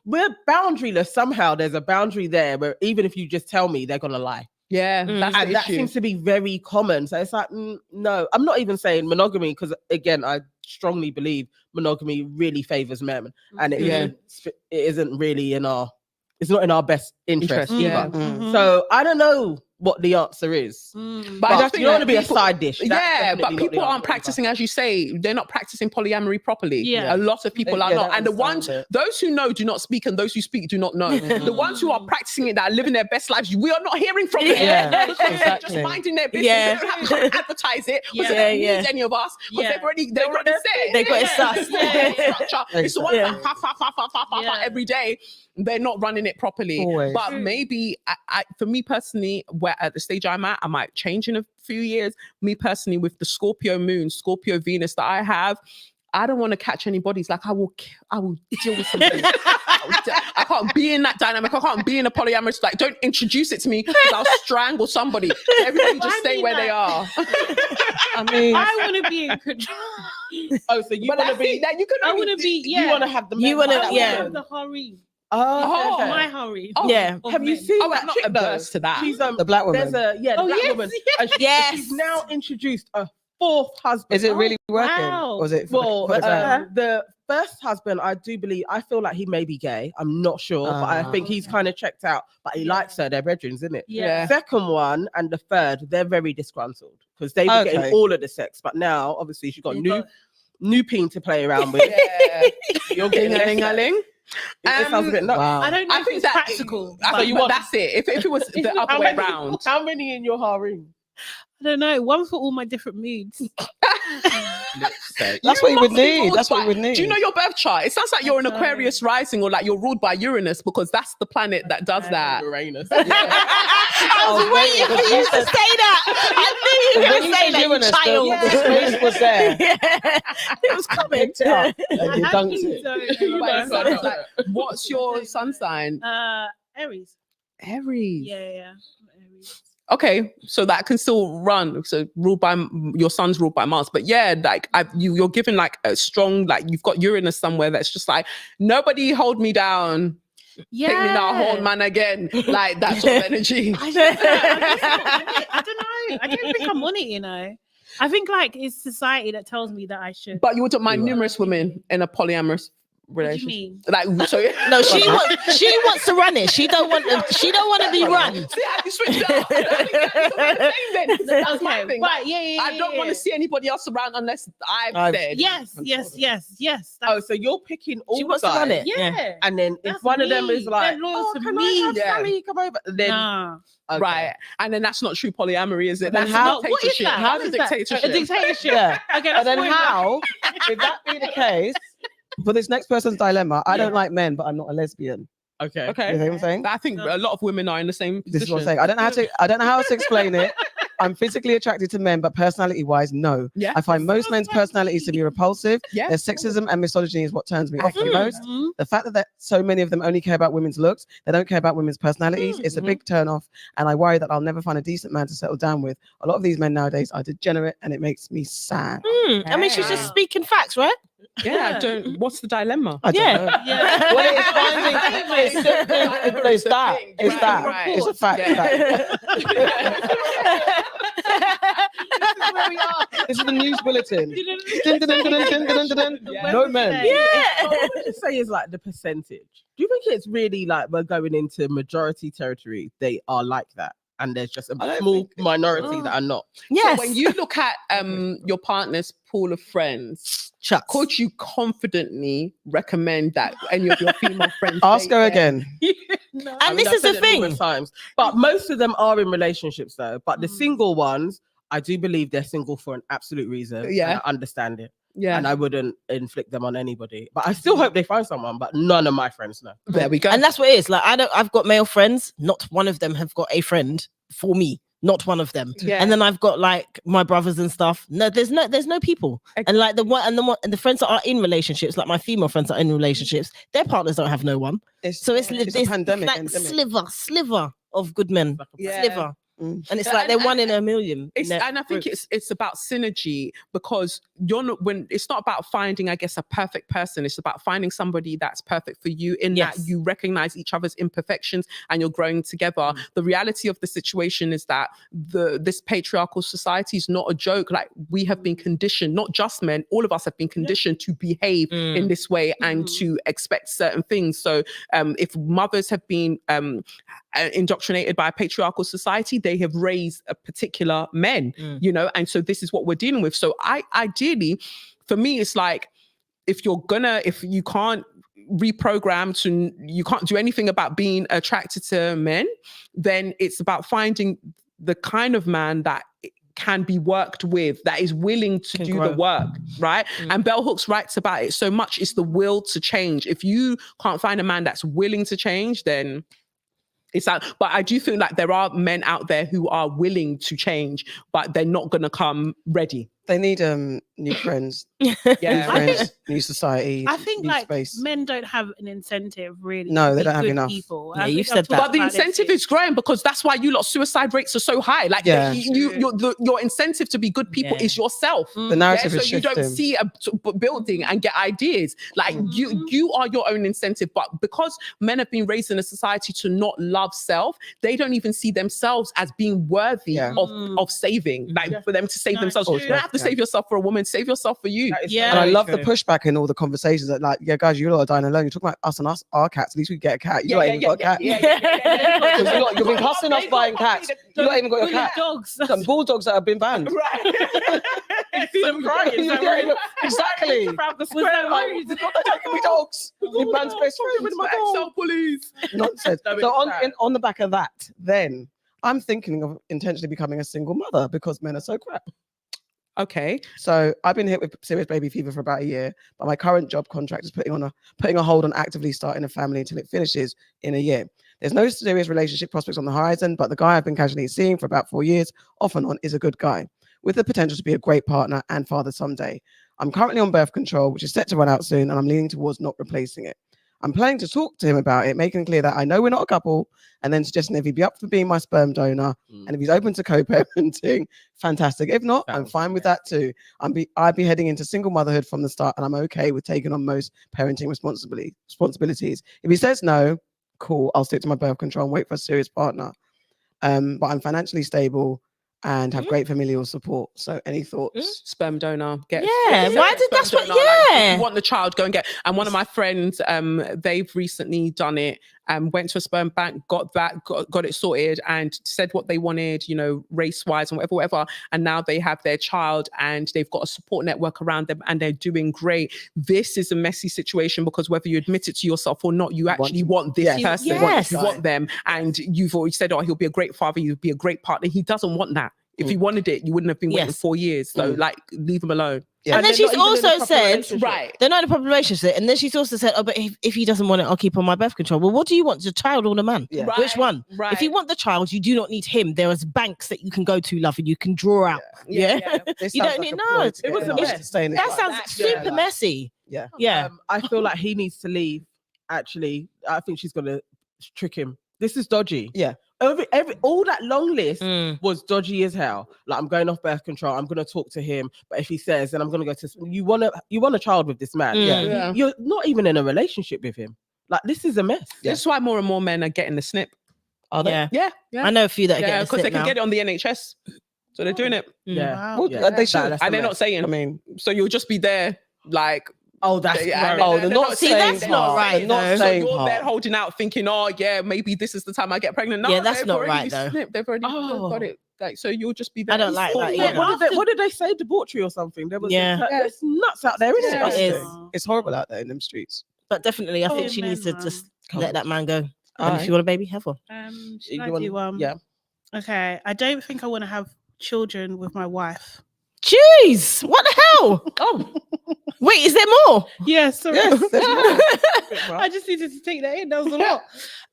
we're boundaryless. Somehow there's a boundary there where even if you just tell me, they're gonna lie. That's that seems to be very common. So it's like, no, I'm not even saying monogamy, because again, I strongly believe monogamy really favors men, and it isn't really it's not in our best interest either. So I don't know what the answer is, but I think you don't want to be a side dish. But people aren't practicing, as you say, they're not practicing polyamory properly. A lot of people are not, and those who know do not speak, and those who speak do not know. The ones who are practicing it, that are living their best lives, we are not hearing from them. They're just minding their business. They don't have to come and advertise it because they don't need any of us, because they've already said they got it sus. It's the one every day. they're not running it properly. Always. But maybe for me personally, where at the stage I'm at, I might change in a few years. Me personally, with the Scorpio moon, Scorpio Venus that I have, I don't want to catch any bodies. Like I will deal with somebody. I can't be in that dynamic. I can't be in a polyamorous. Like, don't introduce it to me because I'll strangle somebody. So everybody just stay where they are. I mean, I want to be in control. Oh, so you want to be? That you could. I want to be. Yeah. You want to have the? You wanna- I yeah. have the harem. Oh, okay. My harem. Yeah. Of Have you men. seen Oh, that I'm not chick, though? averse to that. She's the black woman. There's a black woman. And she's now introduced a fourth husband. Is it really working? wow. Or is it for Well, the crowd? the first husband, I feel like he may be gay. I'm not sure, but I think he's kind of checked out. But he likes her. They're brethren, isn't it? Yeah. Second one and the third, they're very disgruntled because they were getting all of the sex, but now obviously she's got new peen to play around with. You're getting Ding-a-ling-a-ling. It sounds a bit nuts. Wow. I don't know I if think it's that practical. So but- you want that's it. If it was the other way around. How many in your harem? I don't know. One for all my different moods. That's what you would need. That's what you would need. Do you know your birth chart? It sounds like you're an Aquarius rising, or like you're ruled by Uranus, because that's the planet that does that. Uranus. I was waiting for you to say that. I knew you were going to say that, you child. The space was there. It was coming. Picked it up and I you have dunked been it. so- But so it's like, what's your sun sign? Aries. Aries. Yeah. Aries. Okay, so that can still run. So ruled by your son's ruled by Mars, but yeah, like you're given like a strong, like you've got Uranus somewhere that's just like nobody hold me down. Yeah. Pick me now, hold man again. Like that sort of energy. I don't know. I don't think I'm on it, you know. I think like it's society that tells me that I should. But you wouldn't mind numerous women in a polyamorous What do you relationship. mean? Like so No, she wants to run it. She don't want to be run. See how you switched it up. That's my Okay, thing. but yeah. I don't want to see anybody else around unless I've said. Yes. Oh, so you're picking all She the wants to run guys, it. Yeah. and then if That's one of them me. is like, They're loyal to can me. I have Yeah. Sally come over? Then Nah. okay. Right. And then that's not true polyamory, is it? Then That's how- What is dictatorship. that? How What is is that? dictatorship? A dictatorship. Yeah. Okay. But that's then fine. how, if that be the case, for this next person's dilemma, I don't like men, but I'm not a lesbian. Okay. Okay. You know what I'm saying? I think a lot of women are in the same position. This is what I'm saying. I don't know how to explain it. I'm physically attracted to men, but personality-wise, no. Yeah. I find most men's personalities to be repulsive. Yeah. Their sexism and misogyny is what turns me off the Accurate. most. Mhm. The fact that so many of them only care about women's looks, they don't care about women's personalities, it's a big turn off. And I worry that I'll never find a decent man to settle down with. A lot of these men nowadays are degenerate, and it makes me sad. I mean, she's just speaking facts, right? Yeah, I don't. What's the dilemma? I don't know. Yeah. Well, it's finding, it's that. It's that. Right. It's a fact. This is the news bulletin. Dun, dun, dun, dun, dun, dun, dun, dun. Yeah. No men. So what would you say is like the percentage? Do you think it's really like we're going into majority territory? They are like that, and there's just a small minority that are not. Yes. So when you look at your partner's pool of friends, Shucks. could you confidently recommend that any of your female friends Ask date her them? again. I And mean, this I've is the said it numerous thing. times, but most of them are in relationships though. But the single ones, I do believe they're single for an absolute reason. Yeah. and I understand it. Yeah, And I wouldn't inflict them on anybody. But I still hope they find someone. But none of my friends know. there we go. And that's what it is. Like I've got male friends. Not one of them have got a friend for me. Not one of them. Yeah. And then I've got like my brothers and stuff. No, there's no people. And like the friends that are in relationships, like my female friends that are in relationships, their partners don't have no one. It's So it's a pandemic. like endemic. sliver of good men. Yeah. Sliver. Mm. And it's like they're one in a million. It's, and I think it's about synergy, because you're not, when it's not about finding, I guess, a perfect person. It's about finding somebody that's perfect for you, in that you recognize each other's imperfections and you're growing together. The reality of the situation is that this patriarchal society is not a joke. Like, we have been conditioned, not just men, all of us have been conditioned to behave in this way and to expect certain things. So if mothers have been indoctrinated by a patriarchal society, they have raised a particular men, you know, and so this is what we're dealing with. So ideally, for me, it's like, if you can't reprogram to, you can't do anything about being attracted to men, then it's about finding the kind of man that can be worked with, that is willing to do the work, right? And Bell Hooks writes about it so much. It's the will to change. If you can't find a man that's willing to change, then it's out. But I do feel like there are men out there who are willing to change, but they're not going to come ready. They need new friends, Yeah, new friends, new society. I think new like space. men don't have an incentive really. No, to they be don't have good enough. People. Yeah, I you've think I've said that. talked But the about this incentive is growing, because that's why suicide rates are so high. Like your incentive to be good people is yourself. The narrative so is you don't shifting. see a building and get ideas. Like you are your own incentive. But because men have been raised in a society to not love self, they don't even see themselves as being worthy of saving. Like for them to save themselves. You don't have to save yourself for a woman. Save yourself for you. Yeah, and I love the pushback in all the conversations that, like, yeah, guys, you're not dying alone. You're talking about us and our cats. At least we get a cat. You ain't even got a cat. You've been cussing us buying cats. You not even got your cat. Dogs. Some bulldogs that have been banned. Right. You see them crying. Exactly. Taking me dogs. You banned best friend with my dog. Self-bullies. Nonsense. So on the back of that, then I'm thinking of intentionally becoming a single mother because men are so crap. Okay. So I've been hit with serious baby fever for about a year, but my current job contract is putting a hold on actively starting a family until it finishes in a year. There's no serious relationship prospects on the horizon, but the guy I've been casually seeing for about 4 years, off and on, is a good guy with the potential to be a great partner and father someday. I'm currently on birth control, which is set to run out soon, and I'm leaning towards not replacing it. I'm planning to talk to him about it, making it clear that I know we're not a couple, and then suggesting if he'd be up for being my sperm donor, and if he's open to co-parenting, fantastic. If not, I'm fine with that too. I'd be heading into single motherhood from the start, and I'm okay with taking on most parenting responsibilities. If he says no, cool, I'll stick to my birth control and wait for a serious partner. But I'm financially stable and have great familial support. So any thoughts? Sperm donor. Why did that's what? Like, if you want the child, go and get. And one of my friends, they've recently done it. Went to a sperm bank, got it sorted, and said what they wanted, you know, race-wise and whatever. And now they have their child, and they've got a support network around them, and they're doing great. This is a messy situation because whether you admit it to yourself or not, you actually want this person. You want them, and you've always said, "Oh, he'll be a great father. He'll be a great partner." He doesn't want that. If he wanted it, you wouldn't have been waiting 4 years. So, like, leave him alone. Yeah. And then she's also said, right, they're not in a proper relationship. And then she's also said, oh, but if he doesn't want it, I'll keep on my birth control. Well, what do you want? The child or the man? Yeah. Right, which one? Right. If you want the child, you do not need him. There is banks that you can go to, love, and you can draw out. Yeah. This You sounds don't like need, a no. ploy to get It was him a out mess. to stay in his That life. sounds super messy. Yeah. Yeah. I feel like he needs to leave. Actually, I think she's gonna trick him. This is dodgy. Yeah. All that long list Mm. was dodgy as hell. Like, I'm going off birth control. I'm gonna talk to him, but if he says, then I'm gonna go to. You want a child with this man? Mm. You're not even in a relationship with him. Like, this is a mess. This is why more and more men are getting the snip. Are they? Yeah. I know a few that are getting because they can get it on the NHS. So they're doing it. Yeah. Wow. Well, Yeah. they should. That's And the they're not mess. saying. I mean, So you'll just be there, like. Oh, that's Yeah, gross. they're not See, saying that's not part. right, They're not though. So saying you're there part. holding out, thinking, "Oh, yeah, maybe this is the time I get pregnant." No, Yeah, that's they've not already right, though. snipped. They've already got it. Like, so you'll just be there. I don't like that either. What did they say? Debauchery or something? There was Yeah. There's nuts out there, isn't Yeah. it? It is. It's horrible out there in them streets. But definitely, I think Oh, she needs to man. just let that man go. And Alright. if you want a baby, have one. Should You I want- do yeah. Okay, I don't think I want to have children with my wife. Jeez, what the hell? Oh, Wait, is there more? Yeah, sorry. Yes, there's more. I just needed to take that in. That was a lot.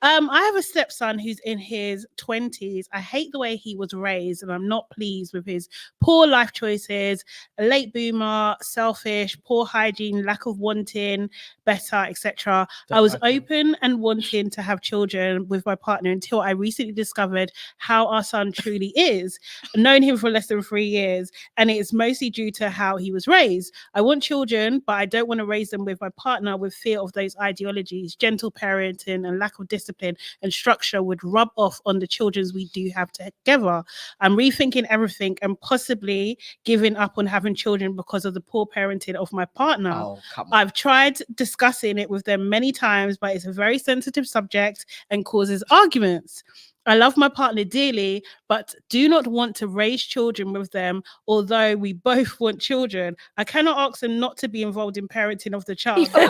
I have a stepson who's in his 20s. I hate the way he was raised, and I'm not pleased with his poor life choices, a late boomer, selfish, poor hygiene, lack of wanting better, etc. I was open and wanting to have children with my partner until I recently discovered how our son truly is. I've known him for less than 3 years, and it is mostly due to how he was raised. I want children, but I don't want to raise them with my partner with fear of those ideologies. Gentle parenting and lack of discipline and structure would rub off on the children we do have together. I'm rethinking everything and possibly giving up on having children because of the poor parenting of my partner. Oh, come on. I've tried discussing it with them many times, but it's a very sensitive subject and causes arguments. I love my partner dearly, but do not want to raise children with them, although we both want children. I cannot ask them not to be involved in parenting of the child. Because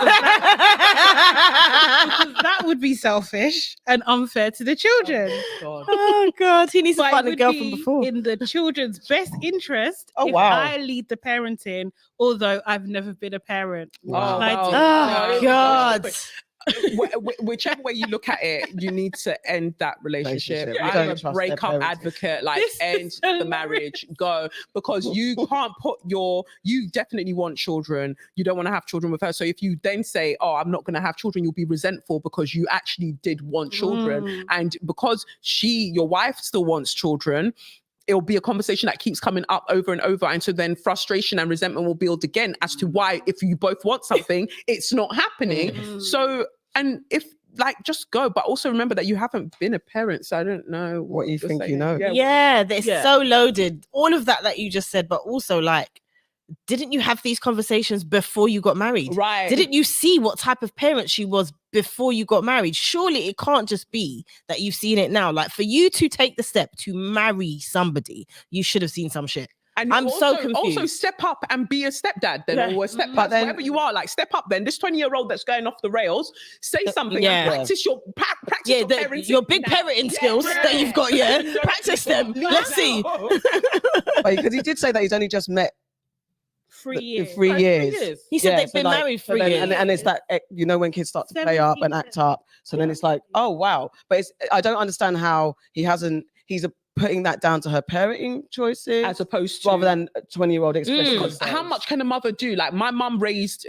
that would be selfish and unfair to the children. Oh God, he needs to But find it a would girl be from before. in the children's best interest if wow. I lead the parenting, although I've never been a parent. Wow. Oh God. Whichever way you look at it, you need to end that relationship. Relationship. You I'm don't a trust their breakup parents. advocate, like This end is the hilarious. marriage, go, because you can't put you definitely want children. You don't want to have children with her. So if you then say, oh, I'm not going to have children, you'll be resentful because you actually did want children. And because your wife still wants children, it'll be a conversation that keeps coming up over and over. And so then frustration and resentment will build again as to why, if you both want something, it's not happening. So, and if just go, but also remember that you haven't been a parent. So I don't know What you you're think you saying. know. Yeah, it's Yeah. so loaded. All of that you just said, but also didn't you have these conversations before you got married? Right. Didn't you see what type of parent she was before you got married? Surely it can't just be that you've seen it now. Like, for you to take the step to marry somebody, you should have seen some shit. And I'm so also confused. step up and be a stepdad then, Yeah. or a stepdad, But then- whatever you are. Like, step up then. This 20-year-old that's going off the rails, say something. Yeah. And practice your parenting. Your big now. parenting skills that you've got, practice them. Let's see. Because he did say that he's only just met 3 years. 3 years. He said Yeah, they've so been married 3 then- years. and it's that, when kids start to play up and 17, act up. So then it's like, oh wow. But I don't understand how he's putting that down to her parenting choices As opposed to rather than a 20-year-old expressing Because themselves. how much can a mother do? Like, my mum raised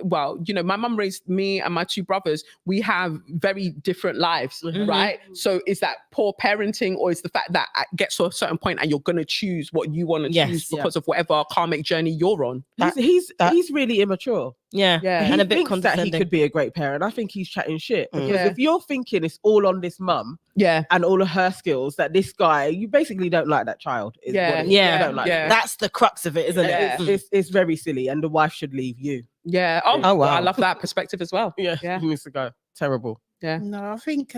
me and my 2 brothers. We have very different lives, right? So is that poor parenting, or is the fact that it gets to a certain point and you're going to choose what you want to Yes, choose because of whatever karmic journey you're on? He's really immature. Yeah. Yeah. And He a bit thinks that he condescending. could be a great parent. I think he's chatting shit because Yeah. if you're thinking it's all on this mum Yeah. and all of her skills, that this guy, you basically don't like that child. Is Yeah. what it is. Yeah. You don't like Yeah. it. That's the crux of it, isn't Yeah. it? It's very silly, and the wife should leave you. Yeah. Oh, wow. I love that perspective as well. Yeah, Yeah. he needs to go. Terrible. No, I think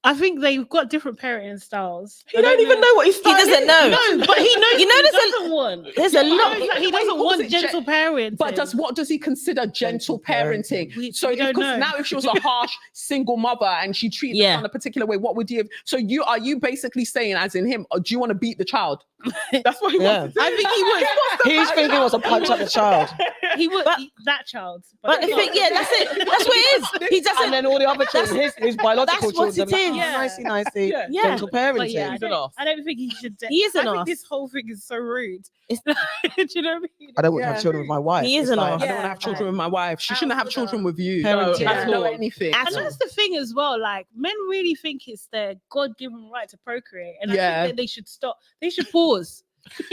I think they've got different parenting styles. He don't even know what he's. He doesn't know. No, but he knows. You know, he there's doesn't want. There's a lot. He doesn't calls want it gentle parenting. But what does he consider gentle parenting? We So don't know. now, if she was a harsh single mother and she treated Yeah. us in a particular way, what would you have? So are you basically saying, as in him, or do you want to beat the child? That's what he Yeah. wants to do. I think he would. He's thinking it was a punch up the child. He would. That child. But the thing, that's it. That's what it is. He doesn't. And then all the other children, his biological that's what children, it is. Yeah. nicey, Yeah. gentle parenting. Yeah, He's an arse. I don't think he should. He is an I think arse. this whole thing is so rude. It's- Do you know what I mean? I don't want to have children with my wife. He is It's an like- arse. I don't want to have children with my wife. She shouldn't have children with you. Parenting. I don't know Yeah. anything. At And all. that's the thing as well. Like, men really think it's their God-given right to procreate, and I Yeah. think that they should stop. They should pause.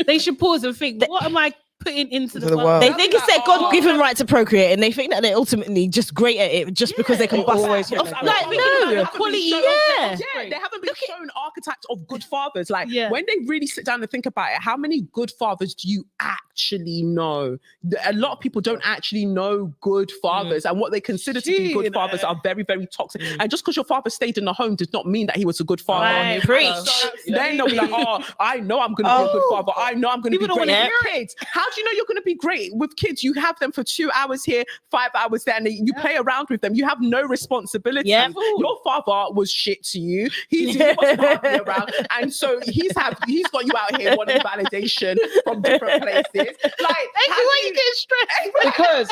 They should pause and think, what am I putting into the the world? world. They think it's their God-given right to procreate, and they think that they're ultimately just great at it just because they can They bust always out. think Like, they're Like, great. no, they haven't been quality, shown- yeah. They haven't been shown archetypes of good fathers. Like, Yeah. when they really sit down and think about it, how many good fathers do you actually know? A lot of people don't actually know good fathers, and what they consider to be good fathers are very, very toxic. And just because your father stayed in the home does not mean that he was a good father. Right. Preach. Then they'll be like, oh, I know I'm going to be a good father. I know I'm going to be People don't great wanna with kids. How do you know you're going to be great with kids? You have them for 2 hours here, 5 hours there, and you play around with them. You have no responsibility. Yeah. Your father was shit to you. He wasn't happy around. And so he's got you out here wanting validation from different places. Like, how do you get stressed? Because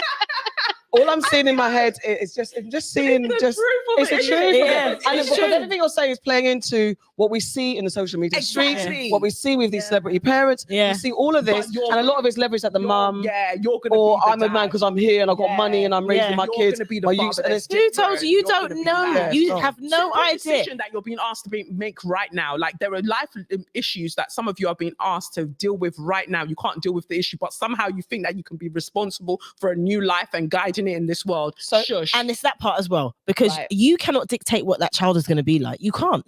all I'm seeing in my head is just seeing it's the truth. Yeah, And it's because true. everything you're saying is playing into what we see in the social media streets, Exactly. what we see with these celebrity parents. Yeah. You see all of this, But you're- and a lot of it's leveraged at the mum. Yeah, you're going to Or be the I'm a man dad. because I'm here and I've got Yeah. money and I'm raising Yeah. my You're kids. gonna be the my father youth, and that's it's Who told you? You You're don't gonna be know. that. You Yeah. have no The idea. decision that you're being asked to make right now, like, there are life issues that some of you are being asked to deal with right now. You can't deal with the issue, but somehow you think that you can be responsible for a new life and guiding it in this world. So, Shush. and it's that part as well, because Right. you cannot dictate what that child is going to be like. You can't.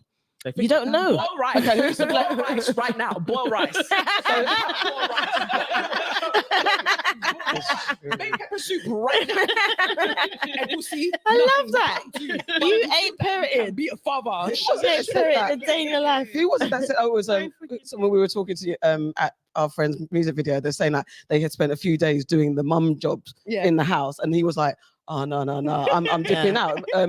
You don't know. Boil rice. Okay, who's boil rice right now? Boil rice. So, boil rice. Make pepper soup right now. And you see, I love that. You ain't parenting. Be a father. The day in your life. Who was it that said? Oh, it was someone we were talking to at our friend's music video. They're saying that they had spent a few days doing the mum jobs in the house, and he was like, "Oh no, I'm dipping out." I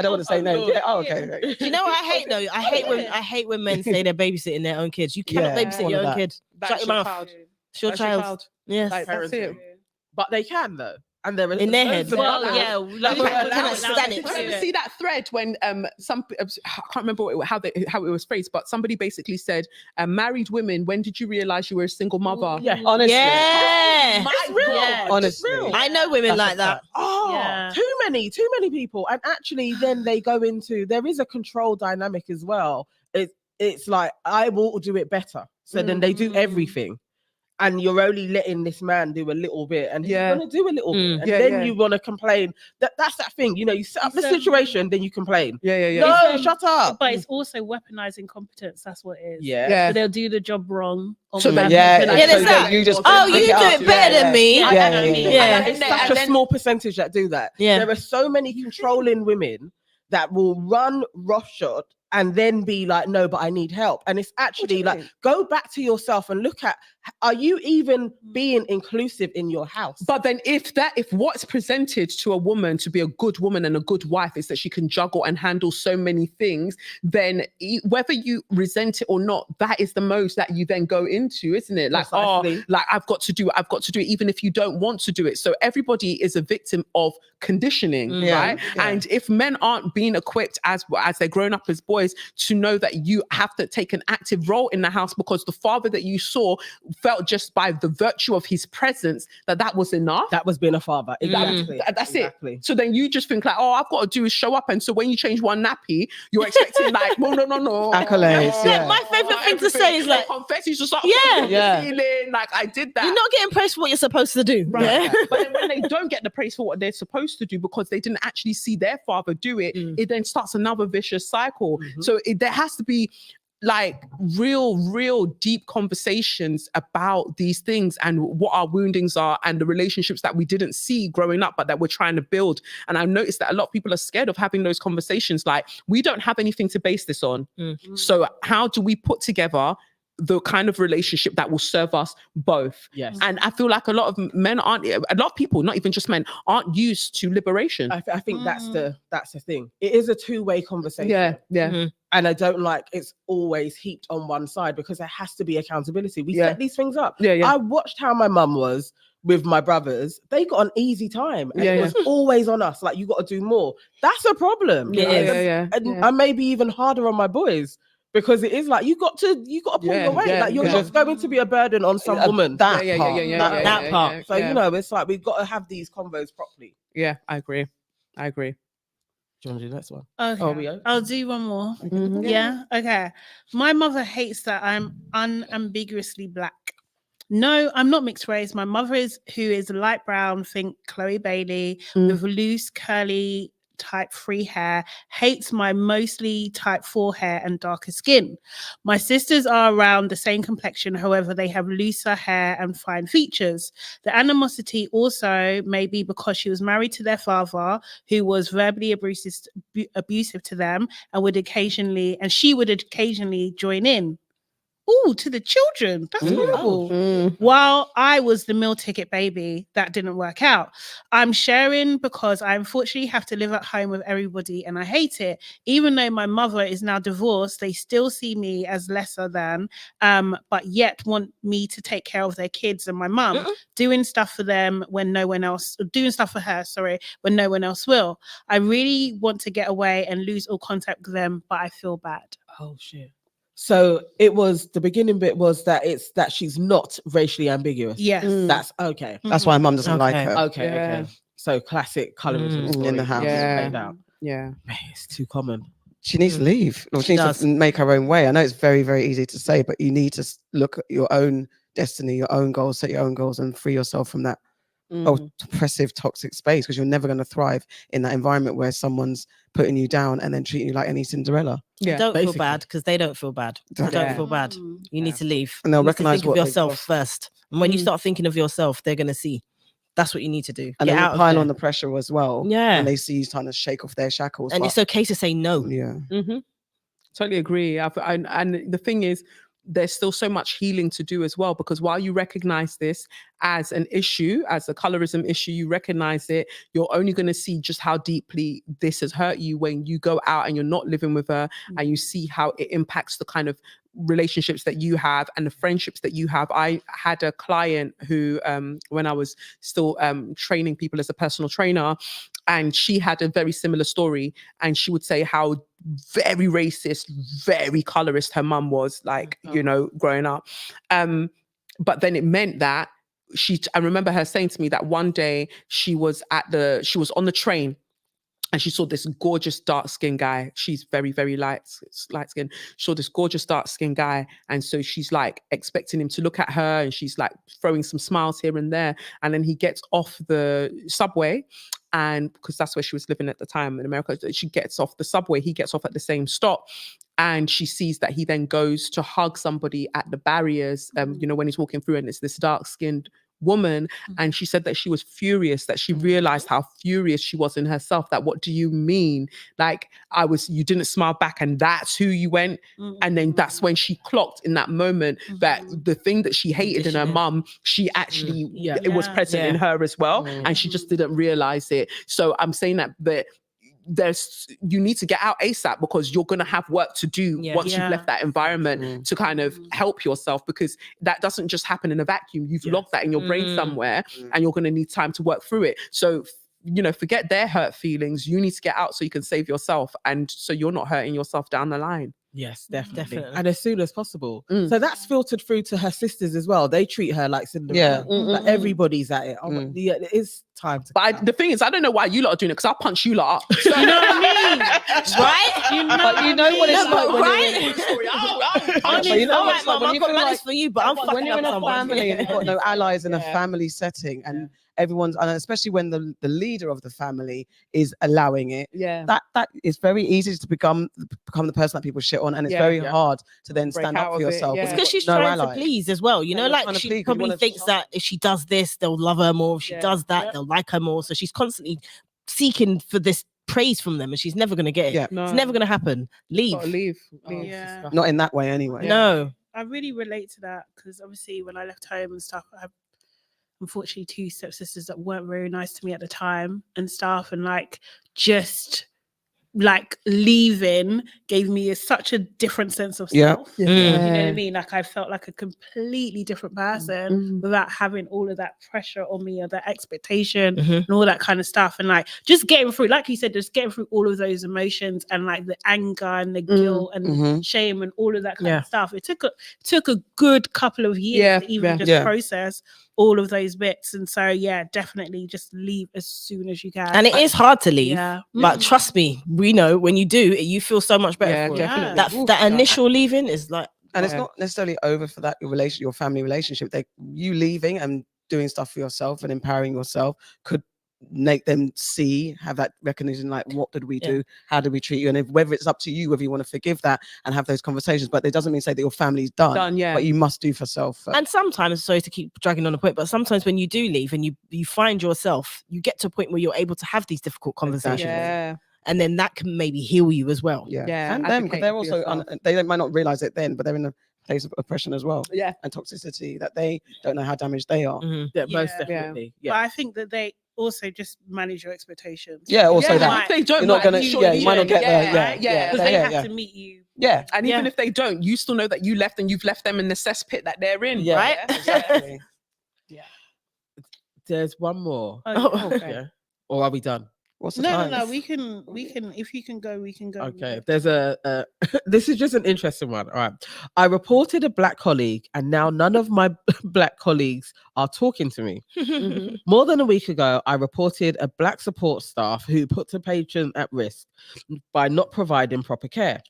don't want to say no. Yeah. Oh, okay. Do you know what I hate though? I hate when men say they're babysitting their own kids. You cannot babysit your own kid. Shut your mouth. It's your child. Yes. Like, that's it. But they can though. And they're in their head. Well, yeah, like, see that thread when some I can't remember how it was phrased, but somebody basically said, "Married women, when did you realize you were a single mother?" Yeah, honestly, yeah, honestly, I know women like that. Oh, Yeah. too many people, and actually, then they go into there is a control dynamic as well. It's like I will do it better, so then they do everything. And you're only letting this man do a little bit, and he's gonna do a little bit, and then you want to complain. That's that thing, you set up the situation, then you complain. No, shut up. But it's also weaponizing competence. That's what it is. Yeah. So they'll do the job wrong. So purpose, there's and that. You just Oh, you do it better than me. Yeah. It's such a small percentage that do that. Yeah. There are so many controlling women that will run roughshod and then be like, no, but I need help. And it's actually like, go back to yourself and look at, are you even being inclusive in your house? But then if what's presented to a woman to be a good woman and a good wife is that she can juggle and handle so many things, then whether you resent it or not, that is the most that you then go into, isn't it? Like, like I've got to do it, even if you don't want to do it. So everybody is a victim of conditioning, right? Yeah. And if men aren't being equipped as they're growing up as boys to know that you have to take an active role in the house, because the father that you saw felt just by the virtue of his presence that was enough. That was being a father. Exactly. That's it. So then you just think like, oh, I've got to do is show up. And so when you change one nappy, you're expecting like, no. Accolades. Yeah. My favorite thing to say is like, confetti to start feeling like I did that. You're not getting praised for what you're supposed to do. Right. Yeah? But then when they don't get the praise for what they're supposed to do because they didn't actually see their father do it, it then starts another vicious cycle. So there has to be like real deep conversations about these things and what our woundings are and the relationships that we didn't see growing up but that we're trying to build. And I've noticed that a lot of people are scared of having those conversations. Like, we don't have anything to base this on. So how do we put together the kind of relationship that will serve us both? Yes. And I feel like a lot of people, not even just men, aren't used to liberation. I think that's the thing. It is a two-way conversation. Yeah. And I don't like it's always heaped on one side, because there has to be accountability. We set these things up. I watched how my mum was with my brothers. They got an easy time, and it was always on us. Like, you got to do more. That's a problem. And maybe even harder on my boys, because it is like you got to pull your weight. Like, you're just going to be a burden on some woman. That part. So it's like we've got to have these convos properly. Yeah, I agree. Do you want to do the next one? Okay. I'll do one more. Yeah. Okay. My mother hates that I'm unambiguously black. No, I'm not mixed race. My mother who is light brown, think Chloe Bailey, with loose, curly, type 3 hair, hates my mostly type 4 hair and darker skin. My sisters are around the same complexion, however, they have looser hair and fine features. The animosity also may be because she was married to their father, who was verbally abusive to them, and she would occasionally join in. Ooh, to the children. That's horrible. While I was the meal ticket baby, that didn't work out. I'm sharing because I unfortunately have to live at home with everybody and I hate it. Even though my mother is now divorced, they still see me as lesser than, but yet want me to take care of their kids and my mum, doing stuff for her, when no one else will. I really want to get away and lose all contact with them, but I feel bad. Oh, shit. So it was, the beginning bit was that it's that she's not racially ambiguous. Yes. That's okay. That's why mum doesn't like her. Okay. So classic colorism in the house. Yeah. Man, it's too common. She needs to leave. Or she needs to make her own way. I know it's very, very easy to say, but you need to look at your own destiny, your own goals, set your own goals and free yourself from that oppressive, toxic space, because you're never going to thrive in that environment where someone's putting you down and then treating you like any Cinderella. Yeah, Don't feel basically. bad because they don't feel bad. Exactly. Don't feel bad. You need to leave. And they'll You need to recognise think of what they've yourself lost. first. And when you start thinking of yourself, they're gonna see. That's what you need to do. And Get then out you of pile there. on the pressure as well. Yeah. And they see you trying to shake off their shackles. And but- it's okay to say no. Yeah. Totally agree. And the thing is, there's still so much healing to do as well, because while you recognize this as an issue, as a colorism issue, you recognize it, you're only going to see just how deeply this has hurt you when you go out and you're not living with her and you see how it impacts the kind of relationships that you have and the friendships that you have. I had a client who, when I was still training people as a personal trainer, and she had a very similar story, and she would say how very racist, very colorist her mum was, like, you know, growing up. But then it meant that I remember her saying to me that one day she was on the train and she saw this gorgeous dark-skinned guy. She's very, very light-skinned. She saw this gorgeous dark-skinned guy. And so she's like expecting him to look at her, and she's like throwing some smiles here and there. And then he gets off the subway, and because that's where she was living at the time in America, she gets off the subway. He gets off at the same stop. And she sees that he then goes to hug somebody at the barriers, you know, when he's walking through, and it's this dark-skinned woman. And she said that she was furious, that she realized how furious she was in herself, that what do you mean? Like, you didn't smile back and that's who you went. And then that's when she clocked in that moment that the thing that she hated in her mum, she actually, it was present in her as well. And she just didn't realize it. So I'm saying that you need to get out ASAP, because you're going to have work to do once you've left that environment to kind of help yourself, because that doesn't just happen in a vacuum. You've locked that in your brain somewhere, and you're going to need time to work through it. So, you know, forget their hurt feelings. You need to get out so you can save yourself, and so you're not hurting yourself down the line. Yes, definitely. And as soon as possible. So that's filtered through to her sisters as well. They treat her like Cinderella. Like everybody's at it. Yeah, it is time to. But the thing is, I don't know why you lot are doing it, because I'll punch you lot up. So, You know what I mean? Right? You know what it's like when Right? you know All what right, it's like Mum, when I've you got feel manners like for you, but I'm fucking when you're in up a someone. family and you've got no allies in a family setting, and everyone's, and especially when the leader of the family is allowing it, that is very easy to become the person that people shit on, and it's very hard to then Break stand up out for of it, yourself. yeah. It's because she's No trying ally. to please as well. You know, you're like trying to she please 'cause you probably wanna thinks talk. that if she does this, they'll love her more. If she does that, they'll like her more. So she's constantly seeking for this praise from them, and she's never going to get it. Yeah. It's never going to happen. Leave. Gotta leave. Yeah. Not in that way anyway. No. I really relate to that, because obviously when I left home and stuff, I had unfortunately 2 stepsisters that weren't very nice to me at the time and stuff, and like just like leaving gave me such a different sense of self. You know what I mean? Like I felt like a completely different person without having all of that pressure on me or that expectation and all that kind of stuff. And like just getting through, like you said, just getting through all of those emotions and like the anger and the guilt and shame and all of that kind of stuff. It took a good couple of years to even just process all of those bits. And so definitely just leave as soon as you can. And it is hard to leave, Yeah. but trust me, we know when you do, you feel so much better. Yeah, for it. definitely. That initial leaving is like, And it's not necessarily over for that your family relationship. You leaving and doing stuff for yourself and empowering yourself could make them have that recognition, like, what did we do? How did we treat you? And whether it's up to you, whether you want to forgive that and have those conversations, but it doesn't mean say that your family's done. But you must do for self. And sometimes, sorry to keep dragging on the point, but sometimes when you do leave and you find yourself, you get to a point where you're able to have these difficult conversations. And then that can maybe heal you as well. And them, because they're also they might not realize it then, but they're in a place of oppression as well. And toxicity that they don't know how damaged they are. Most definitely. But I think that they also just manage your expectations. Also that if they don't, you're not gonna. You might not get there. Because they have to meet you. And even if they don't, you still know that you left and you've left them in the cesspit that they're in, right? Exactly. There's one more. Okay. Or are we done? What's the No, time? we can. If you can go, we can go. Okay, there's a this is just an interesting one. All right. I reported a black colleague, and now none of my black colleagues are talking to me. More than a week ago, I reported a black support staff who put a patient at risk by not providing proper care.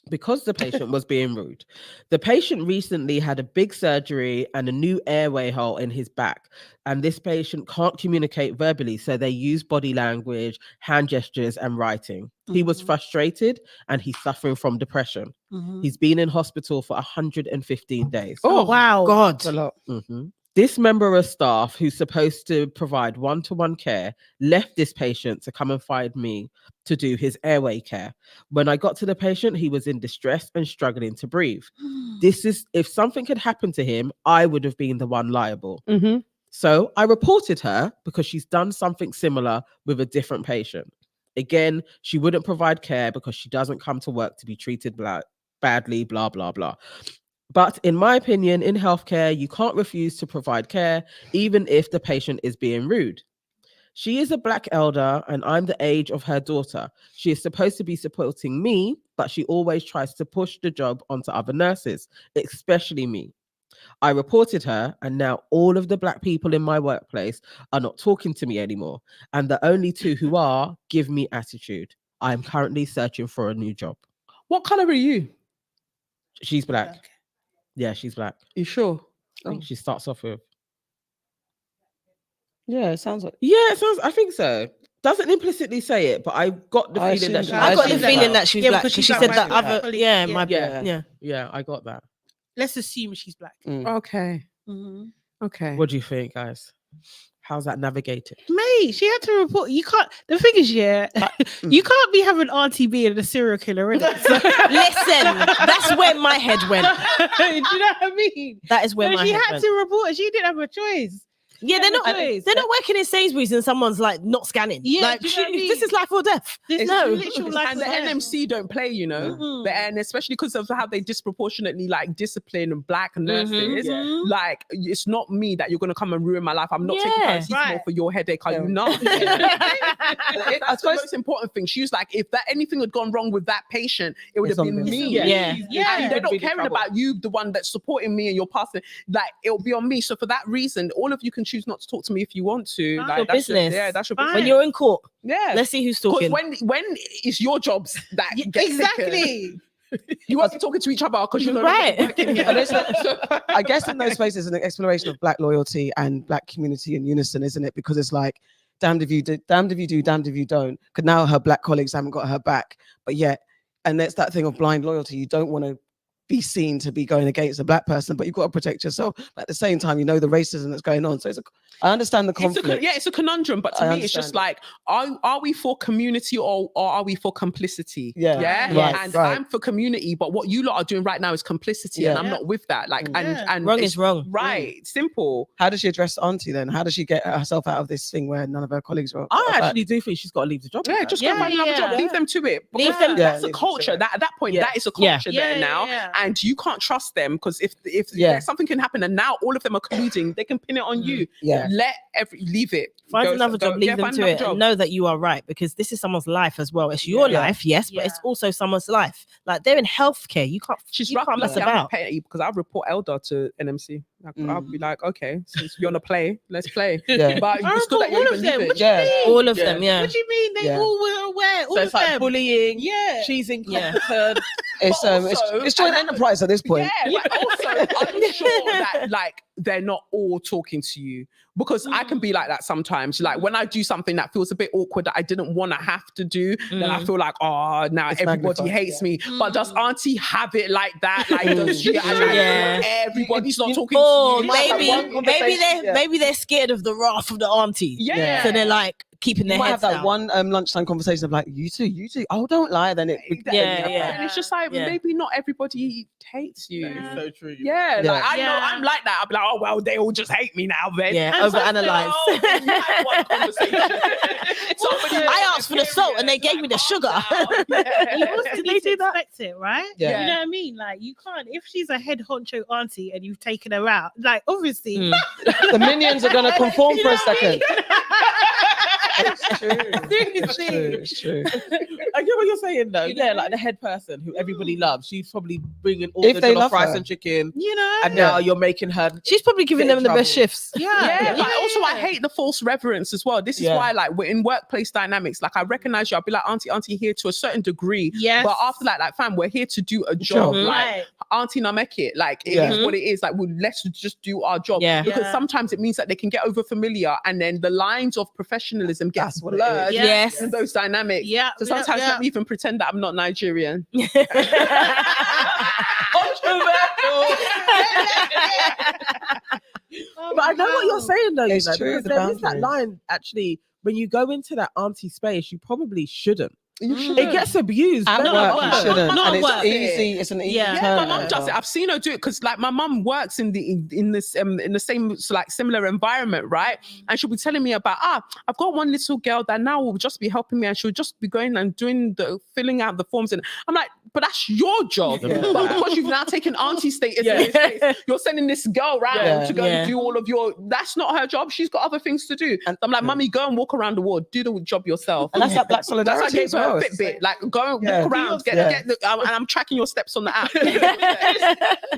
because the patient was being rude. The patient recently had a big surgery and a new airway hole in his back. And this patient can't communicate verbally, so they use body language, hand gestures, and writing. He was frustrated and he's suffering from depression. He's been in hospital for 115 days. Oh, wow. God. That's a lot. This member of staff who's supposed to provide one-to-one care left this patient to come and find me to do his airway care. When I got to the patient, he was in distress and struggling to breathe. If something had happened to him, I would have been the one liable. So I reported her because she's done something similar with a different patient. Again, she wouldn't provide care because she doesn't come to work to be treated badly, blah, blah, blah. But in my opinion, in healthcare, you can't refuse to provide care, even if the patient is being rude. She is a Black elder and I'm the age of her daughter. She is supposed to be supporting me, but she always tries to push the job onto other nurses, especially me. I reported her, and now all of the Black people in my workplace are not talking to me anymore. And the only two who are give me attitude. I am currently searching for a new job. What color are you? She's Black. Yeah, she's Black. You sure? I think she starts off with. Yeah, it sounds like. Yeah, it sounds. I think so. Doesn't implicitly say it, but I got the feeling that she. I got the feeling that she was Black because because she said that other. colleague. Yeah, Yeah. Yeah, I got that. Let's assume she's Black. Okay. Okay. What do you think, guys? How's that navigated? Mate, she had to report. You can't. The thing is, you can't be having Auntie being a serial killer, innit? So, Listen, that's where my head went. do you know what I mean? That is where So my she head had went. to report. She didn't have a choice. Yeah, they're not working in Sainsbury's and someone's like not scanning. Yeah, like do you know what I mean? this is life or death. This No. is literal life And or the death. NMC don't play, you know, and especially because of how they disproportionately like discipline Black nurses. Like, it's not me that you're gonna come and ruin my life. I'm not taking paracetamol for your headache. Are you not? That's the most important thing. She was like, if that anything had gone wrong with that patient, it would have been me. Yeah. And they're not caring about you, the one that's supporting me and your passing. Like, it'll be on me. So for that reason, all of you can choose not to talk to me if you want to. Like, Your that's business. That's your Fine. business. When you're in court, Yeah. let's see who's Because talking. when it's your jobs that get taken, Exactly. you won't be talking to each other because you're not Right. working here. And I guess in those spaces, an exploration of Black loyalty and Black community in unison, isn't it? Because it's like, damned if you do, damned if you don't. Because now her Black colleagues haven't got her back, but yet, and that's that thing of blind loyalty. You don't want to be seen to be going against a Black person, but you've got to protect yourself. But at the same time, you know the racism that's going on. So I understand the conflict. It's a conundrum, but to me, it's just like, are we for community or are we for complicity? Yeah. Right, And right. I'm for community, but what you lot are doing right now is complicity, and I'm not with that. Like, and Wrong it's- is wrong. Right, simple. How does she address Auntie then? How does she get herself out of this thing where none of her colleagues are? I actually do think she's got to leave the job. Yeah, just go find another job. Leave them to it. Leave Because them- That's a leave them to culture. it. That at that point, Yeah. that is a Yeah. culture there now, and you can't trust them because if something can happen, and now all of them are colluding, they can pin it on you. Yeah. Leave it. Find Go- another go- job, leave yeah, them find to another it, job. and know that you are right, because this is someone's life as well. It's your Yeah. life, yes, but it's also someone's life. Like, they're in healthcare. You can't mess about. Because I report Elder to NMC. I'll be like, okay, since you're on a play, let's play. Yeah. But it's good that you all even of leave them. it. What do you Yeah. mean? All of them, yeah. What do you mean? They Yeah. all were aware. All So of it's like them. bullying. Yeah. She's incompetent. It's also- it's joint enterprise at this point. Yeah, but also I'm sure that like they're not all talking to you, because I can be like that sometimes. Like when I do something that feels a bit awkward that I didn't want to have to do, then I feel like, oh, now It's everybody magnified, hates me. But does Auntie have it like that? Like does she? Yeah. Everybody's not talking Oh, to you. maybe they're scared of the wrath of the auntie. Yeah. So they're like keeping You their might heads have that down. one lunchtime conversation of like, you two. Oh, don't lie. Then it. Yeah, yeah. And it's just like, Yeah. maybe not everybody hates you. It's so true. Yeah, Yeah. like I know Yeah. I'm like that. I'll be like, oh well, they all just hate me now. Then Yeah, And so overanalyze. we had one conversation. Somebody I asked for the salt and they gave me the sugar. You also Did need they to do that? expect it, right? Yeah. You know what I mean? Like, you can't, if she's a head honcho auntie and you've taken her out, like, obviously. Mm. The minions are gonna conform for a second. It's true. It's true. I get what you're saying though. Yeah, like the head person who everybody loves. She's probably bringing all If the they jollof love rice her. and chicken, You know. and now you're making her. She's probably giving Get them in the best trouble. shifts. Yeah, but also I hate the false reverence as well. This is Yeah. why, like, we're in workplace dynamics. Like, I recognize you. I'll be like, auntie here to a certain degree. Yes. But after that, like, fam, we're here to do a job. Job. Like, Right. auntie Nameke, like, it Yeah. is what it is. Like, let's just do our job. Yeah. Because Yeah. sometimes it means that they can get over familiar, and then the lines of professionalism get That's what it blurred. is. Yeah. Yes. In those dynamics. Yeah. So sometimes let me even pretend that I'm not Nigerian. But I know what you're saying though. It's you know, true, because the there is that boundaries. line actually. When you go into that auntie space, you probably shouldn't. You Mm. It gets abused. At very work, well. you shouldn't. Not And it's work. easy. It's an easy Yeah. Yeah, my turn. mum does it. I've seen her do it because, like, my mum works in the same like similar environment, right? And she'll be telling me about I've got one little girl that now will just be helping me, and she'll just be going and doing the filling out the forms, and I'm like, but that's your job. Yeah. But because you've now taken auntie status, Yeah. in this case, you're sending this girl round Yeah. to go and do all of your. That's not her job. She's got other things to do. And I'm like, mummy, go and walk around the ward, do the job yourself. And that's that black That's why I solidarity gave as her well. a Fitbit. Like, go and Yeah. walk around, Yeah. get the, and I'm tracking your steps on the app.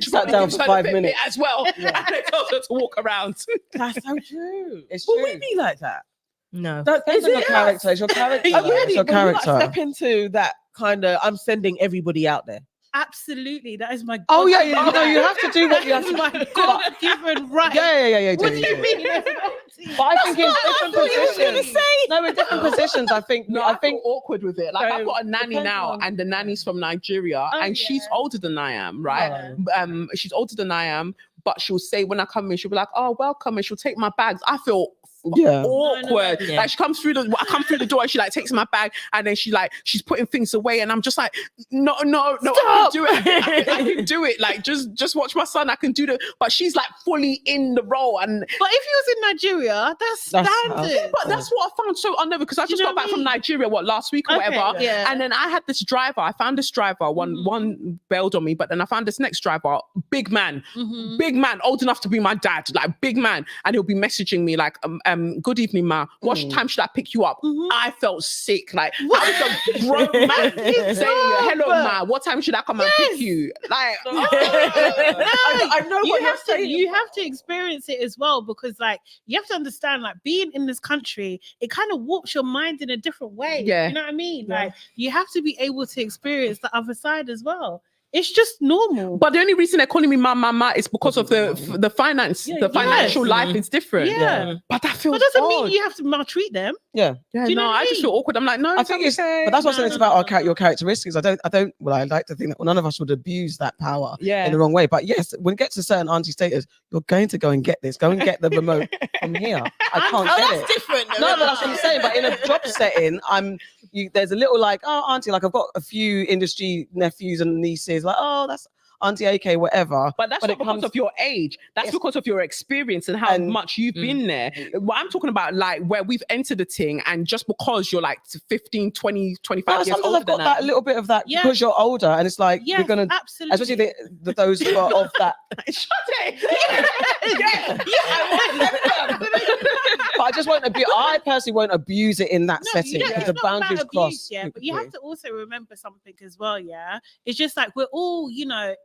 Sat down for 5 minutes. as well, and it tells her to walk around. That's so true. It's Will true. we be like that? No. Depends on your character. It's your character. Oh, really? It's your Will you, like, character. step into that kind of. I'm sending everybody out there. Absolutely. That is my. Oh yeah, God-given no, you have to do what you have That to. is my God-given right. Yeah. What do you mean? But I think in different what you was gonna positions. No, in different positions, I think. No, I think awkward with it. Like, I've got a nanny depends now, on- and the nanny's from Nigeria, Oh, and she's yeah. older than I am, right? She's older than I am, but she'll say when I come in, she'll be like, "Oh, welcome," and she'll take my bags. I feel Yeah. awkward. Yeah. Like, she comes through I come through the door, and she like takes my bag, and then she's putting things away, and I'm just like, no, I can do it. I can do it. Like, just watch my son. I can do the. But she's like fully in the role, and But if you was in Nigeria, that's That's standard. how- but that's what I found so unknown, because I Do you just know got what back I from mean? Nigeria, last week or Okay, whatever. yeah. And then I had this driver. I found this driver. One bailed on me, but then I found this next driver, big man, old enough to be my dad, like big man, and he'll be messaging me like, "Good evening, ma. What time should I pick you up?" I felt sick. Like, I was a grown man saying, "Hello, ma. What time should I come and pick you?" Like, I know you what you're have to saying. you have to experience it as well, because like you have to understand, like, being in this country, it kind of warps your mind in a different way. Yeah. You know what I mean? Like, you have to be able to experience the other side as well. It's just normal. but the only reason they're calling me ma is because of the finance. Yeah, The financial yes. life is different. Yeah. But that feels But doesn't odd. mean you have to maltreat them. Yeah. Yeah, Do you know no, what I I just mean? feel awkward. I'm like, no, I think it's, but that's what I'm saying. It's about your characteristics. I don't. Well, I like to think that none of us would abuse that power Yeah. in the wrong way. But yes, when it gets to certain auntie status, you're going to go and get this. Go and get the remote from here. I can't get it. different. No, that's what I'm saying. But in a job setting, there's a little like, oh, auntie, like I've got a few industry nephews and nieces, like, oh, that's Auntie AK, whatever. But that's not because of your age. That's because of your experience and how much you've been there. What I'm talking about, like, where we've entered the thing, and just because you're like 15, 20, 25 years Sometimes older I've got than that little bit of that Yeah. because you're older, and it's like Yes, we're gonna, absolutely. especially those who are of that. Shut it. But I just won't abuse. I personally won't abuse it in that setting you don't- because it's the not about boundaries abuse, cross. yeah, but you have to also remember something as well. Yeah, it's just like we're all,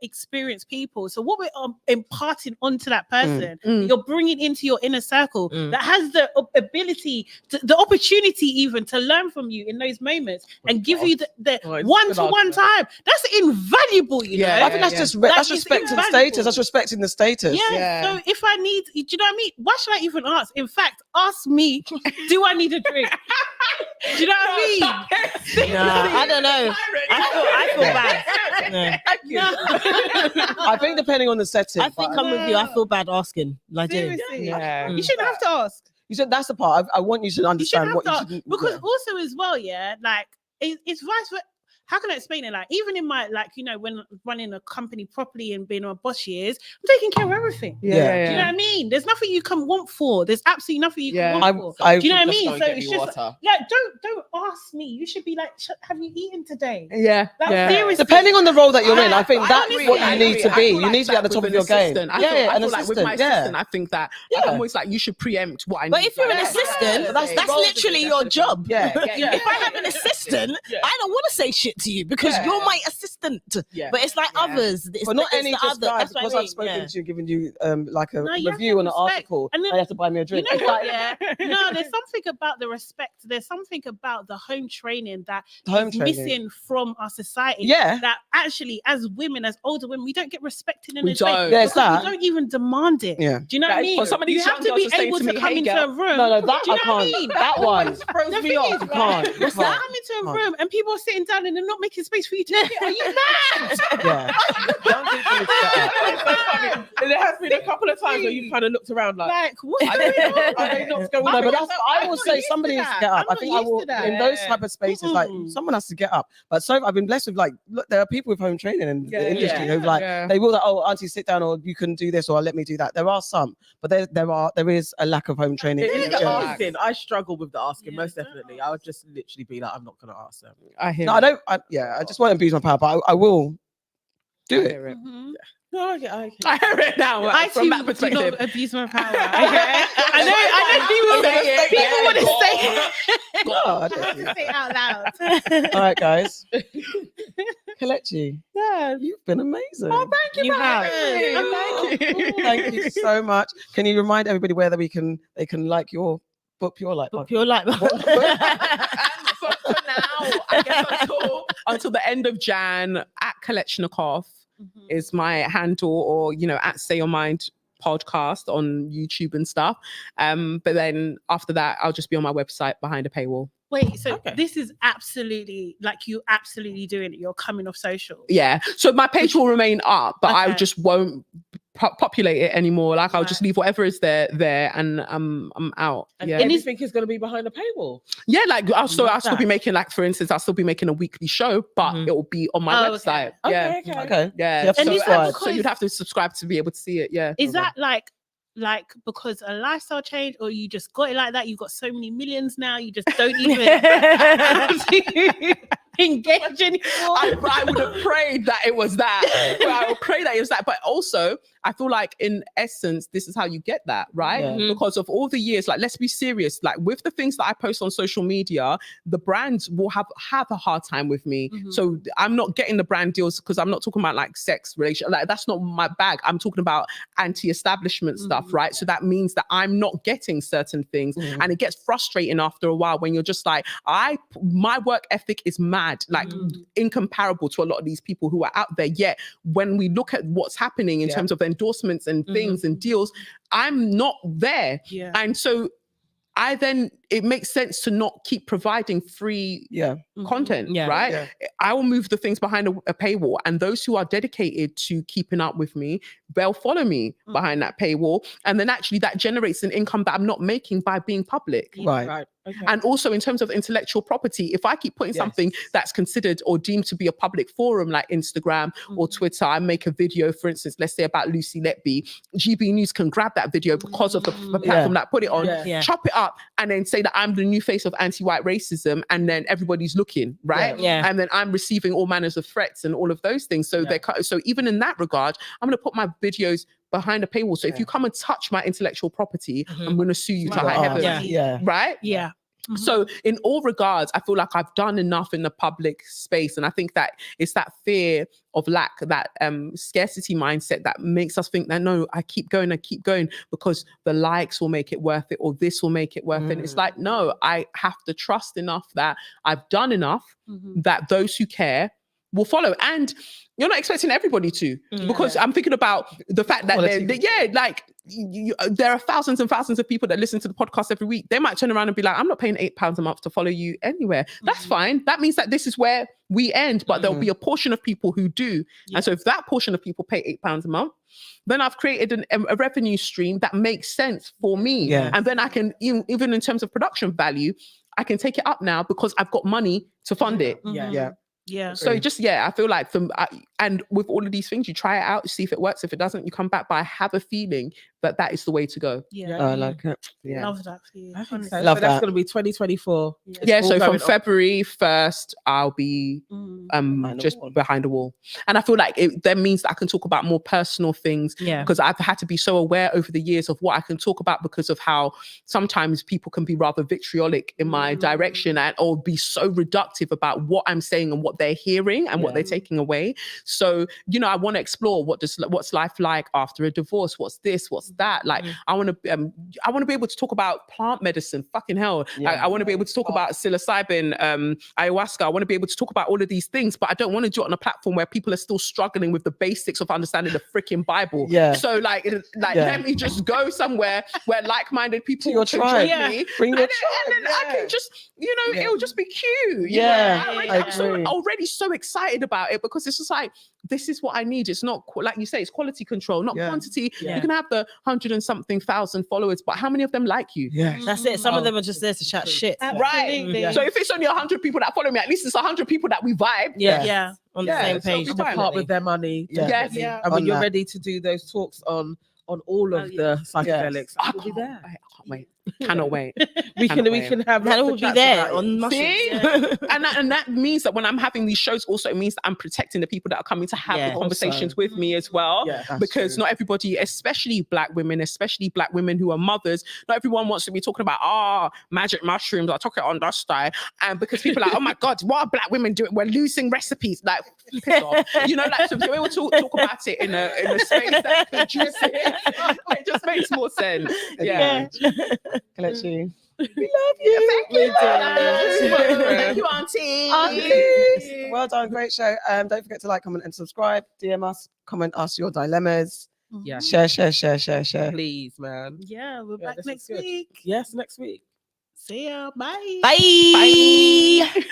experienced people. So what we're imparting onto that person, you're bringing into your inner circle that has the ability, the opportunity even to learn from you in those moments and give you the one-to-one time. That's invaluable, you know. I think that's just Like, that's it's respecting the invaluable. status. That's respecting the status. Yeah. So if I need, do you know what I mean? Why should I even ask? In fact, ask me, do I need a drink? Do you know what I mean? Nah, I don't know. I feel bad. I think depending on the setting. I think I'm with you. I feel bad asking. Like, Seriously. Yeah. You shouldn't have to ask. You said that's the part. I want you to You shouldn't understand have what to you ask. shouldn't. Because also as well, yeah, like it's vice versa. how can I explain it? Like, even in my, like, you know, when running a company properly and being a boss years, I'm taking care of everything. Do you know what I mean? There's nothing you can want for. There's absolutely nothing you can want for. Do you know what I mean? So it's just like, don't ask me. You should be like, have you eaten today? Yeah. Like, seriously. Depending on the role that you're in, I think that's honestly, what you need to be. You need to be at the top of your game. I feel like with my assistant, I think that I'm always like, you should preempt what I need. But if you're an assistant, that's literally your job. Yeah. If I have an assistant, I don't want to say shit to you because you're my assistant. But it's like others. But not any just guy, because I've spoken to you, giving you like a review on an article, and then, I have to buy me a drink. You know what, no, there's something about the respect. There's something about the home training that is missing from our society. That actually, as women, as older women, we don't get respected in this way. We don't even demand it. Do you know what I mean? You have to be able to come into a room. No, that I can't. That one throws me off. You can't. You come into a room and people are sitting down and they're not making space for you to sit. Are you mad? There has been a couple of times where you kind of looked around like what's going on? Are they not going on? But I will say somebody has to get up. I think I will in those type of spaces. Like someone has to get up. But so I've been blessed with like, look, there are people with home training in the industry who like they will like, oh, auntie, sit down, or you can do this, or let me do that. There are some, but there is a lack of home training. I struggle with the asking most definitely. I would just literally be like, I'm not gonna ask them. I just won't abuse my power, but I will do it. No, I hear it now. From that perspective, do not abuse my power. Okay? I know people want to say it. God, I have to say it out loud. All right, guys. Kelechi, you've been amazing. Oh, thank you. Thank you so much. Can you remind everybody where they can like your book, Pure Light? Pure Light. For now, I guess until the end of Jan, at KELECHI OKAFOR is my handle, or at Say Your Mind podcast on YouTube and stuff. But then after that, I'll just be on my website behind a paywall. Wait, so this is absolutely like you absolutely doing it. You're coming off social. Yeah. So my page will remain up, but I just won't populate it anymore. Like I'll just leave whatever is there, and I'm out. And anything is going to be behind the paywall. Yeah, like I'll still be making, like, for instance, I'll still be making a weekly show, but it will be on my website. Okay. Yeah. So you'd have to subscribe to be able to see it. Yeah. Is that like because a lifestyle change, or you just got it like that? You've got so many millions now, you just don't even engage anymore. I would have prayed that it was that. I would pray that it was that. But also, I feel like in essence, this is how you get that, right? Yeah. Because of all the years, like, let's be serious. Like, with the things that I post on social media, the brands will have a hard time with me. So I'm not getting the brand deals because I'm not talking about like sex relation. Like, that's not my bag. I'm talking about anti-establishment stuff, right? So that means that I'm not getting certain things, and it gets frustrating after a while when you're just like, my work ethic is mad, like incomparable to a lot of these people who are out there. Yet when we look at what's happening in terms of endorsements and things and deals, I'm not there. And so it makes sense to not keep providing free content, right? I will move the things behind a paywall, and those who are dedicated to keeping up with me, they'll follow me behind that paywall, and then actually that generates an income that I'm not making by being public. Right. Okay. And also in terms of intellectual property, if I keep putting something that's considered or deemed to be a public forum like Instagram or Twitter, I make a video, for instance, let's say about Lucy Letby, GB News can grab that video because of the platform that put it on, chop it up, and then say that I'm the new face of anti-white racism, and then everybody's looking, right? And then I'm receiving all manners of threats and all of those things. So so even in that regard, I'm going to put my videos behind a paywall. So if you come and touch my intellectual property, I'm going to sue you to high heaven. Right? Yeah. So in all regards, I feel like I've done enough in the public space. And I think that it's that fear of lack, that scarcity mindset that makes us think that, no, I keep going because the likes will make it worth it, or this will make it worth it. And it's like, no, I have to trust enough that I've done enough that those who care will follow. And you're not expecting everybody to, because I'm thinking about the fact that there are thousands and thousands of people that listen to the podcast every week. They might turn around and be like, I'm not paying £8 a month to follow you anywhere. That's fine. That means that this is where we end, but there'll be a portion of people who do. And so if that portion of people pay £8 a month, then I've created a revenue stream that makes sense for me. And then I can, even in terms of production value, I can take it up now because I've got money to fund it. Yeah. So just I feel like and with all of these things, you try it out, you see if it works. If it doesn't, you come back. But I have a feeling that is the way to go. Yeah. I like it. Yeah. Love that for you. I think so. honestly. Love So that's that. going to be 2024. It's Yeah, all so from going on. February 1st, I'll be just behind the wall. And I feel like it then means that I can talk about more personal things. Yeah. Because I've had to be so aware over the years of what I can talk about because of how sometimes people can be rather vitriolic in my direction or be so reductive about what I'm saying and what they're hearing and what they're taking away. So, I want to explore what's life like after a divorce, what's this, what's that. Like I want to be able to talk about plant medicine, fucking hell. I want to be able to talk about psilocybin, ayahuasca. I want to be able to talk about all of these things, but I don't want to do it on a platform where people are still struggling with the basics of understanding the freaking Bible. Yeah. So let me just go somewhere where like-minded people your can tribe. join me. Bring your And then I can just, it'll just be cute. I'm so already so excited about it because it's just like, this is what I need. It's not like you say, it's quality control, not quantity. Yeah. You can have the 100-and-something thousand followers, but how many of them like you? Yeah. That's it. Some of them are just there to chat shit. Right. Yeah. So if it's only 100 people that follow me, at least it's 100 people that we vibe. Yeah. Yeah. On the same so page. we To part with their money. Yeah. Definitely. Yeah. And when On you're that. ready to do those talks on all of the psychedelics, I we'll be there. can't wait. Cannot wait. We can have That lots will of be chats there about it. on mushrooms. See? and that means that when I'm having these shows, also it means that I'm protecting the people that are coming to have Yeah. the conversations with me as well. Yeah, that's because true. not everybody, especially black women who are mothers, not everyone wants to be talking about magic mushrooms. I talk it on that style, and because people are like, oh my god, what are black women doing? We're losing recipes. Like, piss off. So we will talk about it in a space that's conducive. It just makes more sense. Yeah. Kelechi. We love you. We do. Thank you, Auntie. Aunties. Well done. Great show. Don't forget to like, comment, and subscribe. DM us, comment us your dilemmas. Yeah. Share. Please, man. Yeah, we're Yeah, back this is next good. week. Yes, next week. See ya. Bye. Bye.